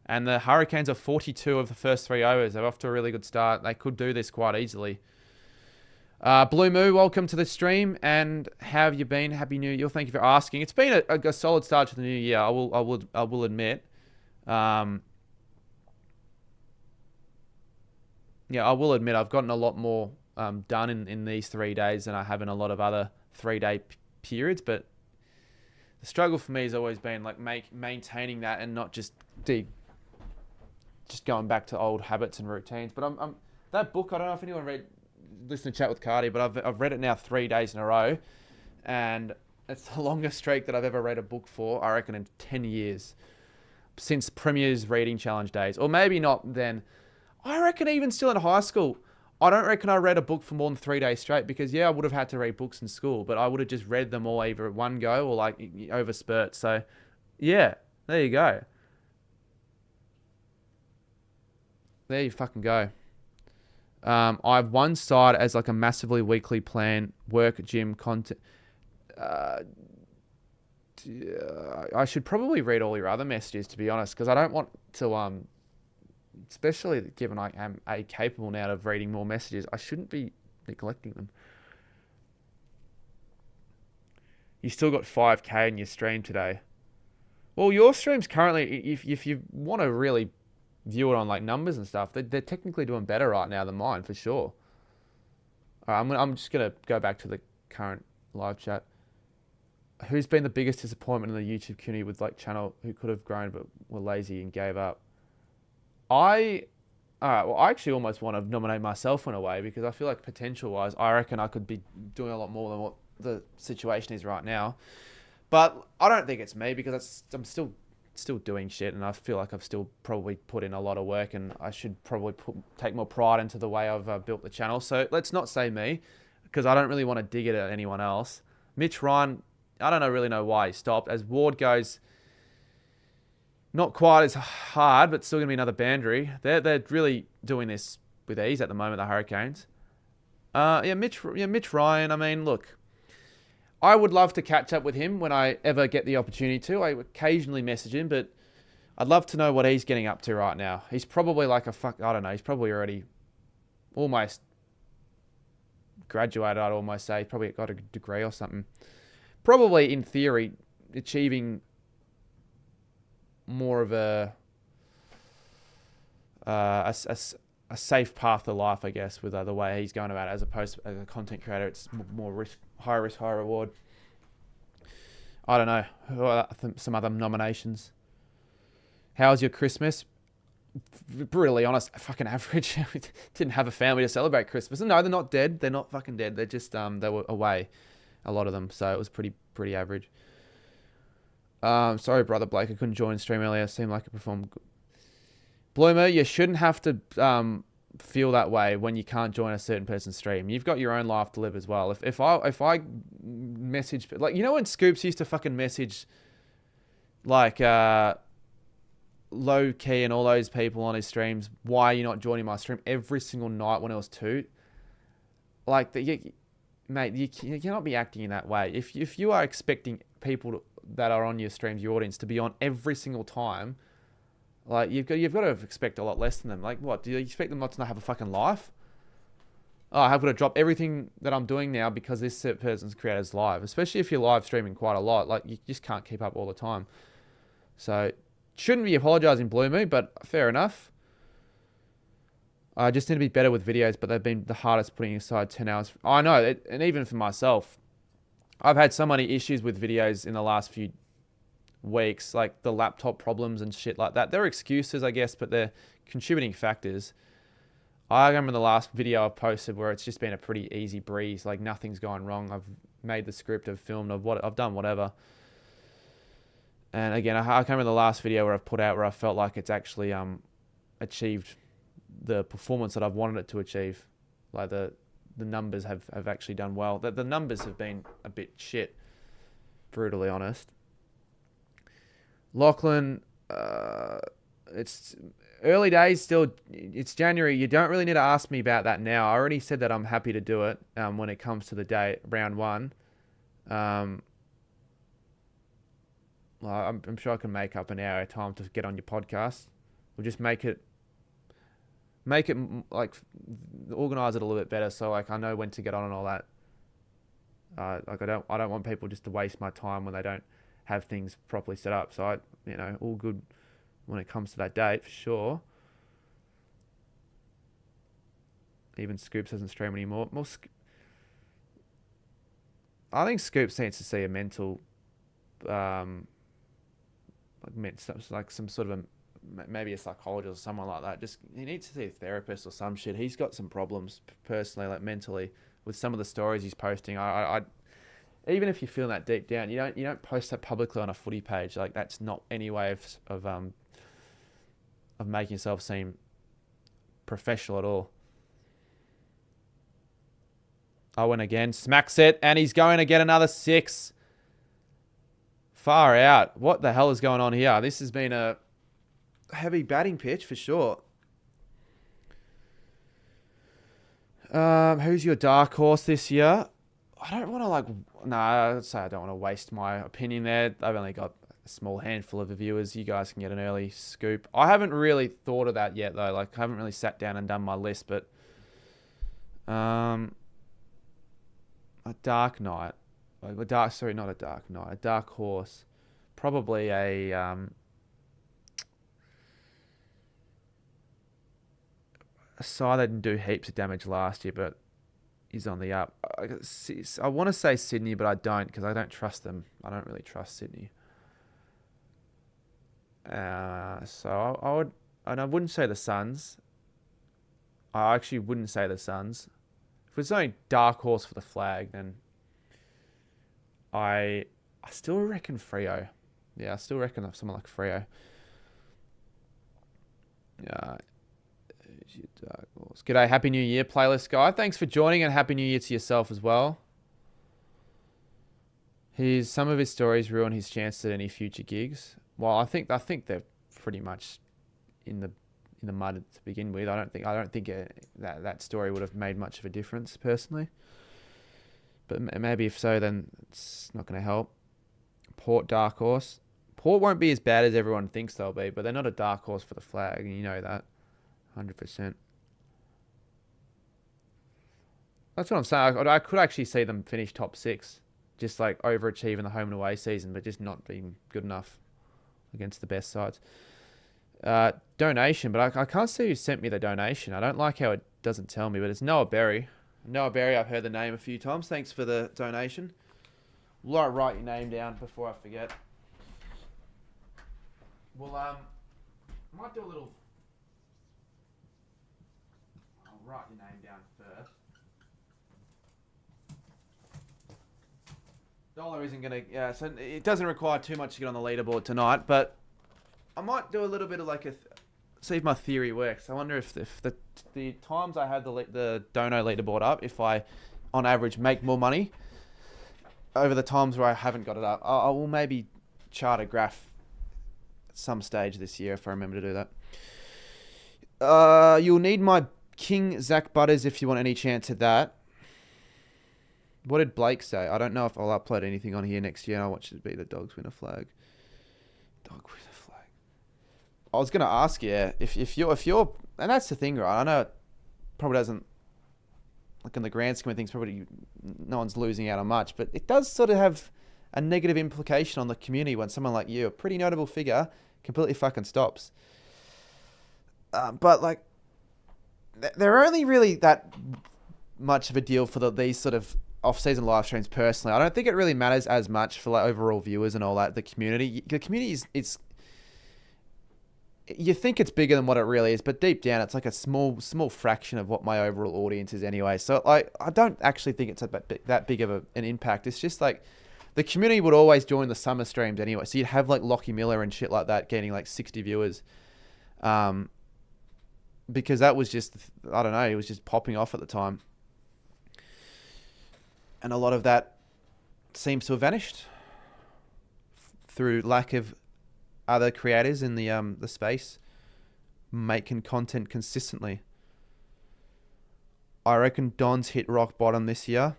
And the Hurricanes are 42 of the first 3 overs. They're off to a really good start. They could do this quite easily. Blue Moo, welcome to the stream. And how have you been? Happy New Year. Thank you for asking. It's been a solid start to the new year. I will admit. Yeah, I will admit I've gotten a lot more done in these 3 days than I have in a lot of other 3-day periods. But the struggle for me has always been like maintaining that and not just going back to old habits and routines. But I'm that book. I don't know if anyone listened to Chat with Cardi, but I've read it now 3 days in a row, and it's the longest streak that I've ever read a book for. I reckon in 10 years, since Premier's Reading Challenge days, or maybe not then. I reckon even still in high school, I don't reckon I read a book for more than 3 days straight, because I would have had to read books in school, but I would have just read them all either at one go or like over spurts. So yeah, there you go. There you fucking go. I have one side as like a massively weekly plan, work, gym, content. I should probably read all your other messages, to be honest, because I don't want to, especially given I am capable now of reading more messages, I shouldn't be neglecting them. You still got 5K in your stream today. Well, your stream's currently, if you want to really view it on like numbers and stuff, they're technically doing better right now than mine, for sure. All right, I'm just going to go back to the current live chat. Who's been the biggest disappointment in the YouTube community with like channel who could have grown but were lazy and gave up? I actually almost want to nominate myself in a way, because I feel like potential-wise, I reckon I could be doing a lot more than what the situation is right now. But I don't think it's me, because I'm still doing shit, and I feel like I've still probably put in a lot of work, and I should probably take more pride into the way I've built the channel. So let's not say me, because I don't really want to dig it at anyone else. Mitch Ryan, I don't really know why he stopped. As Ward goes, not quite as hard, but still going to be another boundary. They're really doing this with ease at the moment, the Hurricanes. Mitch Ryan, I mean, look, I would love to catch up with him when I ever get the opportunity to. I occasionally message him, but I'd love to know what he's getting up to right now. He's probably like I don't know, he's probably already almost graduated, I'd almost say. He's probably got a degree or something. Probably, in theory, achieving more of a safe path to life, I guess, with the way he's going about it, as opposed to as a content creator. It's more high risk, high reward. I don't know. Some other nominations. How's your Christmas? Brutally honest, fucking average. Didn't have a family to celebrate Christmas. No, they're not dead. They're not fucking dead. They're just they were away, a lot of them. So it was pretty average. Sorry, brother Blake, I couldn't join stream earlier. It seemed like it performed good. Bloomer, you shouldn't have to feel that way when you can't join a certain person's stream. You've got your own life to live as well. If I message, like, you know when Scoops used to fucking message like Low Key and all those people on his streams, why are you not joining my stream, every single night when it was 2? Like, mate, you cannot be acting in that way. If you are expecting people that are on your streams, your audience, to be on every single time, like, you've got to expect a lot less than them. Like, what, do you expect them not to have a fucking life? Oh, I've got to drop everything that I'm doing now because this person's creator's live. Especially if you're live streaming quite a lot, like, you just can't keep up all the time. So shouldn't be apologizing, Blue Moon, but fair enough. I just need to be better with videos, but they've been the hardest, putting aside 10 hours. I know, and even for myself, I've had so many issues with videos in the last few weeks, like the laptop problems and shit like that. They're excuses, I guess, but they're contributing factors. I remember the last video I posted where it's just been a pretty easy breeze, like nothing's gone wrong. I've made the script, I've filmed, I've done whatever. And again, I can't remember the last video where I've put out where I felt like it's actually achieved the performance that I've wanted it to achieve. Like the numbers have actually done well. The numbers have been a bit shit, brutally honest. Lachlan, it's early days still. It's January. You don't really need to ask me about that now. I already said that I'm happy to do it when it comes to the day, round one. I'm sure I can make up an hour of time to get on your podcast. We'll just make it like organize it a little bit better, so like I know when to get on and all that. Like I don't want people just to waste my time when they don't have things properly set up. So all good when it comes to that date for sure. Even Scoops doesn't stream anymore. I think Scoops needs to see a mental, like some sort of maybe a psychologist or someone like that. Just he needs to see a therapist or some shit. He's got some problems personally, like mentally, with some of the stories he's posting. I even if you're feeling that deep down, you don't post that publicly on a footy page. Like that's not any way of making yourself seem professional at all. Owen again smacks it, and he's going to get another 6. Far out. What the hell is going on here? This has been a heavy batting pitch for sure. Who's your dark horse this year? I don't want to I'd say I don't want to waste my opinion there. I've only got a small handful of viewers. You guys can get an early scoop. I haven't really thought of that yet though. Like I haven't really sat down and done my list, but a dark knight. A dark horse. Probably a side that didn't do heaps of damage last year, but is on the up. I want to say Sydney, but I don't because I don't trust them. I don't really trust Sydney. So I would, and I wouldn't say the Suns. I actually wouldn't say the Suns. If it's only dark horse for the flag, then I still reckon Freo. Yeah, I still reckon someone like Freo. Yeah. G'day, Happy New Year, playlist guy. Thanks for joining, and Happy New Year to yourself as well. Some of his stories ruin his chances at any future gigs. Well, I think they're pretty much in the mud to begin with. I don't think that story would have made much of a difference personally. But maybe if so, then it's not going to help. Port dark horse. Port won't be as bad as everyone thinks they'll be, but they're not a dark horse for the flag, and you know that. 100%. That's what I'm saying. I could actually see them finish top 6, just like overachieving the home and away season, but just not being good enough against the best sides. Donation, but I can't see who sent me the donation. I don't like how it doesn't tell me, but it's Noah Berry. Noah Berry, I've heard the name a few times. Thanks for the donation. Will write your name down before I forget? Well, I might do a little... I'll write your name down first. Dollar isn't going to... Yeah, so it doesn't require too much to get on the leaderboard tonight, but I might do a little bit of like see if my theory works. I wonder if the times I have the dono leaderboard up, if I, on average, make more money over the times where I haven't got it up. I will maybe chart a graph at some stage this year if I remember to do that. You'll need my King Zach Butters if you want any chance at that. What did Blake say? I don't know if I'll upload anything on here next year, and I want you to be the Dogs win a flag. Dog win a flag. I was going to ask you if you're, and that's the thing, right? I know it probably doesn't, like in the grand scheme of things, probably no one's losing out on much, but it does sort of have a negative implication on the community when someone like you, a pretty notable figure, completely fucking stops. But like, they're only really that much of a deal for these sort of off-season live streams personally. I don't think it really matters as much for like overall viewers and all that. The community is you think it's bigger than what it really is, but deep down it's like a small fraction of what my overall audience is anyway. So like, I don't actually think it's that big of an impact. It's just like the community would always join the summer streams anyway. So you'd have like Lockie Miller and shit like that getting like 60 viewers. Because that was just, I don't know, it was just popping off at the time. And a lot of that seems to have vanished through lack of other creators in the space making content consistently. I reckon Don's hit rock bottom this year.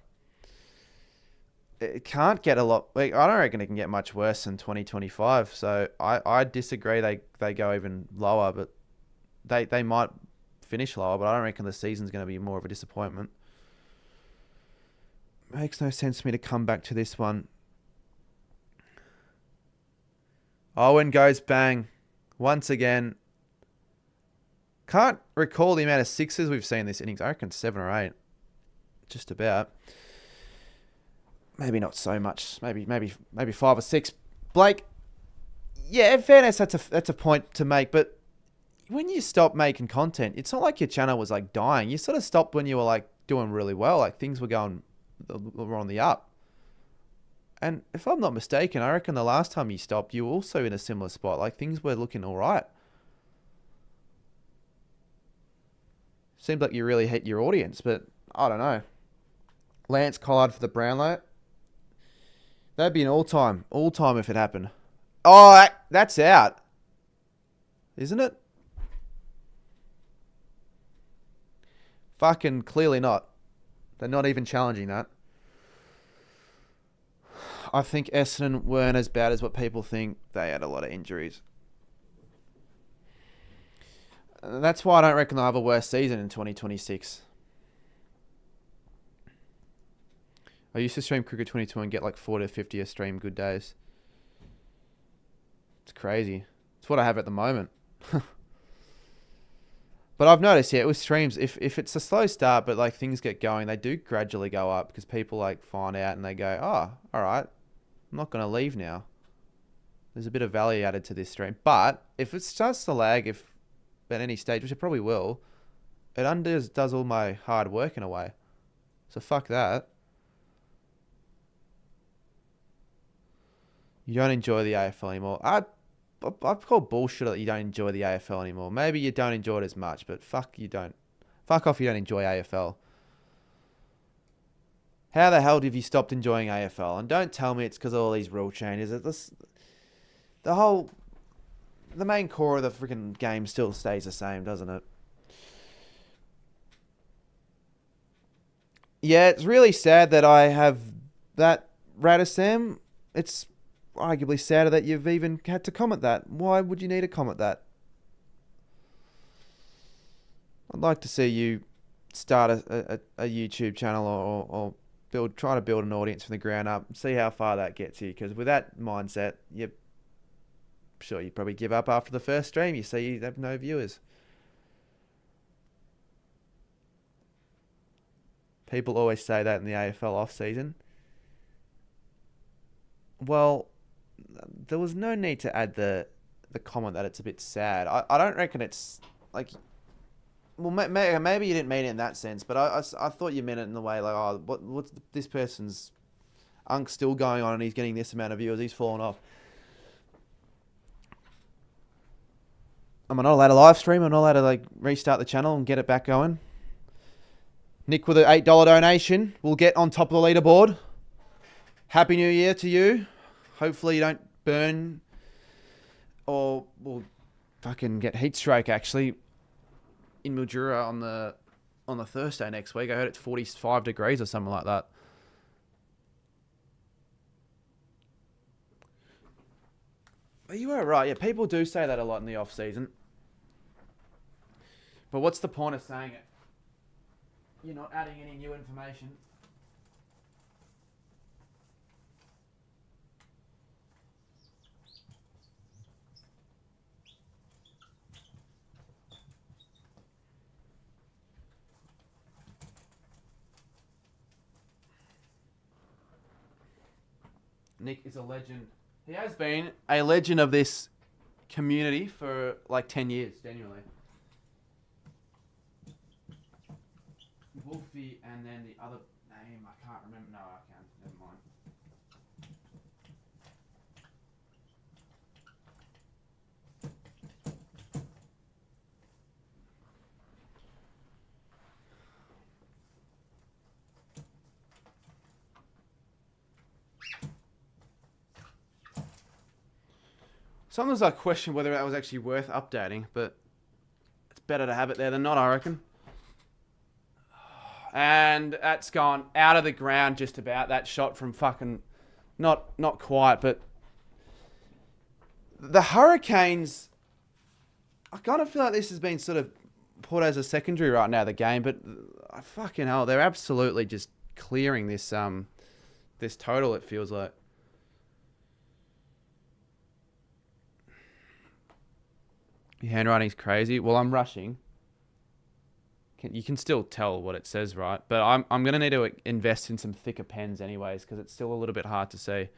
It can't get a lot. Like, I don't reckon it can get much worse than 2025. So I disagree. They go even lower, but they might finish lower. But I don't reckon the season's going to be more of a disappointment. Makes no sense for me to come back to this one. Owen goes bang once again. Can't recall the amount of sixes we've seen this innings. I reckon 7 or 8. Just about. Maybe not so much. Maybe 5 or 6. Blake, yeah, in fairness, that's a point to make. But when you stop making content, it's not like your channel was like dying. You sort of stopped when you were like doing really well. Like things were on the up. And if I'm not mistaken, I reckon the last time you stopped, you were also in a similar spot. Like things were looking all right. Seemed like you really hit your audience, but I don't know. Lance Collard for the Brownlow. That'd be an all-time if it happened. Oh, that's out. Isn't it? Fucking clearly not. They're not even challenging that. I think Essendon weren't as bad as what people think. They had a lot of injuries. That's why I don't reckon they'll have a worse season in 2026. I used to stream Cricket 22 and get like 40 to 50 a stream good days. It's crazy. It's what I have at the moment. But I've noticed, yeah, with streams, if it's a slow start, but like things get going, they do gradually go up because people like find out and they go, oh, all right, I'm not going to leave now. There's a bit of value added to this stream. But if it starts to lag, if at any stage, which it probably will, it undoes all my hard work in a way. So fuck that. You don't enjoy the AFL anymore. I call bullshit that you don't enjoy the AFL anymore. Maybe you don't enjoy it as much, but fuck you don't. Fuck off, you don't enjoy AFL. How the hell have you stopped enjoying AFL? And don't tell me it's because of all these rule changes. The main core of the freaking game still stays the same, doesn't it? Yeah, it's really sad that I have that Radisam. It's arguably sadder that you've even had to comment that. Why would you need to comment that? I'd like to see you start a YouTube channel or try to build an audience from the ground up and see how far that gets you. Because with that mindset, you'd probably give up after the first stream. You see you have no viewers. People always say that in the AFL off season. Well, there was no need to add the comment that it's a bit sad. I don't reckon it's like... Well, maybe you didn't mean it in that sense, but I thought you meant it in the way like, oh, what's this person's unk's still going on and he's getting this amount of viewers, he's fallen off. Am I not allowed to live stream? I'm not allowed to like restart the channel and get it back going? Nick with an $8 donation will get on top of the leaderboard. Happy New Year to you. Hopefully you don't burn or fucking get heat stroke actually in Mildura on the Thursday next week. I heard it's 45 degrees or something like that. But you are right. Yeah, people do say that a lot in the off season. But what's the point of saying it? You're not adding any new information. Nick is a legend. He has been a legend of this community for like 10 years, genuinely. Wolfie and then the other name, I can't remember. No, I can't. Never mind. Sometimes I question whether that was actually worth updating, but it's better to have it there than not, I reckon. And that's gone out of the ground just about. That shot from fucking... Not quite, but... The Hurricanes... I kind of feel like this has been sort of put as a secondary right now, the game, but fucking hell, they're absolutely just clearing this this total, it feels like. Your handwriting's crazy. Well, I'm rushing. You can still tell what it says, right? But I'm going to need to invest in some thicker pens anyways, because it's still a little bit hard to see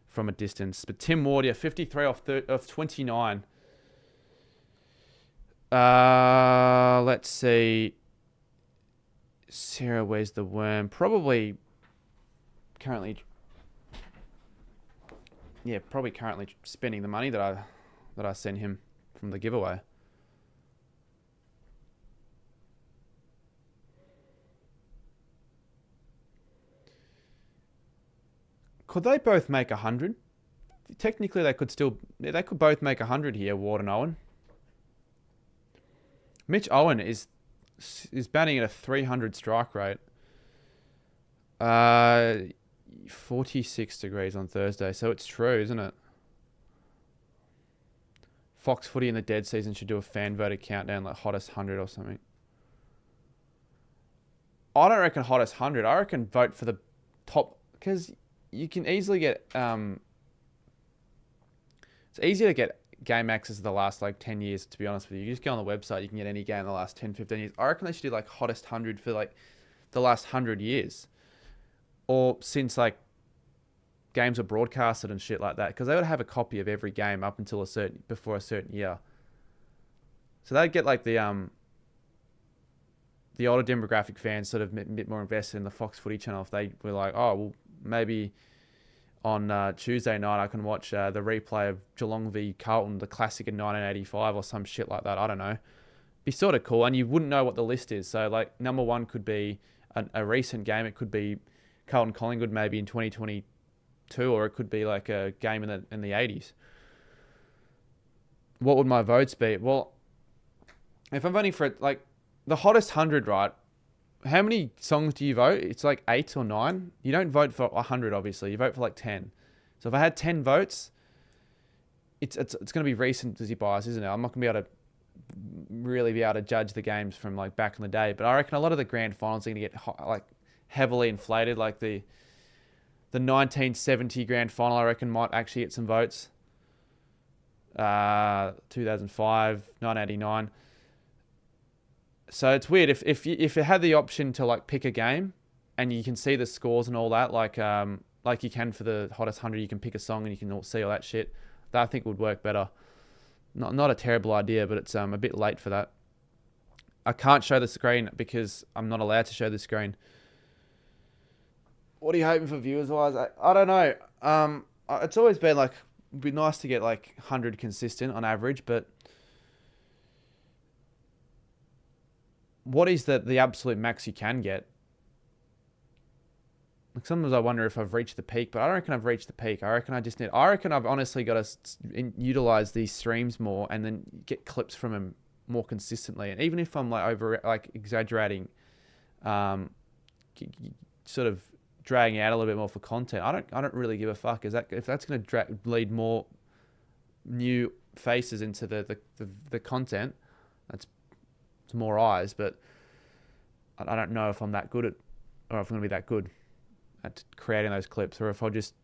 from a distance. But Tim Ward, 53 off 29. Let's see. Sarah, where's the worm? Probably currently spending the money that I sent him from the giveaway. Could they both make 100? Technically, they could both make 100 here, Ward and Owen. Mitch Owen is batting at a 300 strike rate. 46 degrees on Thursday, so it's true, isn't it? Fox Footy in the dead season should do a fan voter countdown, like hottest 100 or something. I don't reckon hottest 100. I reckon vote for the top, because you can easily get... it's easier to get game access of the last like 10 years, to be honest with you. You just go on the website, you can get any game in the last 10, 15 years. I reckon they should do like hottest 100 for like the last 100 years. Or since like games were broadcasted and shit like that. Because they would have a copy of every game up until before a certain year. So they'd get like the older demographic fans sort of a bit more invested in the Fox Footy channel if they were like, oh, well, maybe on Tuesday night I can watch the replay of Geelong v Carlton, the classic in 1985 or some shit like that. I don't know. Be sort of cool, and you wouldn't know what the list is. So like number one could be a recent game. It could be Carlton Collingwood maybe in 2022, or it could be like a game in the 80s. What would my votes be? Well, if I'm voting for it, like the hottest 100, right? How many songs do you vote? It's like 8 or 9. You don't vote for 100, obviously. You vote for like 10. So if I had 10 votes, it's going to be recency bias, isn't it? I'm not going to be able to judge the games from like back in the day. But I reckon a lot of the grand finals are going to get like heavily inflated. Like the 1970 grand final, I reckon, might actually get some votes. 2005, 1989. So it's weird if you had the option to like pick a game and you can see the scores and all that, like you can for the hottest 100, you can pick a song and you can see all that shit. That I think would work better. Not a terrible idea, but it's a bit late for that. I can't show the screen because I'm not allowed to show the screen. What are you hoping for viewers wise? I don't know. It's always been like, it'd be nice to get like 100 consistent on average, but what is the absolute max you can get? Like sometimes I wonder if I've reached the peak, but I don't reckon I've reached the peak. I reckon I've honestly got to utilize these streams more and then get clips from them more consistently. And even if I'm like exaggerating, sort of dragging out a little bit more for content, I don't really give a fuck. If that's going to lead more new faces into the content, it's more eyes, but I don't know if I'm that good at, or if I'm going to be that good at creating those clips, or if I just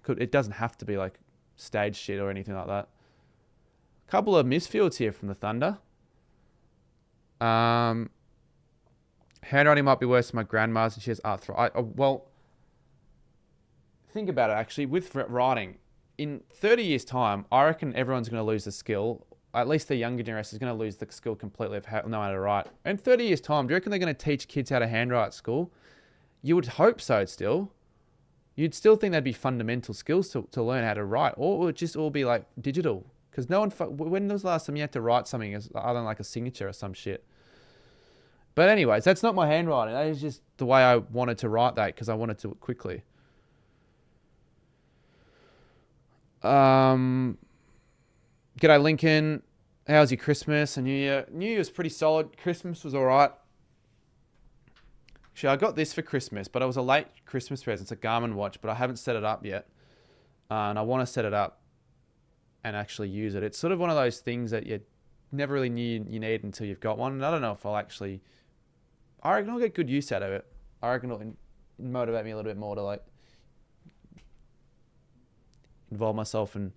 could. It doesn't have to be like stage shit or anything like that. A couple of misfields here from the Thunder. Handwriting might be worse than my grandma's, and she has arthritis. Well, think about it actually. With writing, in 30 years' time, I reckon everyone's going to lose the skill. At least the younger generation is going to lose the skill completely of knowing how to write. In 30 years' time, do you reckon they're going to teach kids how to handwrite at school? You would hope so still. You'd still think that'd be fundamental skills to learn how to write. Or it would just all be like digital. Because no one... When was the last time you had to write something other than like a signature or some shit? But anyways, that's not my handwriting. That is just the way I wanted to write that because I wanted to do it quickly. G'day, Lincoln. How's your Christmas and New Year? New Year was pretty solid. Christmas was all right. Actually, I got this for Christmas, but it was a late Christmas present. It's a Garmin watch, but I haven't set it up yet. And I want to set it up and actually use it. It's sort of one of those things that you never really knew you need until you've got one. And I don't know if I'll actually... I reckon I'll get good use out of it. I reckon it'll motivate me a little bit more to like involve myself in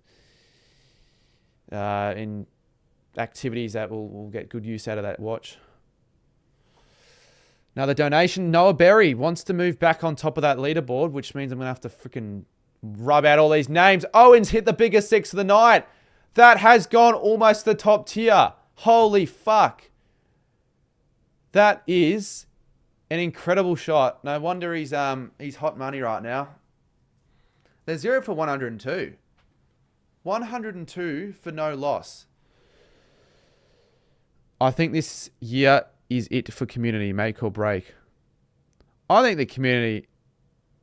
activities that will get good use out of that watch. Another donation. Noah Berry wants to move back on top of that leaderboard, which means I'm going to have to freaking rub out all these names. Owen's hit the biggest 6 of the night. That has gone almost to the top tier. Holy fuck. That is an incredible shot. No wonder he's hot money right now. They're 0 for 102. 102 for no loss. I think this year is it for community, make or break. I think the community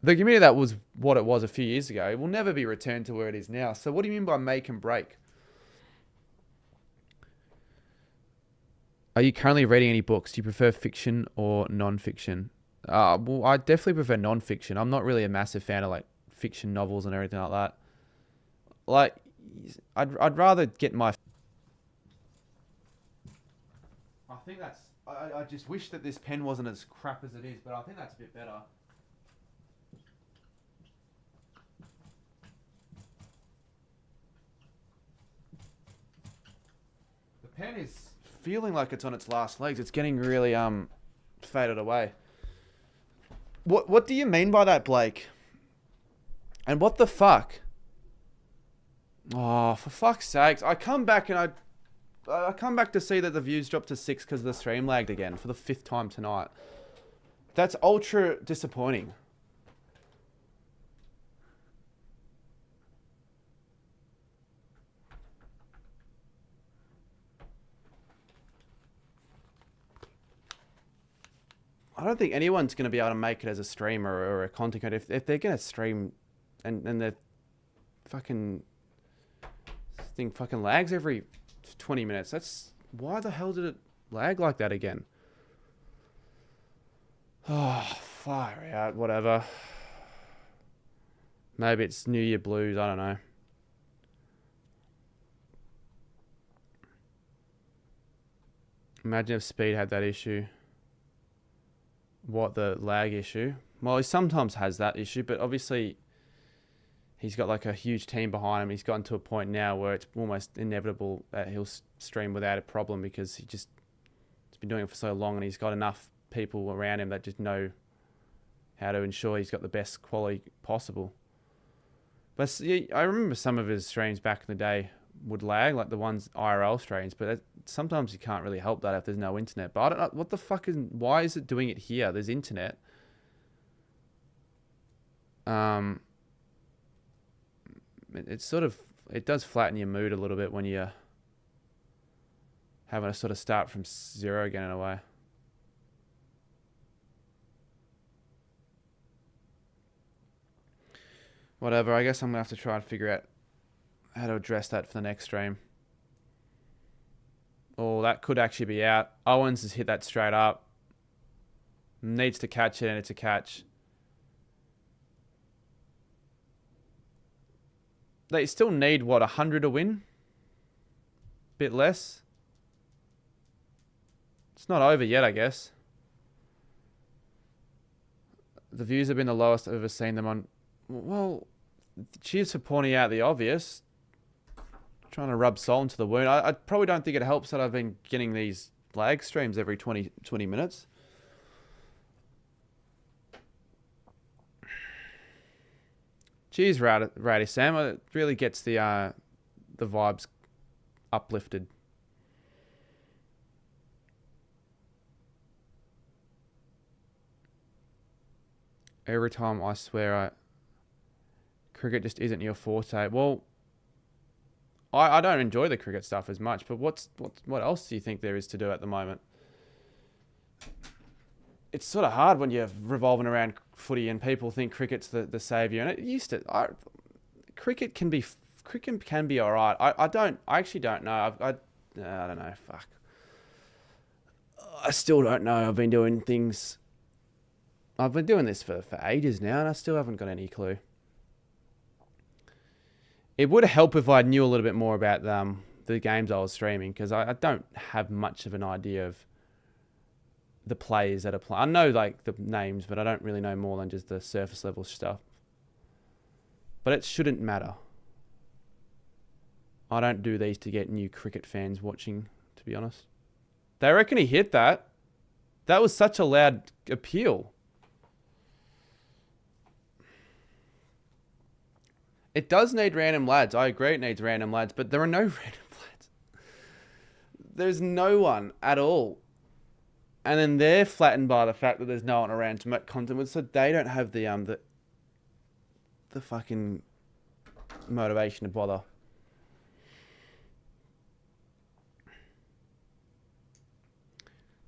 that was what it was a few years ago will never be returned to where it is now. So what do you mean by make and break? Are you currently reading any books? Do you prefer fiction or non-fiction? Well, I definitely prefer non-fiction. I'm not really a massive fan of like fiction novels and everything like that. Like, I'd rather get my... I think that's... I just wish that this pen wasn't as crap as it is, but I think that's a bit better. The pen is feeling like it's on its last legs. It's getting really faded away. What do you mean by that, Blake? And what the fuck? Oh, for fuck's sakes. I come back and I come back to see that the views dropped to 6 because the stream lagged again for the 5th time tonight. That's ultra disappointing. I don't think anyone's going to be able to make it as a streamer or a content creator. If they're going to stream and their fucking thing fucking lags every 20 minutes. That's... Why the hell did it lag like that again? Oh, far out. Whatever. Maybe it's New Year blues. I don't know. Imagine if Speed had that issue. What, the lag issue? Well, he sometimes has that issue, but obviously he's got like a huge team behind him. He's gotten to a point now where it's almost inevitable that he'll stream without a problem because he's been doing it for so long and he's got enough people around him that just know how to ensure he's got the best quality possible. But I remember some of his streams back in the day would lag, like the ones IRL streams, but sometimes you can't really help that if there's no internet. But I don't know, what the fuck why is it doing it here? There's internet. It does flatten your mood a little bit when you're having to sort of start from 0 again in a way. Whatever, I guess I'm gonna have to try and figure out how to address that for the next stream. Oh, that could actually be out. Owens has hit that straight up. Needs to catch it, and it's a catch. They still need, what, 100 to win? Bit less. It's not over yet, I guess. The views have been the lowest I've ever seen them on. Well, cheers for pointing out the obvious. Trying to rub salt into the wound. I probably don't think it helps that I've been getting these lag streams every 20 minutes. Cheers, Rowdy Sam. It really gets the vibes uplifted. Every time I swear cricket just isn't your forte. Well, I don't enjoy the cricket stuff as much, but what else do you think there is to do at the moment? It's sort of hard when you're revolving around footy and people think cricket's the saviour. And it used to... cricket can be cricket can be all right. I actually don't know. I don't know. Fuck. I still don't know. I've been doing things. I've been doing this for ages now, and I still haven't got any clue. It would help if I knew a little bit more about the games I was streaming, because I don't have much of an idea of the players that are playing. I know like the names, but I don't really know more than just the surface level stuff. But it shouldn't matter. I don't do these to get new cricket fans watching, to be honest. They reckon he hit that. That was such a loud appeal. It does need random lads. I agree it needs random lads, but there are no random lads. There's no one at all. And then they're flattened by the fact that there's no one around to make content with, so they don't have the fucking motivation to bother.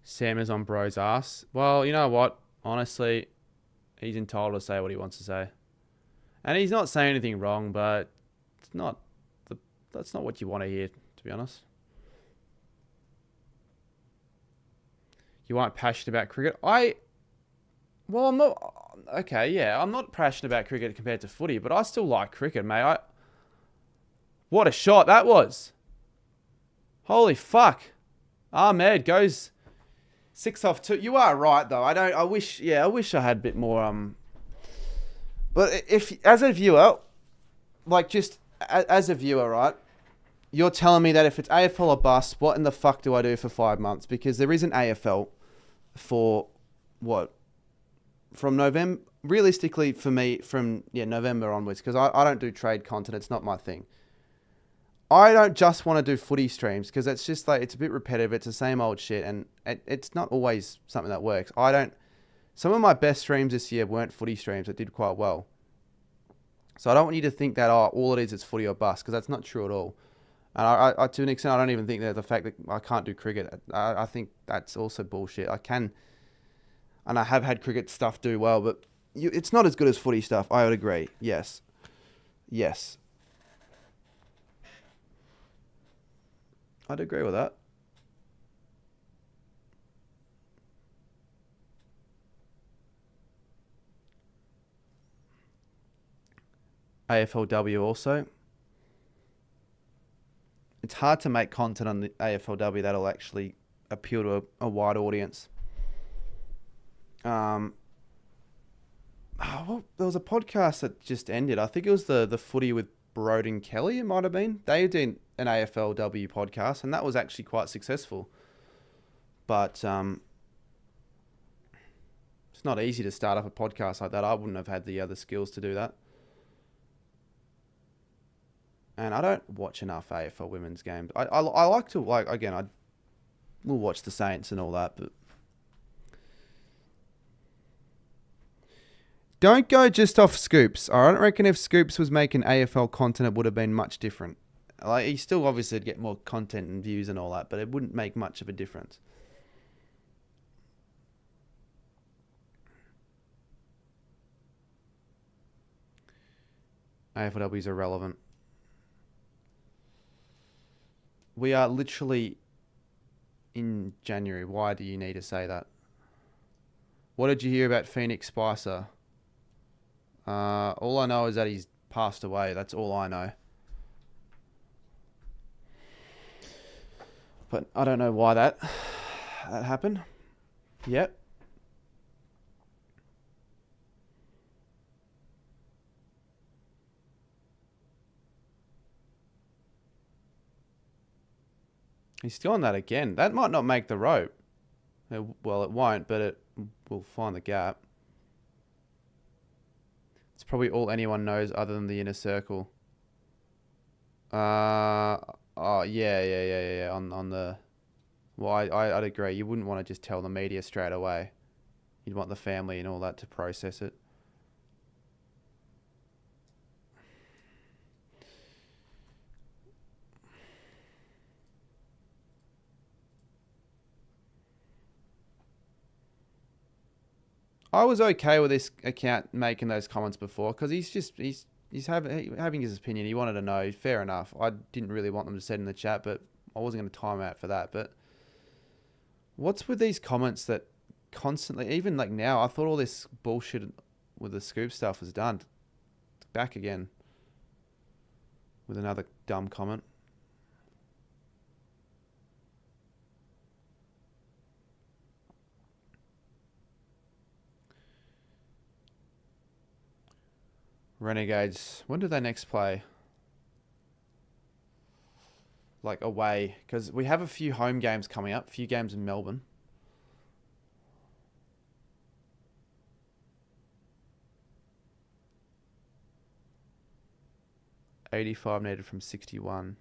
Sam is on bro's ass. Well, you know what? Honestly, he's entitled to say what he wants to say. And he's not saying anything wrong, but that's not what you want to hear, to be honest. You aren't passionate about cricket? I'm not... Okay, yeah, I'm not passionate about cricket compared to footy, but I still like cricket, mate. What a shot that was. Holy fuck. Ahmed goes 6 off 2. You are right, though. I wish I had a bit more... But if, as a viewer, like just as a viewer, right, you're telling me that if it's AFL or bust, what in the fuck do I do for 5 months? Because there isn't AFL for, what, from November, realistically for me, from November onwards, because I don't do trade content. It's not my thing. I don't just want to do footy streams, because it's just like, it's a bit repetitive. It's the same old shit, and it's not always something that works. Some of my best streams this year weren't footy streams that did quite well. So I don't want you to think that, all it is footy or bust, because that's not true at all. And I to an extent, I don't even think that the fact that I can't do cricket, I think that's also bullshit. I can, and I have had cricket stuff do well, but it's not as good as footy stuff. I would agree. Yes. I'd agree with that. AFLW also. It's hard to make content on the AFLW that'll actually appeal to a wide audience. There was a podcast that just ended. I think it was the footy with Broden Kelly, it might have been. They did an AFLW podcast, and that was actually quite successful. But it's not easy to start up a podcast like that. I wouldn't have had the other skills to do that. And I don't watch enough AFL women's games. I like to, again, I will watch the Saints and all that, but don't go just off Scoops. I don't reckon if Scoops was making AFL content, it would have been much different. Like, he still obviously would get more content and views and all that, but it wouldn't make much of a difference. AFLW is irrelevant. We are literally in January. Why do you need to say that? What did you hear about Phoenix Spicer? All I know is that he's passed away. That's all I know. But I don't know why that happened. Yep. He's still on that again. That might not make the rope. Well, it won't, but it will find the gap. It's probably all anyone knows other than the inner circle. Yeah. On the... Well, I'd agree. You wouldn't want to just tell the media straight away. You'd want the family and all that to process it. I was okay with this account making those comments before, because he's He's having his opinion. He wanted to know. Fair enough. I didn't really want them to say it in the chat, but I wasn't going to time out for that. But what's with these comments that constantly, even like now, I thought all this bullshit with the scoop stuff was done. It's back again with another dumb comment. Renegades, when do they next play? Like away, because we have a few home games coming up, a few games in Melbourne. $85 needed from 61.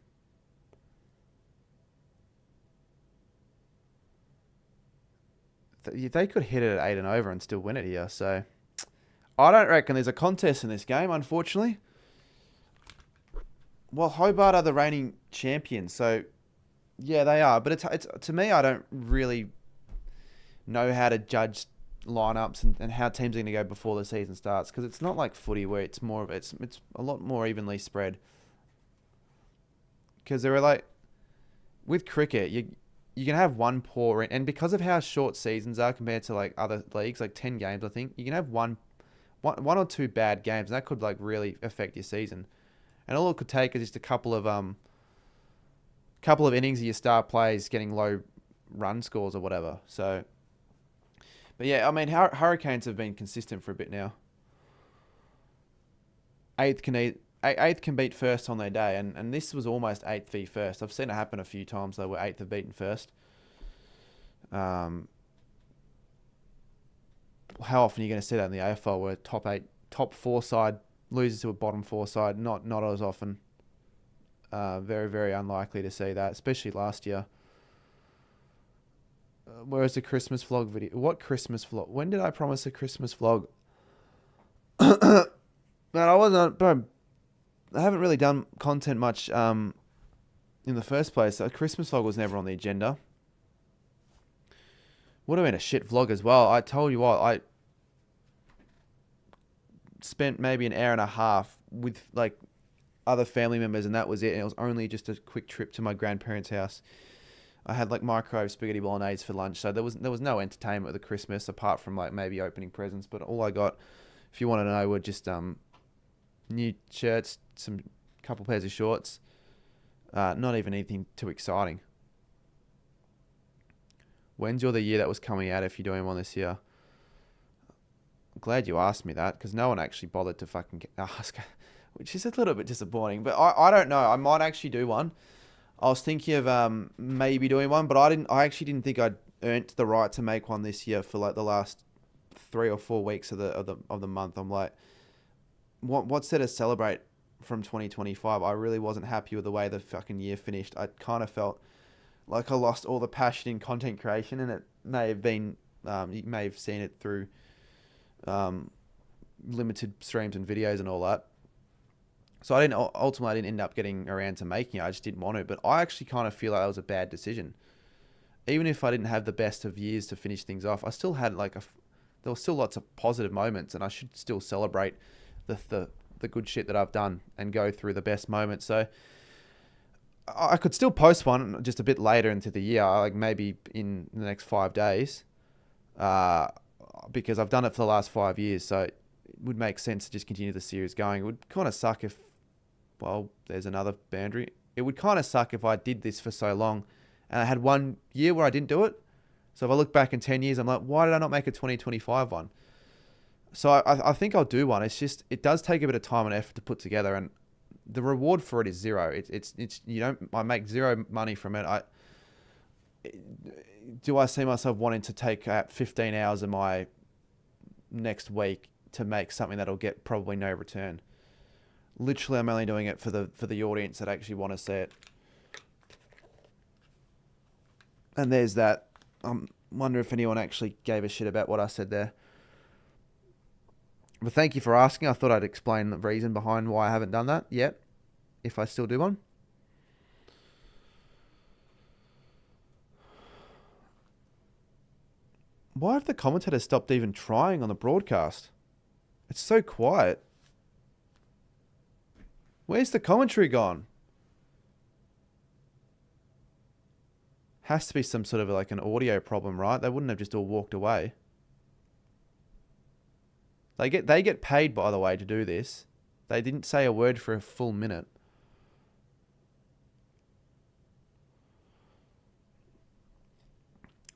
They could hit it at 8 and over and still win it here, so I don't reckon there's a contest in this game, unfortunately. Well, Hobart are the reigning champions, so yeah, they are. But it's to me, I don't really know how to judge lineups and how teams are going to go before the season starts, because it's not like footy where it's more of it's a lot more evenly spread. Because there are like with cricket, you can have one poor, and because of how short seasons are compared to like other leagues, like 10 games, I think you can have one or two bad games, and that could like really affect your season. And all it could take is just a couple of innings of your star players getting low run scores or whatever. So, but yeah, I mean, Hurricanes have been consistent for a bit now. Eighth can beat first on their day, and this was almost 8th v first. I've seen it happen a few times though, where 8th have beaten first. How often are you going to see that in the AFL, where top 4 side loses to a bottom 4 side? Not as often. Very, very unlikely to see that, especially last year. Where's the Christmas vlog video? What Christmas vlog? When did I promise a Christmas vlog? Man, I haven't really done content much in the first place. A Christmas vlog was never on the agenda. Would have been a shit vlog as well. I told you what, I spent maybe an hour and a half with like other family members, and that was it. And it was only just a quick trip to my grandparents' house. I had like microwave spaghetti bolognese for lunch, so there was no entertainment with the Christmas apart from like maybe opening presents. But all I got, if you want to know, were just new shirts, some couple pairs of shorts. Not even anything too exciting. When's the year that was coming out if you're doing one this year? I'm glad you asked me that, because no one actually bothered to fucking ask, which is a little bit disappointing. But I don't know. I might actually do one. I was thinking of maybe doing one, but I actually didn't think I'd earned the right to make one this year for like the last 3 or 4 weeks of the month. I'm like, what's there to celebrate from 2025? I really wasn't happy with the way the fucking year finished. I kind of felt like I lost all the passion in content creation, and it may have been, you may have seen it through limited streams and videos and all that. So I didn't end up getting around to making it. I just didn't want to. But I actually kind of feel like that was a bad decision. Even if I didn't have the best of years to finish things off, I still had there were still lots of positive moments, and I should still celebrate the good shit that I've done and go through the best moments. So I could still post one just a bit later into the year, like maybe in the next 5 days, because I've done it for the last 5 years. So it would make sense to just continue the series going. It would kind of suck if, well, there's another boundary. It would kind of suck if I did this for so long and I had 1 year where I didn't do it. So if I look back in 10 years, I'm like, why did I not make a 2025 one? So I think I'll do one. It's just, it does take a bit of time and effort to put together, and the reward for it is zero. It's I make zero money from it. Do I see myself wanting to take 15 hours of my next week to make something that'll get probably no return? Literally, I'm only doing it for the audience that actually want to see it. And there's that. I wonder if anyone actually gave a shit about what I said there. But thank you for asking. I thought I'd explain the reason behind why I haven't done that yet, if I still do one. Why have the commentators stopped even trying on the broadcast? It's so quiet. Where's the commentary gone? Has to be some sort of like an audio problem, right? They wouldn't have just all walked away. They get paid, by the way, to do this. They didn't say a word for a full minute.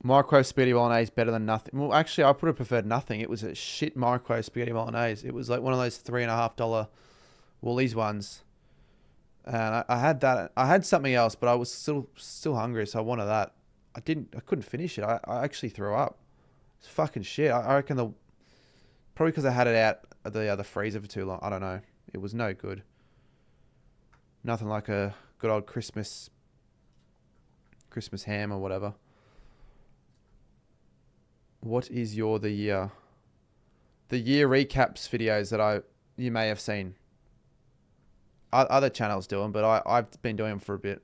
Micro spaghetti bolognese better than nothing. Well, actually, I would have preferred nothing. It was a shit micro spaghetti bolognese. It was like one of those $3.50 Woolies ones. And I had that. I had something else, but I was still hungry, so I wanted that. I couldn't finish it. I actually threw up. It's fucking shit. I reckon probably because I had it out of the freezer for too long. I don't know. It was no good. Nothing like a good old Christmas ham or whatever. What is the year recaps videos that you may have seen? Other channels do them, but I've been doing them for a bit.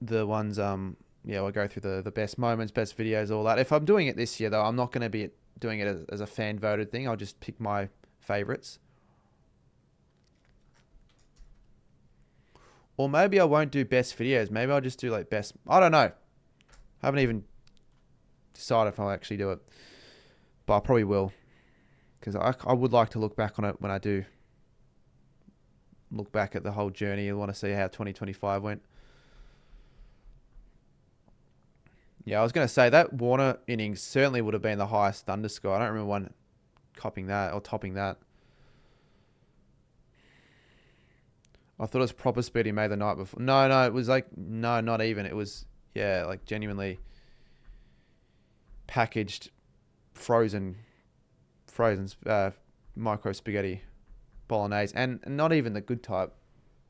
The ones, we'll go through the best moments, best videos, all that. If I'm doing it this year, though, I'm not going to be doing it as a fan-voted thing. I'll just pick my favorites. Or maybe I won't do best videos. Maybe I'll just do like best... I don't know. I haven't even decided if I'll actually do it. But I probably will. Because I would like to look back on it when I do look back at the whole journey. I want to see how 2025 went. Yeah, I was going to say that Warner innings certainly would have been the highest underscore. I don't remember one topping that. I thought it was proper speed he made the night before. No, it was like, no, not even. It was, yeah, like genuinely packaged, frozen micro spaghetti bolognese. And not even the good type,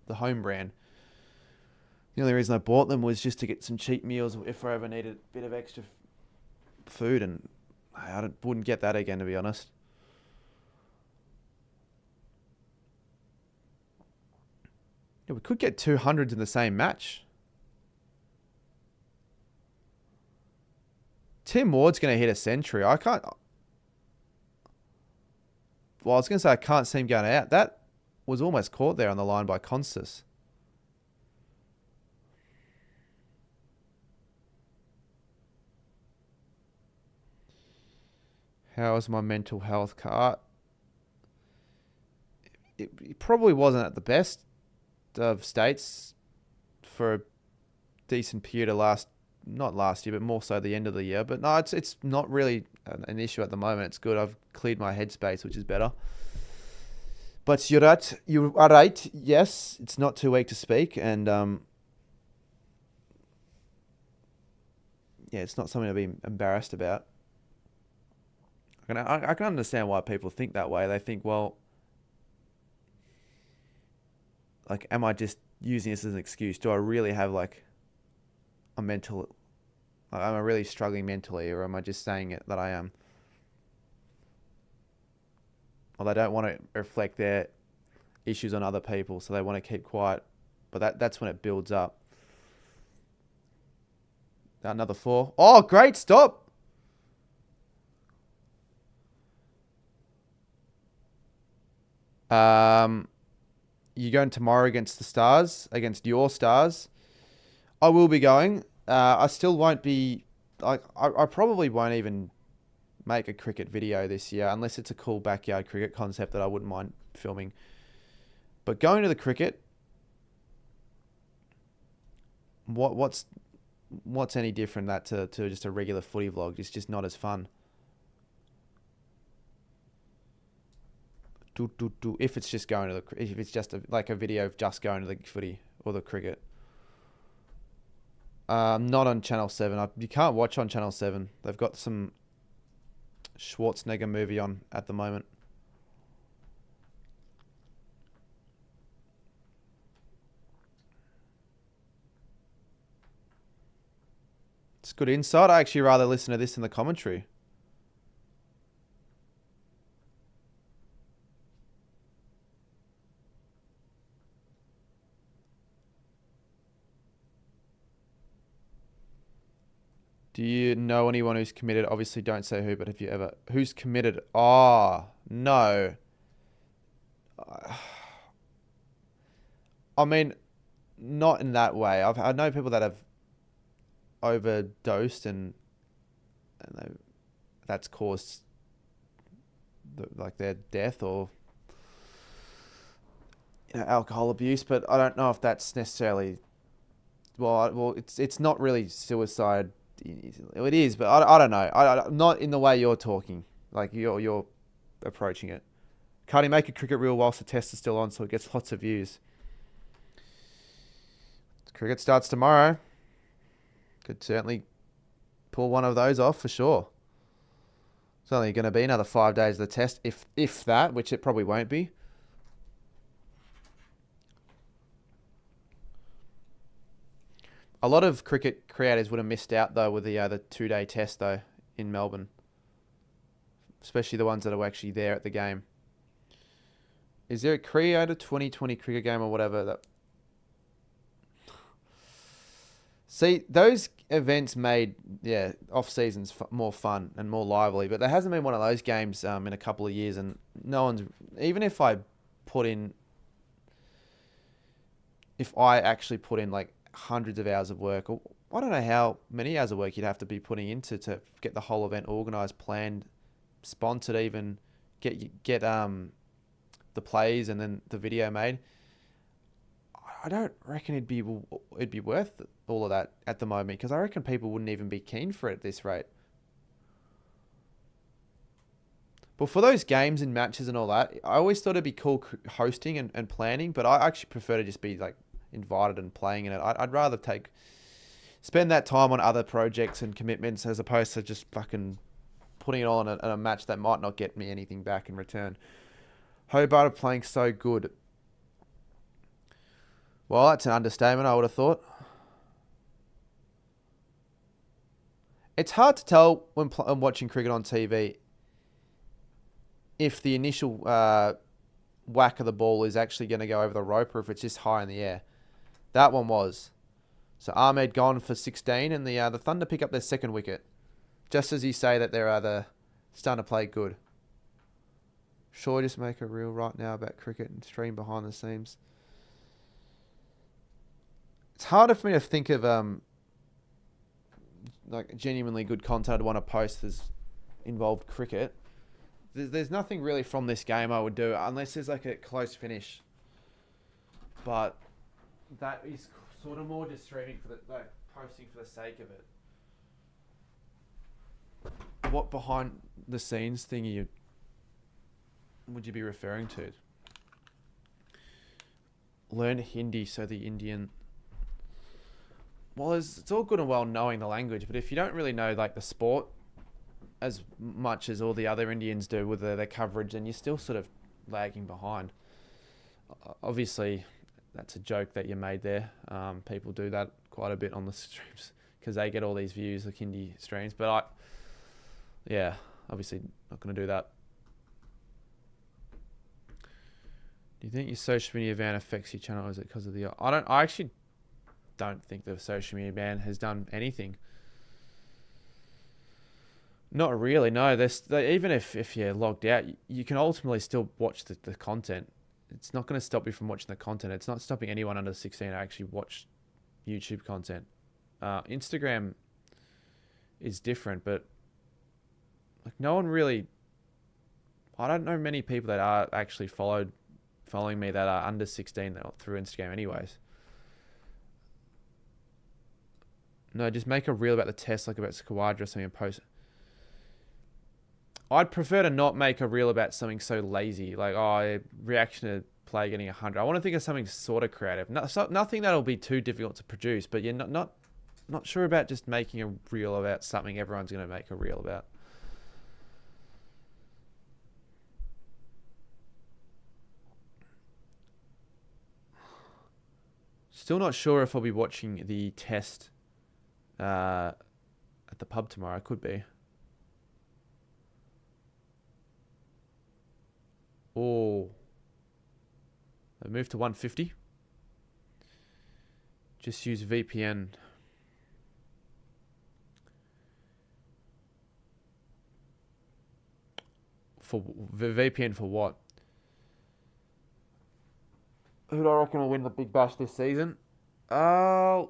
the home brand. The only reason I bought them was just to get some cheap meals if I ever needed a bit of extra food. And I wouldn't get that again, to be honest. Yeah, we could get 200s in the same match. Tim Ward's going to hit a century. I can't... Well, I was going to say I can't see him going out. That was almost caught there on the line by Constas. How is my mental health? It probably wasn't at the best of states for a decent period of not last year, but more so the end of the year. But no, it's not really an issue at the moment. It's good. I've cleared my headspace, which is better. But you're right. You are right. Yes, it's not too weak to speak, and it's not something to be embarrassed about. I can understand why people think that way. They think, well, like, am I just using this as an excuse? Do I really have like am I really struggling mentally, or am I just saying it that I am? Or they don't want to reflect their issues on other people, so they want to keep quiet. But that's when it builds up. Another 4. Oh, great stop. You going tomorrow against the Stars, against your Stars? I will be going. I still won't be... I probably won't even make a cricket video this year, unless it's a cool backyard cricket concept that I wouldn't mind filming. But going to the cricket, what's any different that to just a regular footy vlog? It's just not as fun. If it's just going to if it's just like a video of just going to the footy or the cricket. Not on Channel 7. You can't watch on Channel 7. They've got some Schwarzenegger movie on at the moment. It's good insight. I actually rather listen to this in the commentary. Do you know anyone who's committed? Obviously, don't say who, but have you ever... Who's committed? Oh, no. I mean, not in that way. I know people that have overdosed and that's caused like their death or alcohol abuse, but I don't know if that's necessarily it's not really suicide. It is, but I don't know. Not in the way you're talking. Like you're approaching it. Can't he make a cricket reel whilst the test is still on so it gets lots of views? Cricket starts tomorrow. Could certainly pull one of those off for sure. It's only going to be another 5 days of the test, if that, which it probably won't be. A lot of cricket creators would have missed out though with the 2-day test though in Melbourne, especially the ones that are actually there at the game. Is there a Creator 2020 cricket game or whatever that? See, those events made off seasons more fun and more lively, but there hasn't been one of those games in a couple of years, and no one's even if I actually put in like hundreds of hours of work, or I don't know how many hours of work you'd have to be putting into to get the whole event organised, planned, sponsored, even get the plays and then the video made. I don't reckon it'd be worth all of that at the moment, because I reckon people wouldn't even be keen for it at this rate. But for those games and matches and all that, I always thought it'd be cool hosting and planning, but I actually prefer to just be like invited and playing in it. I'd rather spend that time on other projects and commitments as opposed to just fucking putting it on a match that might not get me anything back in return. Hobart are playing so good. Well, that's an understatement, I would have thought. It's hard to tell when watching cricket on TV if the initial whack of the ball is actually going to go over the rope or if it's just high in the air. That one was. So Ahmed gone for 16, and the Thunder pick up their second wicket. Just as you say that they're starting to play good. Sure, just make a reel right now about cricket and stream behind the scenes. It's harder for me to think of like genuinely good content I'd want to post that's involved cricket. There's nothing really from this game I would do unless there's like a close finish. But that is sort of more just streaming posting for the sake of it. What behind the scenes thing would you be referring to? Learn Hindi so the Indian. Well, it's all good and well knowing the language, but if you don't really know like the sport as much as all the other Indians do with their coverage, then you're still sort of lagging behind. Obviously, that's a joke that you made there. People do that quite a bit on the streams because they get all these views, like Hindi streams. But obviously not going to do that. Do you think your social media ban affects your channel? Or is it because of I actually don't think the social media ban has done anything. Not really, no. Even if you're logged out, you can ultimately still watch the content. It's not going to stop you from watching the content. It's not stopping anyone under 16 to actually watch YouTube content. Instagram is different, but like no one really. I don't know many people that are actually following me that are under 16 through Instagram, anyways. No, just make a reel about the test, like about Scoreboard or something, and post it. I'd prefer to not make a reel about something so lazy, like reaction to play getting 100. I want to think of something sort of creative. Nothing that'll be too difficult to produce, but you're not sure about just making a reel about something everyone's going to make a reel about. Still not sure if I'll be watching the test at the pub tomorrow. I could be. Oh, I moved to 150. Just use VPN. For VPN for what? Who do I reckon will win the Big Bash this season? Who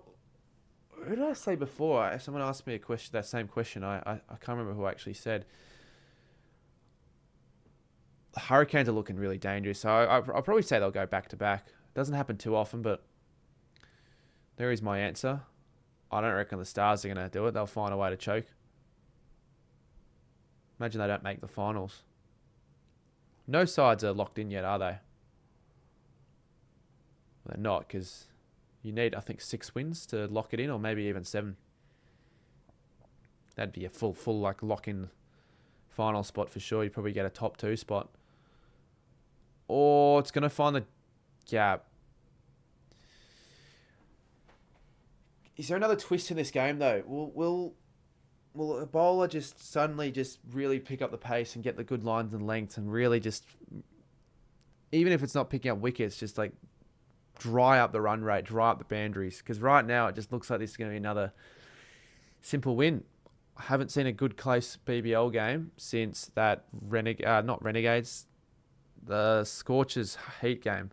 did I say before? Someone asked me a question, that same question. I can't remember who I actually said. The Hurricanes are looking really dangerous, so I'll probably say they'll go back to back. Doesn't happen too often, but there is my answer. I don't reckon the Stars are going to do it. They'll find a way to choke. Imagine they don't make the finals. No sides are locked in yet, are they? They're not, because you need, I think, 6 wins to lock it in, or maybe even 7. That'd be a full like lock-in final spot for sure. You'd probably get a top 2 spot. Or it's going to find the gap. Is there another twist in this game, though? Will a bowler just suddenly just really pick up the pace and get the good lines and lengths and really just, even if it's not picking up wickets, just like dry up the run rate, dry up the boundaries? Because right now it just looks like this is going to be another simple win. I haven't seen a good close BBL game since that not Renegades, the Scorchers Heat game.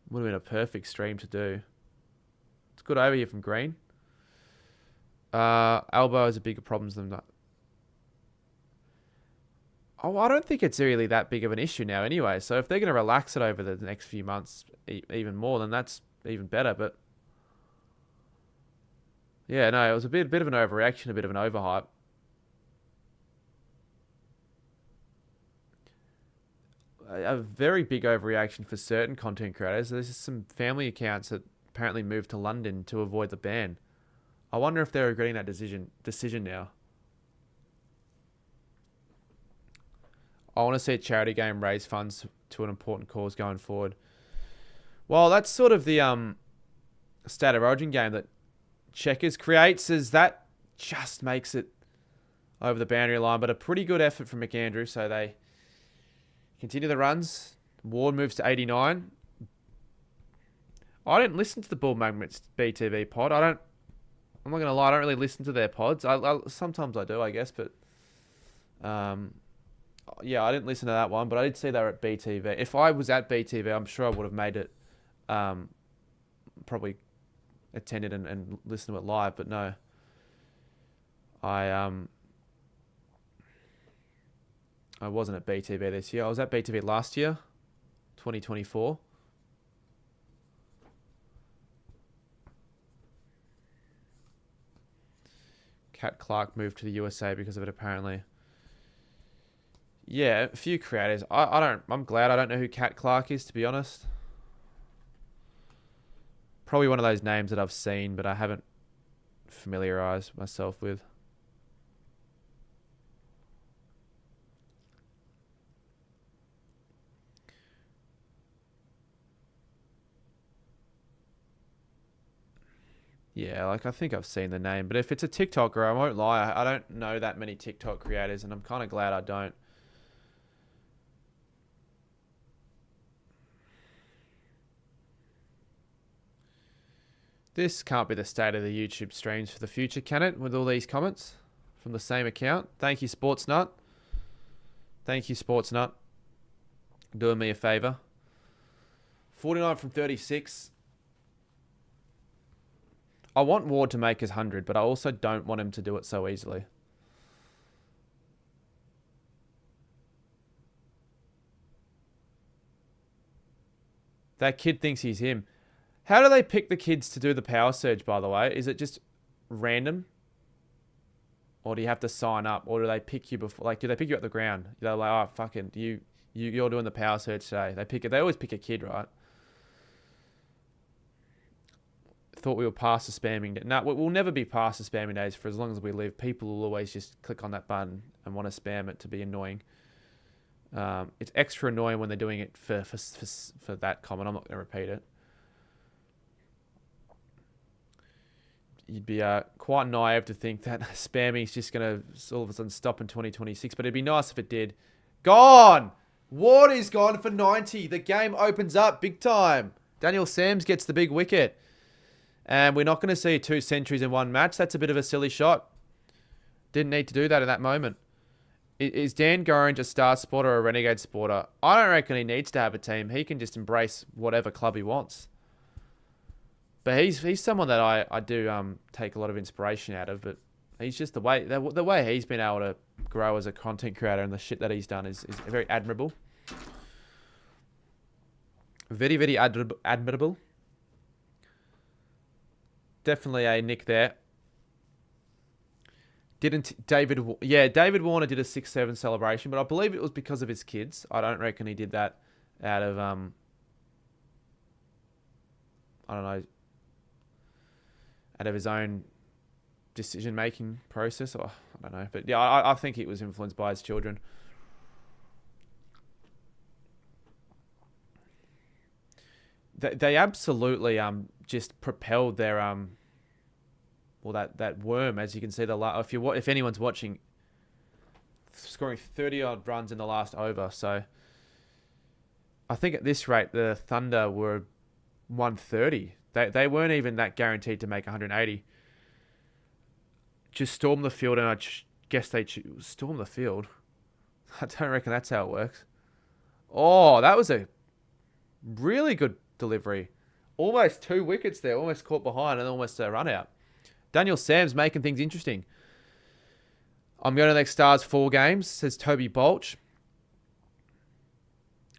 Would have been a perfect stream to do. It's good over here from Green. Elbow has a bigger problems than that. Oh, I don't think it's really that big of an issue now anyway. So if they're going to relax it over the next few months even more, then that's even better. But yeah, no, it was a bit of an overreaction, a bit of an overhype. A very big overreaction for certain content creators. There's some family accounts that apparently moved to London to avoid the ban. I wonder if they're regretting that decision now. I want to see a charity game raise funds to an important cause going forward. Well, that's sort of the State of Origin game that Checkers creates, as that just makes it over the boundary line. But a pretty good effort from McAndrew, so they continue the runs. Ward moves to 89. I didn't listen to the Bull Magnets BTV pod. I'm not going to lie, I don't really listen to their pods. Sometimes I do, I guess, but yeah, I didn't listen to that one, but I did see they were at BTV. If I was at BTV, I'm sure I would have made it, probably attended and listened to it live, but no. I wasn't at BTV this year. I was at BTV last year, 2024. Kat Clark moved to the USA because of it, apparently. Yeah, a few creators. I'm glad I don't know who Kat Clark is, to be honest. Probably one of those names that I've seen, but I haven't familiarized myself with. Yeah, like I think I've seen the name, but if it's a TikToker, I won't lie, I don't know that many TikTok creators, and I'm kind of glad I don't. This can't be the state of the YouTube streams for the future, can it? With all these comments from the same account. Thank you, Sportsnut. Thank you, Sportsnut. Doing me a favour. 49 from 36. I want Ward to make his 100, but I also don't want him to do it so easily. That kid thinks he's him. How do they pick the kids to do the power surge, by the way? Is it just random? Or do you have to sign up? Or do they pick you before? Like, do they pick you up the ground? They're like, oh, fucking, you're doing the power surge today. They always pick a kid, right? Thought we were past the spamming day. No, we'll never be past the spamming days for as long as we live. People will always just click on that button and want to spam it to be annoying. It's extra annoying when they're doing it for that comment. I'm not going to repeat it. You'd be quite naive to think that spamming is just going to all of a sudden stop in 2026, but it'd be nice if it did. Gone! Ward is gone for 90. The game opens up big time. Daniel Sams gets the big wicket. And we're not going to see 2 centuries in one match. That's a bit of a silly shot. Didn't need to do that in that moment. Is Dan Gorringe a star sporter or a renegade sporter? I don't reckon he needs to have a team. He can just embrace whatever club he wants. But he's someone that I do take a lot of inspiration out of. But he's just the way he's been able to grow as a content creator and the shit that he's done is very admirable. Very, very admirable. Definitely a nick there. David Warner did a 6-7 celebration, but I believe it was because of his kids. I don't reckon he did that out of I don't know, out of his own decision making process, or I don't know. But yeah, I think it was influenced by his children. They absolutely just propelled their that worm, as you can see. If anyone's watching, scoring 30 odd runs in the last over. So I think at this rate the Thunder were 130. They weren't even that guaranteed to make 180. Just storm the field, and I guess they storm the field. I don't reckon that's how it works. Oh, that was a really good delivery. Almost 2 wickets there. Almost caught behind and almost a run out. Daniel Sam's making things interesting. I'm going to the next Stars 4 games, says Toby Bolch.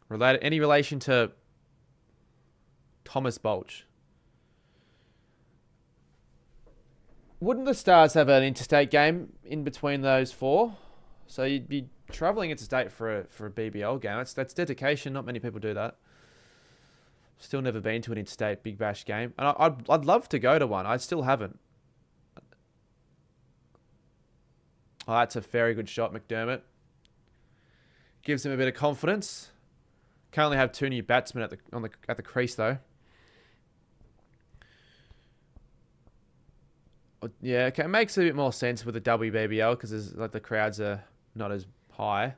Any relation to Thomas Bolch? Wouldn't the Stars have an interstate game in between those 4? So you'd be travelling interstate for a BBL game. That's dedication. Not many people do that. Still never been to an interstate Big Bash game. And I'd love to go to one. I still haven't. Oh, that's a very good shot, McDermott. Gives him a bit of confidence. Currently have 2 new batsmen at the crease though. Yeah, okay, it makes a bit more sense with the WBBL because the crowds are not as high.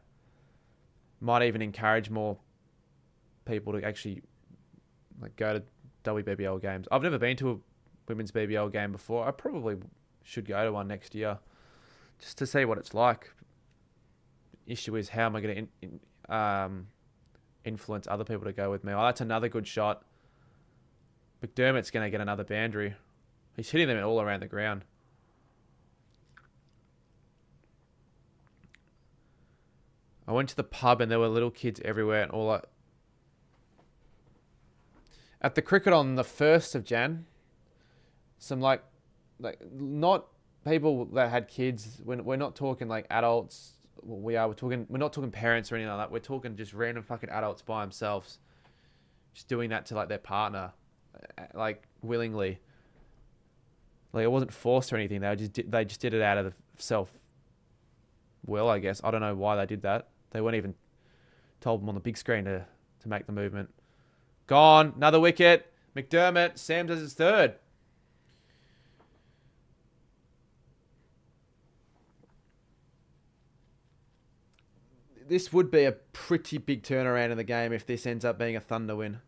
Might even encourage more people to actually go to WBBL games. I've never been to a women's BBL game before. I probably should go to one next year just to see what it's like. Issue is, how am I going to influence other people to go with me? Oh, that's another good shot. McDermott's going to get another boundary. He's hitting them all around the ground. I went to the pub and there were little kids everywhere, and at the cricket on the 1st of Jan, some like not people that had kids. We're not talking like adults. We're not talking parents or anything like that. We're talking just random fucking adults by themselves, just doing that to their partner, willingly. It wasn't forced or anything. They just did it out of self will, I guess. I don't know why they did that. They weren't even told them on the big screen to make the movement. Gone. Another wicket. McDermott. Sam does his 3rd. This would be a pretty big turnaround in the game if this ends up being a Thunder win.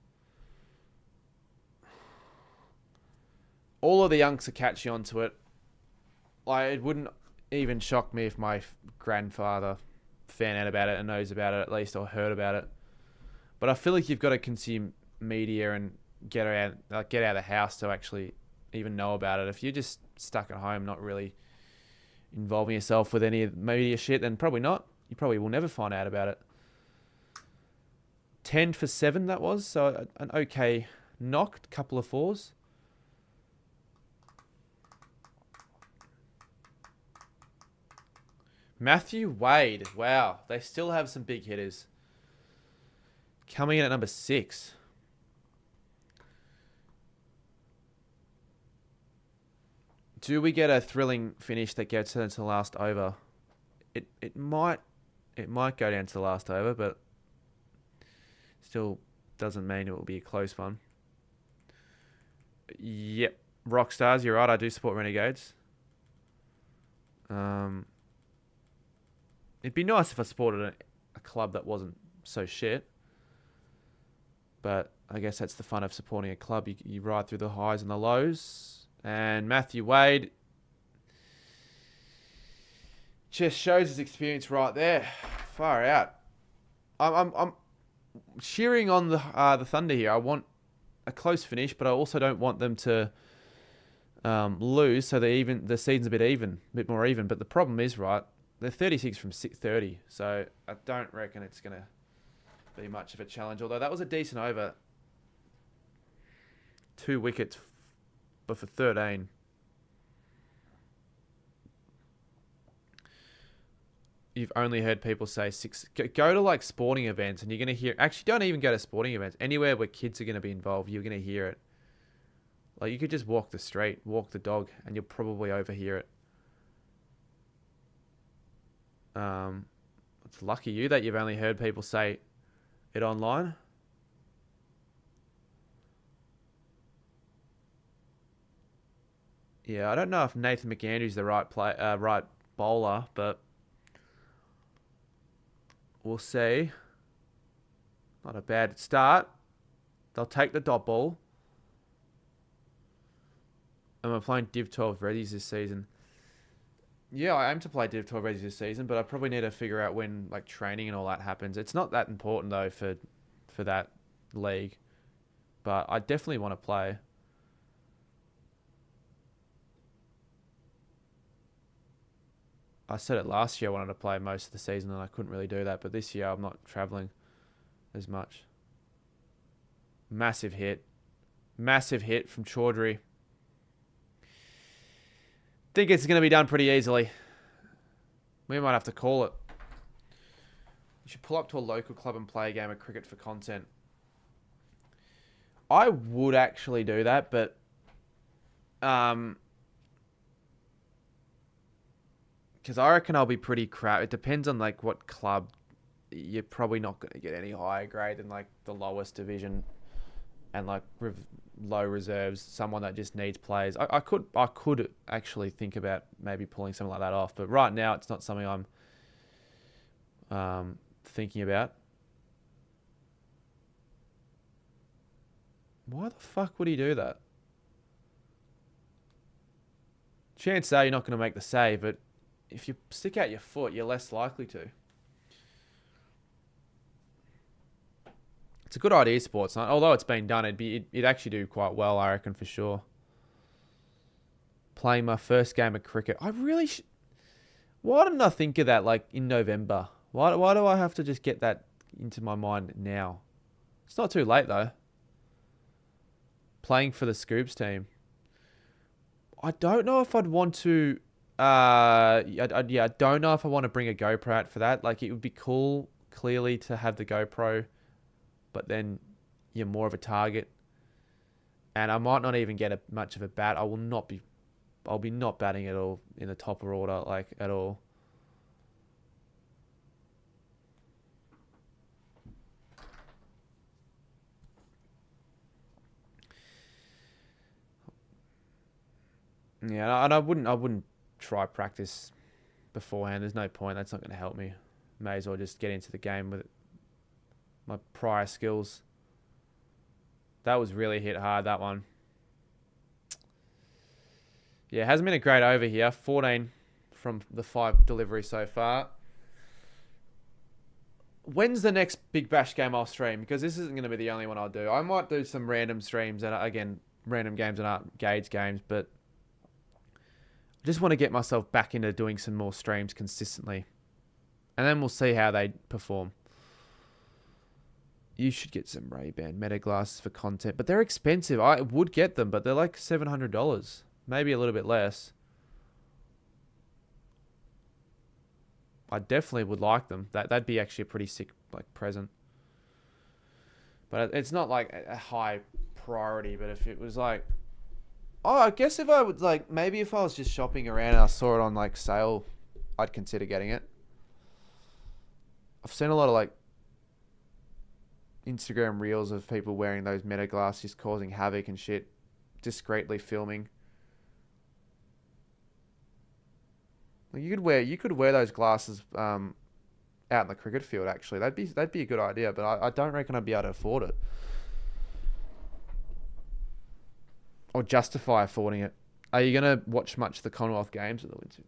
All of the younks are catching on to it. It wouldn't even shock me if my grandfather found out about it and knows about it at least, or heard about it. But I feel like you've got to consume media and get out of the house to actually even know about it. If you're just stuck at home, not really involving yourself with any media shit, then probably not. You probably will never find out about it. 10 for 7 that was, so an okay knock, couple of 4s. Matthew Wade. Wow. They still have some big hitters. Coming in at number 6. Do we get a thrilling finish that gets into the last over? It might go down to the last over, but still doesn't mean it will be a close one. Yep. Rockstars, you're right. I do support Renegades. It'd be nice if I supported a club that wasn't so shit. But I guess that's the fun of supporting a club. You ride through the highs and the lows. And Matthew Wade Just shows his experience right there. Far out. I'm cheering on the Thunder here. I want a close finish, but I also don't want them to lose, so the season's a bit more even. But the problem is, right, they're 36 from 30, so I don't reckon it's gonna be much of a challenge. Although that was a decent over. 2 wickets, but for 13. You've only heard people say 6. Go to like sporting events and you're going to hear... Actually, don't even go to sporting events. Anywhere where kids are going to be involved, you're going to hear it. Like, you could just walk the street, walk the dog, and you'll probably overhear it. It's lucky you that you've only heard people say it online. Yeah, I don't know if Nathan McAndrew's the right bowler, but we'll see. Not a bad start. They'll take the dot ball. And we're playing Div 12 Reddies this season. Yeah, I aim to play Div 12 Reddies this season, but I probably need to figure out when like training and all that happens. It's not that important though for that league, but I definitely want to play. I said it last year I wanted to play most of the season and I couldn't really do that. But this year I'm not travelling as much. Massive hit. Massive hit from Chaudhry. Think it's going to be done pretty easily. We might have to call it. You should pull up to a local club and play a game of cricket for content. I would actually do that, but... because I reckon I'll be pretty crap. It depends on like what club. You're probably not going to get any higher grade than like the lowest division, and like low reserves. Someone that just needs players. I could actually think about maybe pulling something like that off, but right now it's not something I'm thinking about. Why the fuck would he do that? Chances are you're not going to make the save, but if you stick out your foot, you're less likely to. It's a good idea, sports night. Although it's been done, it'd actually do quite well, I reckon, for sure. Playing my first game of cricket. I really why didn't I think of that like in November? Why do I have to just get that into my mind now? It's not too late though. Playing for the Scoops team. I don't know if I'd want to... I don't know if I want to bring a GoPro out for that. Like, it would be cool, clearly, to have the GoPro, but then you're more of a target. And I might not even get much of a bat. I'll be not batting at all in the top order, like, at all. Yeah, and I wouldn't try practice beforehand. There's no point. That's not going to help me. May as well just get into the game with my prior skills. That was really hit hard, that one. Yeah, it hasn't been a great over here. 14 from the 5 deliveries so far. When's the next Big Bash game I'll stream? Because this isn't going to be the only one I'll do. I might do some random streams, and again, random games and aren't Gage games, but I just want to get myself back into doing some more streams consistently. And then we'll see how they perform. You should get some Ray-Ban Meta glasses for content. But they're expensive. I would get them, but they're like $700. Maybe a little bit less. I definitely would like them. That'd be actually a pretty sick like present. But it's not like a high priority. But if it was like... Oh, I guess if I would like, maybe if I was just shopping around and I saw it on like sale, I'd consider getting it. I've seen a lot of like Instagram reels of people wearing those Meta glasses causing havoc and shit, discreetly filming. Like you could wear those glasses out in the cricket field actually. That'd be a good idea, but I don't reckon I'd be able to afford it. Or justify affording it. Are you going to watch much of the Commonwealth Games at the Winter?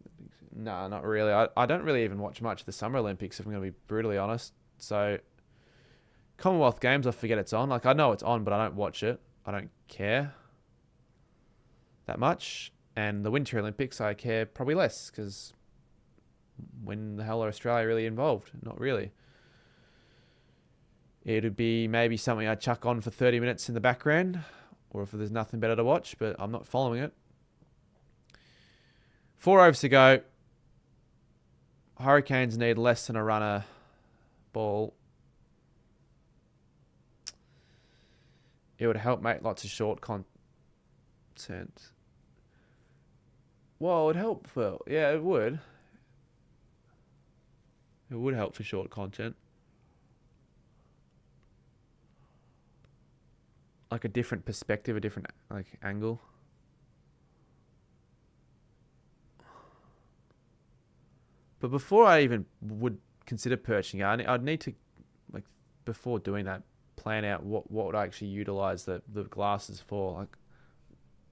No, not really. I don't really even watch much of the Summer Olympics, if I'm going to be brutally honest. So, Commonwealth Games, I forget it's on. Like, I know it's on, but I don't watch it. I don't care that much. And the Winter Olympics, I care probably less, because when the hell are Australia really involved? Not really. It'd be maybe something I'd chuck on for 30 minutes in the background, or if there's nothing better to watch, but I'm not following it. 4 overs to go. Hurricanes need less than a runner ball. It would help make lots of short content. Well, it would help. Well, yeah, it would. It would help for short content. Like a different perspective, a different like angle. But before I even would consider purchasing it, I'd need to, like, before doing that, plan out what would I actually utilize the glasses for. Like,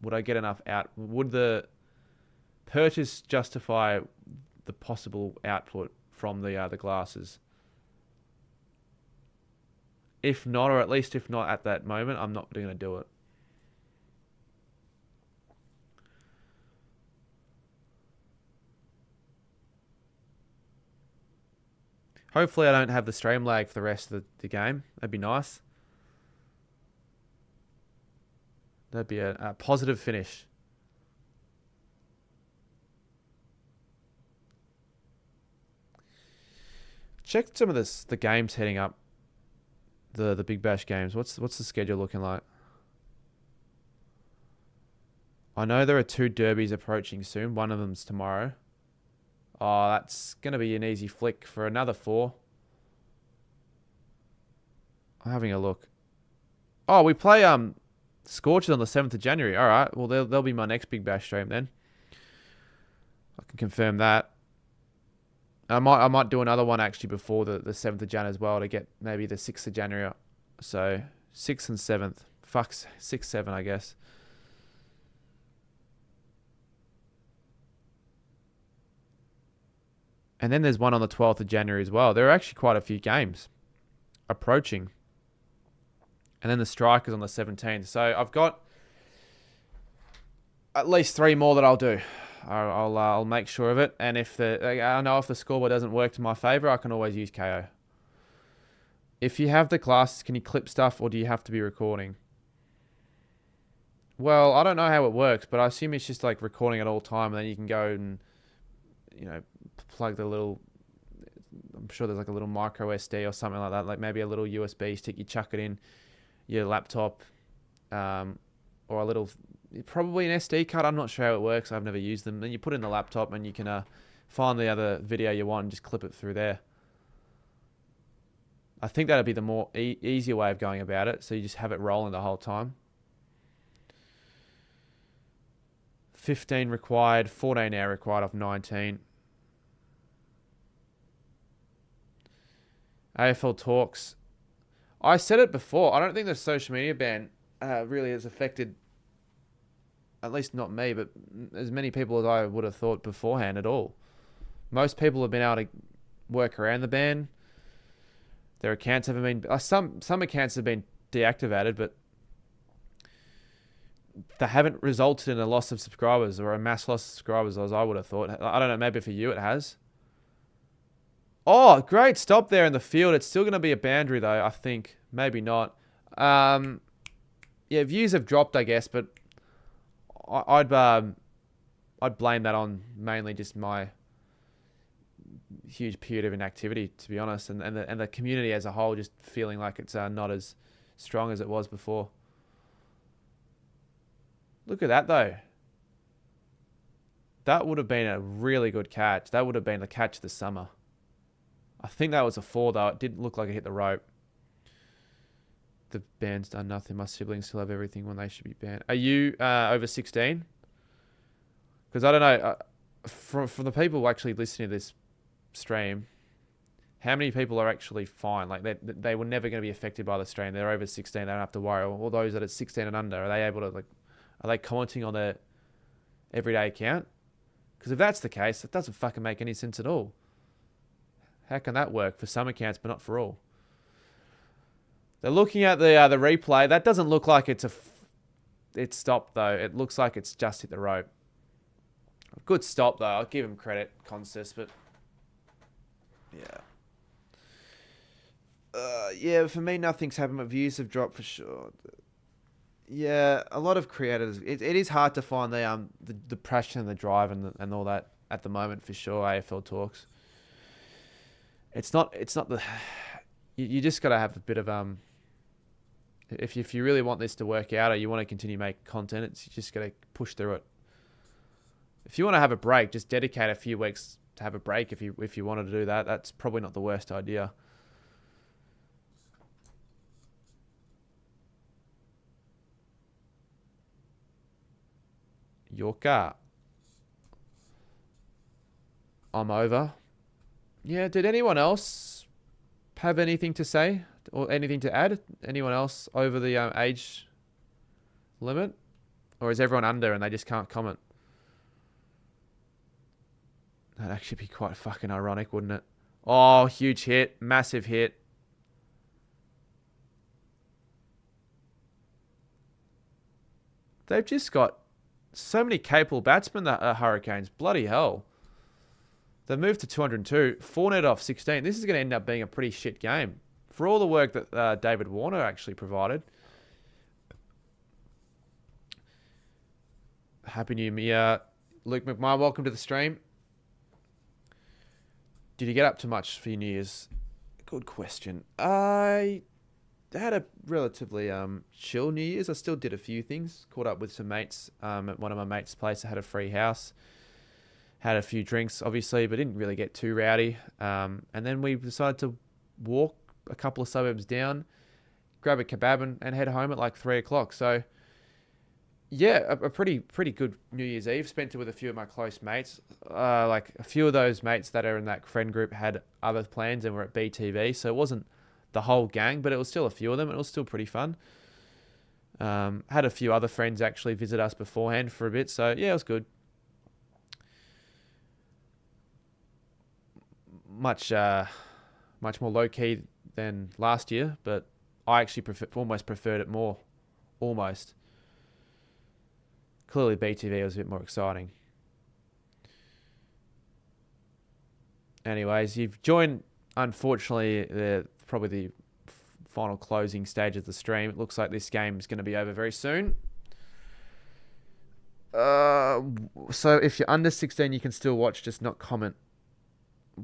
would I get enough out? Would the purchase justify the possible output from the glasses? If not, or at least if not at that moment, I'm not going to do it. Hopefully I don't have the stream lag for the rest of the game. That'd be nice. That'd be a positive finish. Check some of the games heading up. The Big Bash games. What's the schedule looking like? I know there are 2 derbies approaching soon. One of them's tomorrow. Oh, that's going to be an easy flick for another 4. I'm having a look. Oh, we play Scorches on the 7th of January. All right. Well, they'll be my next Big Bash stream then. I can confirm that. I might do another one actually before the 7th of Jan as well, to get maybe the 6th of January. So 6th and 7th. Fucks 6, 7, I guess. And then there's one on the 12th of January as well. There are actually quite a few games approaching. And then the Strikers on the 17th. So I've got at least 3 more that I'll do. I'll make sure of it. And I know if the scoreboard doesn't work to my favour, I can always use KO. If you have the classes, can you clip stuff, or do you have to be recording? Well, I don't know how it works, but I assume it's just like recording at all time, and then you can go and, plug the little, I'm sure there's like a little micro SD or something like that, like maybe a little USB stick, you chuck it in your laptop, or a little, probably an SD card. I'm not sure how it works. I've never used them. Then you put it in the laptop and you can find the other video you want and just clip it through there. I think that'd be the more easier way of going about it. So you just have it rolling the whole time. 15 required, 14 hour required off 19. AFL talks. I said it before. I don't think the social media ban really has affected, at least not me, but as many people as I would have thought beforehand at all. Most people have been able to work around the ban. Their accounts haven't been... Some accounts have been deactivated, but they haven't resulted in a loss of subscribers or a mass loss of subscribers as I would have thought. I don't know, maybe for you it has. Oh, great stop there in the field. It's still going to be a boundary though, I think. Maybe not. Yeah, views have dropped, I guess, but I'd blame that on mainly just my huge period of inactivity, to be honest, and the community as a whole just feeling like it's not as strong as it was before. Look at that though. That would have been a really good catch. That would have been the catch of the summer. I think that was a 4 though. It didn't look like it hit the rope. The ban's done nothing. My siblings still have everything when they should be banned. Are you over 16? Because I don't know. From the people actually listening to this stream, how many people are actually fine? Like they were never going to be affected by the stream. They're over 16. They don't have to worry. All those that are 16 and under, are they able to are they commenting on their everyday account? Because if that's the case, it doesn't fucking make any sense at all. How can that work for some accounts but not for all? They're looking at the replay. That doesn't look like it's stopped though. It looks like it's just hit the rope. Good stop though. I'll give him credit, Consist, but yeah. Yeah, for me, nothing's happened, but views have dropped for sure. Yeah, a lot of creators. It is hard to find the passion and the drive and all that at the moment for sure. AFL talks. It's not the. You just got to have a bit of If you really want this to work out or you want to continue make content, you just got to push through it. If you want to have a break, just dedicate a few weeks to have a break. If you wanted to do that, that's probably not the worst idea. Yorker. I'm over. Yeah, did anyone else have anything to say or anything to add? Anyone else over the age limit? Or is everyone under and they just can't comment? That'd actually be quite fucking ironic, wouldn't it? Oh, huge hit. Massive hit. They've just got so many capable batsmen, the Hurricanes. Bloody hell. They've moved to 202. 4 net off 16. This is going to end up being a pretty shit game. For all the work that David Warner actually provided. Happy New Year. Luke McMahon, welcome to the stream. Did you get up to much for your New Year's? Good question. I had a relatively chill New Year's. I still did a few things. Caught up with some mates at one of my mates' place. I had a free house. Had a few drinks, obviously, but didn't really get too rowdy. And then we decided to walk a couple of suburbs down, grab a kebab and head home at like 3 o'clock. So, yeah, a pretty good New Year's Eve. Spent it with a few of my close mates. Like a few of those mates that are in that friend group had other plans and were at BTV. So it wasn't the whole gang, but it was still a few of them. And it was still pretty fun. Had a few other friends actually visit us beforehand for a bit. So, yeah, it was good. Much more low-key than last year, but I actually almost preferred it more. Almost. Clearly BTV was a bit more exciting. Anyways, you've joined, unfortunately, probably the final closing stage of the stream. It looks like this game is going to be over very soon. So if you're under 16, you can still watch, just not comment.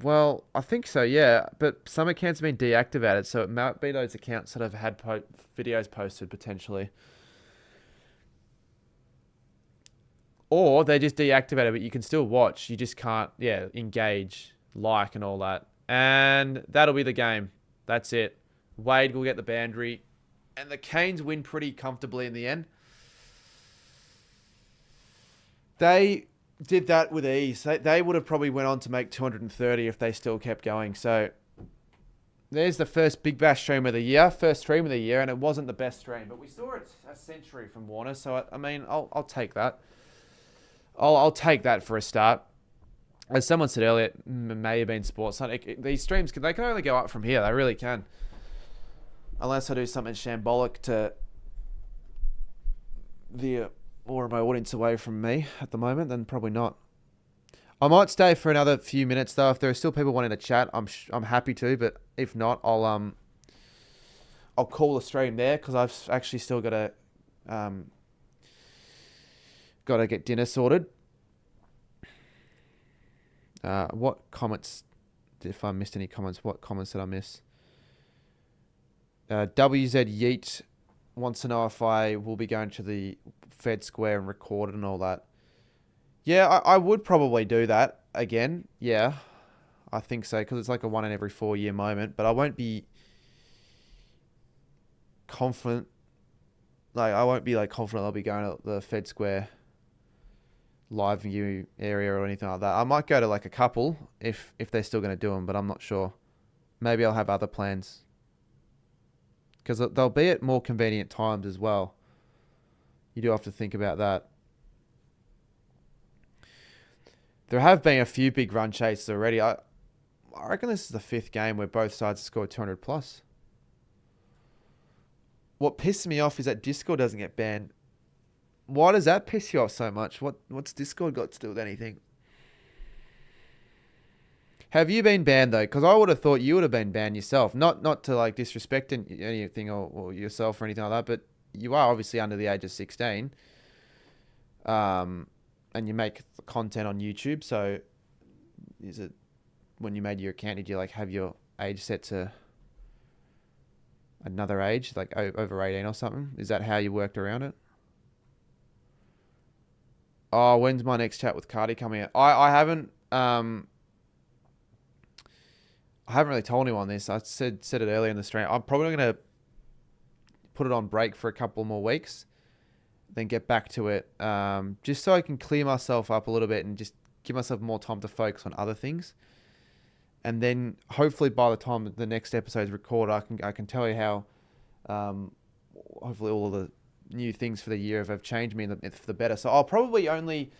Well, I think so, yeah. But some accounts have been deactivated, so it might be those accounts that have had videos posted potentially. Or they just deactivated, but you can still watch. You just can't, engage, like, and all that. And that'll be the game. That's it. Wade will get the boundary. And the Canes win pretty comfortably in the end. They did that with ease. They would have probably went on to make 230 if they still kept going. So there's the first Big Bash stream of the year. First stream of the year, and it wasn't the best stream. But we saw it a century from Warner. So, I mean, I'll take that. I'll take that for a start. As someone said earlier, it may have been Sports Night. These streams, they can only go up from here. They really can. Unless I do something shambolic to veer more of my audience away from me at the moment, then probably not. I might stay for another few minutes though. If there are still people wanting to chat, I'm happy to. But if not, I'll call the stream there because I've actually still got to get dinner sorted. What comments? If I missed any comments, what comments did I miss? WZ Yeet wants to know if I will be going to the Fed Square and record it and all that. Yeah, I would probably do that again. Yeah, I think so because it's like a 1 in every 4 year moment. But I won't be confident. I won't be confident I'll be going to the Fed Square live view area or anything like that. I might go to a couple if they're still going to do them, but I'm not sure. Maybe I'll have other plans. Because they'll be at more convenient times as well. You do have to think about that. There have been a few big run chases already. I reckon this is the 5th game where both sides have scored 200 plus. What pisses me off is that Discord doesn't get banned. Why does that piss you off so much? What's Discord got to do with anything? Have you been banned though? Because I would have thought you would have been banned yourself. Not to like disrespect anything or yourself or anything like that, but you are obviously under the age of 16. And you make content on YouTube. So is it when you made your account, did you like have your age set to another age, like over 18 or something? Is that how you worked around it? Oh, when's my next chat with Cardi coming out? I haven't really told anyone this. I said it earlier in the stream. I'm probably going to put it on break for a couple more weeks, then get back to it, just so I can clear myself up a little bit and just give myself more time to focus on other things. And then hopefully by the time the next episode is recorded, I can tell you how hopefully all of the new things for the year have changed me for the better. So I'll probably only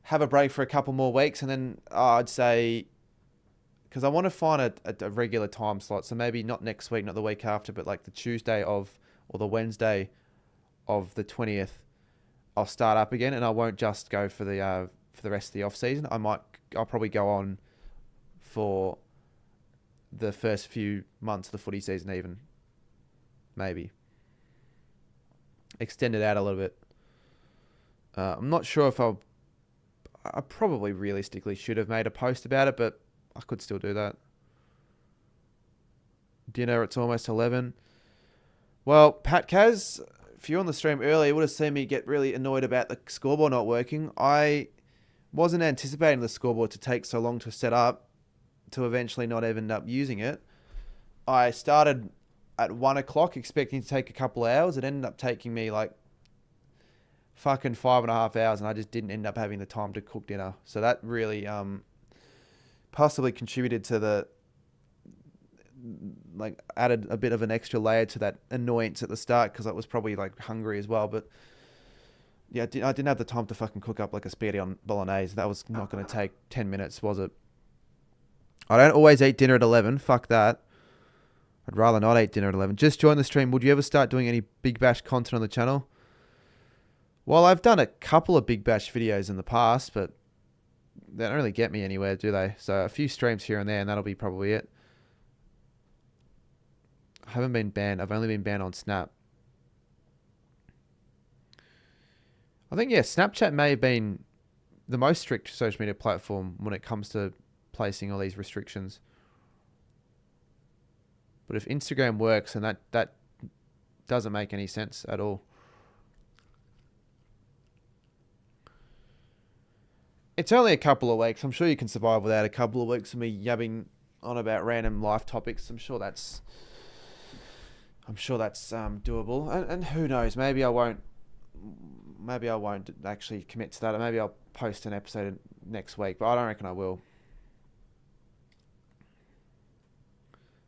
have a break for a couple more weeks, and then I'd say, because I want to find a regular time slot. So maybe not next week, not the week after, but like the Tuesday or the Wednesday of the 20th, I'll start up again, and I won't just go for the rest of the off season. I'll probably go on for the first few months of the footy season, even maybe extend it out a little bit. I'm not sure if I probably realistically should have made a post about it, but I could still do that. Dinner, it's almost 11. Well, Pat Kaz, if you're on the stream earlier, you would have seen me get really annoyed about the scoreboard not working. I wasn't anticipating the scoreboard to take so long to set up to eventually not even end up using it. I started at 1 o'clock expecting to take a couple of hours. It ended up taking me like fucking 5.5 hours, and I just didn't end up having the time to cook dinner. So that really possibly contributed to the, like, added a bit of an extra layer to that annoyance at the start, because I was probably like hungry as well. But yeah, I didn't have the time to fucking cook up like a spaghetti on bolognese. That was not going to take 10 minutes, was it? I don't always eat dinner at 11. Fuck that. I'd rather not eat dinner at 11. Just join the stream. Would you ever start doing any Big Bash content on the channel? Well, I've done a couple of Big Bash videos in the past, but they don't really get me anywhere, do they? So a few streams here and there, and that'll be probably it. I haven't been banned. I've only been banned on Snap. I think, yeah, Snapchat may have been the most strict social media platform when it comes to placing all these restrictions. But if Instagram works, and that doesn't make any sense at all. It's only a couple of weeks. I'm sure you can survive without a couple of weeks of me yabbing on about random life topics. I'm sure that's doable. And who knows? Maybe I won't actually commit to that. Or maybe I'll post an episode next week, but I don't reckon I will.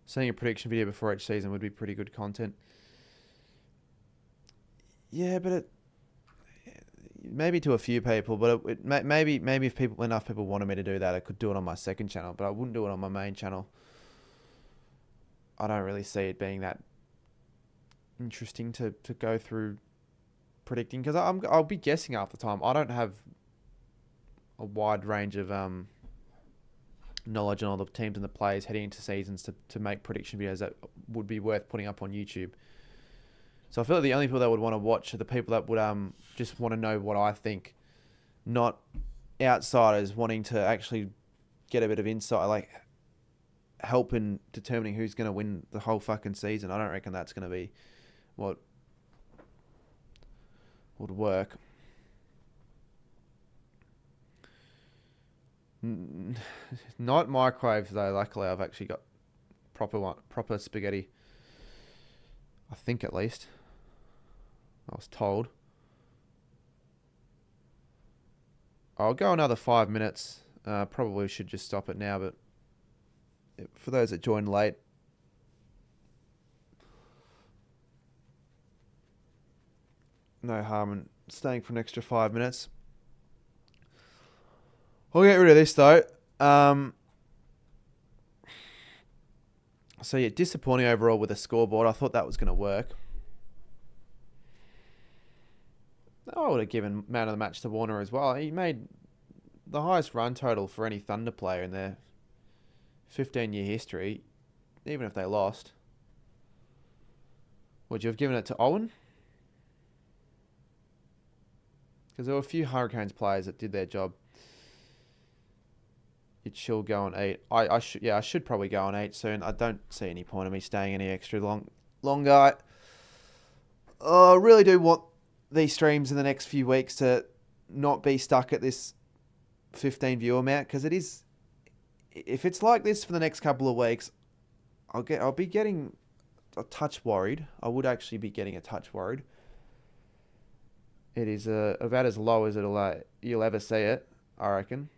Seeing a prediction video before each season would be pretty good content. Yeah, but maybe to a few people, but maybe if enough people wanted me to do that, I could do it on my second channel, but I wouldn't do it on my main channel. I don't really see it being that interesting to go through predicting, because I'll be guessing half the time. I don't have a wide range of knowledge on all the teams and the players heading into seasons to make prediction videos that would be worth putting up on YouTube. So I feel like the only people that would want to watch are the people that would just want to know what I think, not outsiders wanting to actually get a bit of insight, like help in determining who's going to win the whole fucking season. I don't reckon that's going to be what would work. Not microwave though. Luckily, I've actually got proper spaghetti. I think, at least. I was told. I'll go another 5 minutes. Probably should just stop it now, but for those that joined late, no harm in staying for an extra 5 minutes. I'll get rid of this though. So yeah, disappointing overall with the scoreboard. I thought that was going to work. I would have given man of the match to Warner as well. He made the highest run total for any Thunder player in their 15-year history, even if they lost. Would you have given it to Owen? Because there were a few Hurricanes players that did their job. It should go on 8. I should probably go on 8 soon. I don't see any point of me staying any extra longer. I really do want these streams in the next few weeks to not be stuck at this 15 view amount, because it is. If it's like this for the next couple of weeks, I'll be getting a touch worried. I would actually be getting a touch worried. It is about as low as you'll ever see it, I reckon.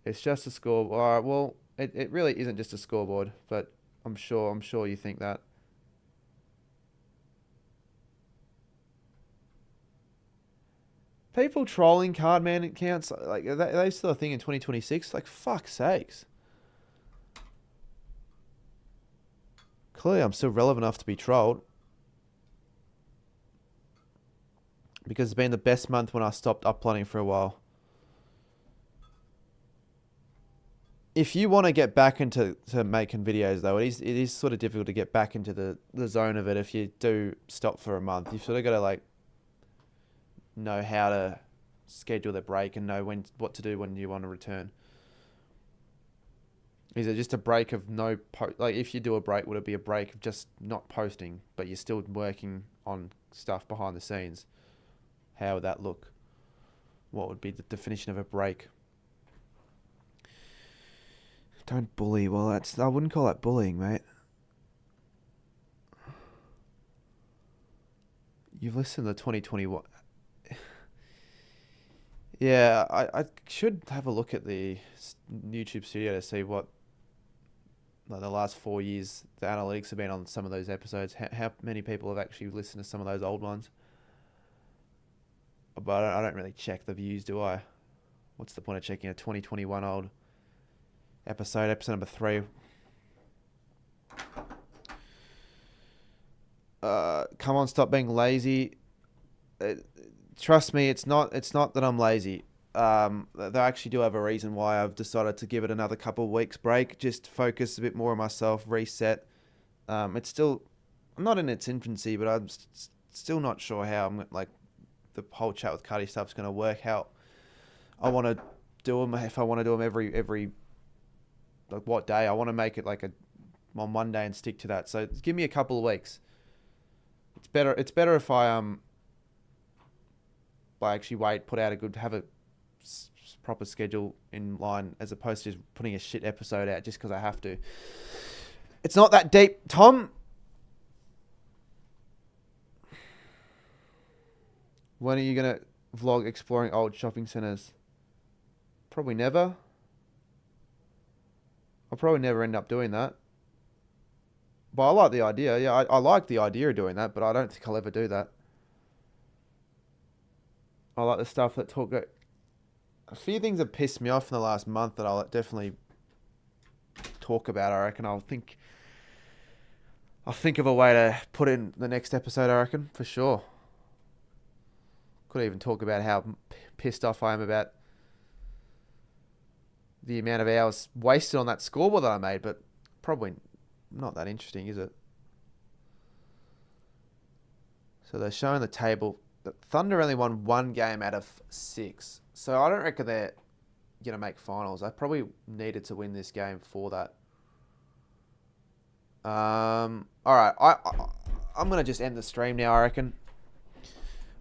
It's just a scoreboard. Well, it really isn't just a scoreboard, but I'm sure you think that. People trolling Cardman accounts, like, are they still a thing in 2026? Like, fuck's sakes. Clearly, I'm still relevant enough to be trolled. Because it's been the best month when I stopped uploading for a while. If you want to get back into making videos, though, it is sort of difficult to get back into the zone of it if you do stop for a month. You've sort of got to, like, know how to schedule the break and know what to do when you want to return. Is it just a break of no like, if you do a break, would it be a break of just not posting, but you're still working on stuff behind the scenes? How would that look? What would be the definition of a break? Don't bully. Well, I wouldn't call that bullying, mate. You've listened to the 2021. Yeah, I should have a look at the YouTube studio to see what, like, the last 4 years the analytics have been on some of those episodes. How many people have actually listened to some of those old ones? But I don't really check the views, do I? What's the point of checking a 2021 old episode number 3? Come on, stop being lazy. Trust me, it's not that I'm lazy. They actually do have a reason why I've decided to give it another couple of weeks break, just focus a bit more on myself, reset. It's still not in its infancy, but I'm still not sure how I'm, like, the whole chat with Cuddy stuff's going to work. How I want to do them, if I want to do them every like, what day I want to make it, like, on one day and stick to that. So give me a couple of weeks. It's better if I actually wait, have a proper schedule in line, as opposed to just putting a shit episode out just because I have to. It's not that deep, Tom. When are you going to vlog exploring old shopping centres? Probably never. I'll probably never end up doing that. But I like the idea. Yeah, I like the idea of doing that, but I don't think I'll ever do that. I like the stuff that talk. A few things have pissed me off in the last month that I'll definitely talk about. I reckon I'll think of a way to put in the next episode. I reckon, for sure. Could even talk about how pissed off I am about the amount of hours wasted on that scoreboard that I made, but probably not that interesting, is it? So they're showing the table. The Thunder only won 1 game out of 6. So I don't reckon they're going to make finals. I probably needed to win this game for that. All right. I'm going to just end the stream now, I reckon.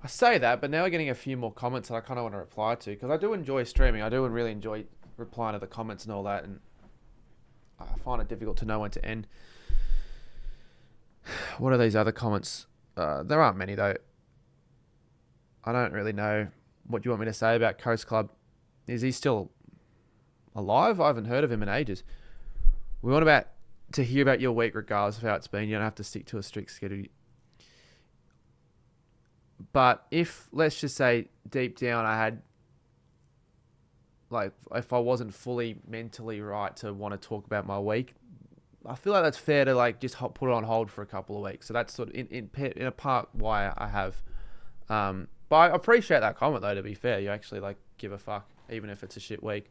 I say that, but now we're getting a few more comments that I kind of want to reply to, because I do enjoy streaming. I do really enjoy replying to the comments and all that, and I find it difficult to know when to end. What are these other comments? There aren't many, though. I don't really know what you want me to say about Coast Club. Is he still alive? I haven't heard of him in ages. We want to hear about your week regardless of how it's been. You don't have to stick to a strict schedule. But if, let's just say, deep down I had like if I wasn't fully mentally right to want to talk about my week, I feel like that's fair to like just put it on hold for a couple of weeks. So that's sort of in a part why I have. But I appreciate that comment though. To be fair, you actually like give a fuck even if it's a shit week.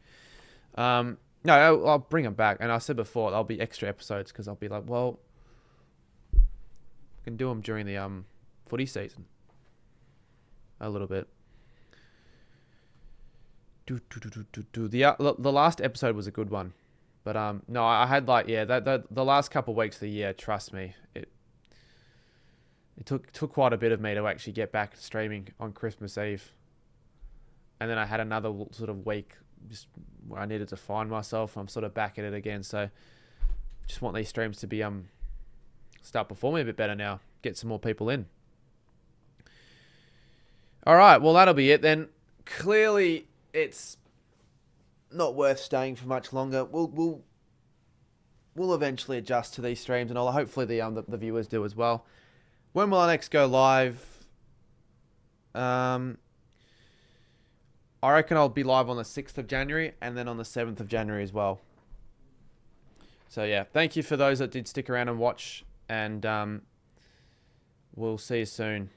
No, I'll bring them back. And I said before there'll be extra episodes because I'll be like, well, I can do them during the footy season. A little bit. The last episode was a good one. But no, I had like the last couple of weeks of the year. Trust me, it took quite a bit of me to actually get back streaming on Christmas Eve, and then I had another sort of week just where I needed to find myself. I'm sort of back at it again, so just want these streams to be start performing a bit better now. Get some more people in. All right, well that'll be it then. Clearly, it's not worth staying for much longer. We'll eventually adjust to these streams, and hopefully the viewers do as well. When will I next go live? I reckon I'll be live on the 6th of January and then on the 7th of January as well. So yeah, thank you for those that did stick around and watch, and we'll see you soon.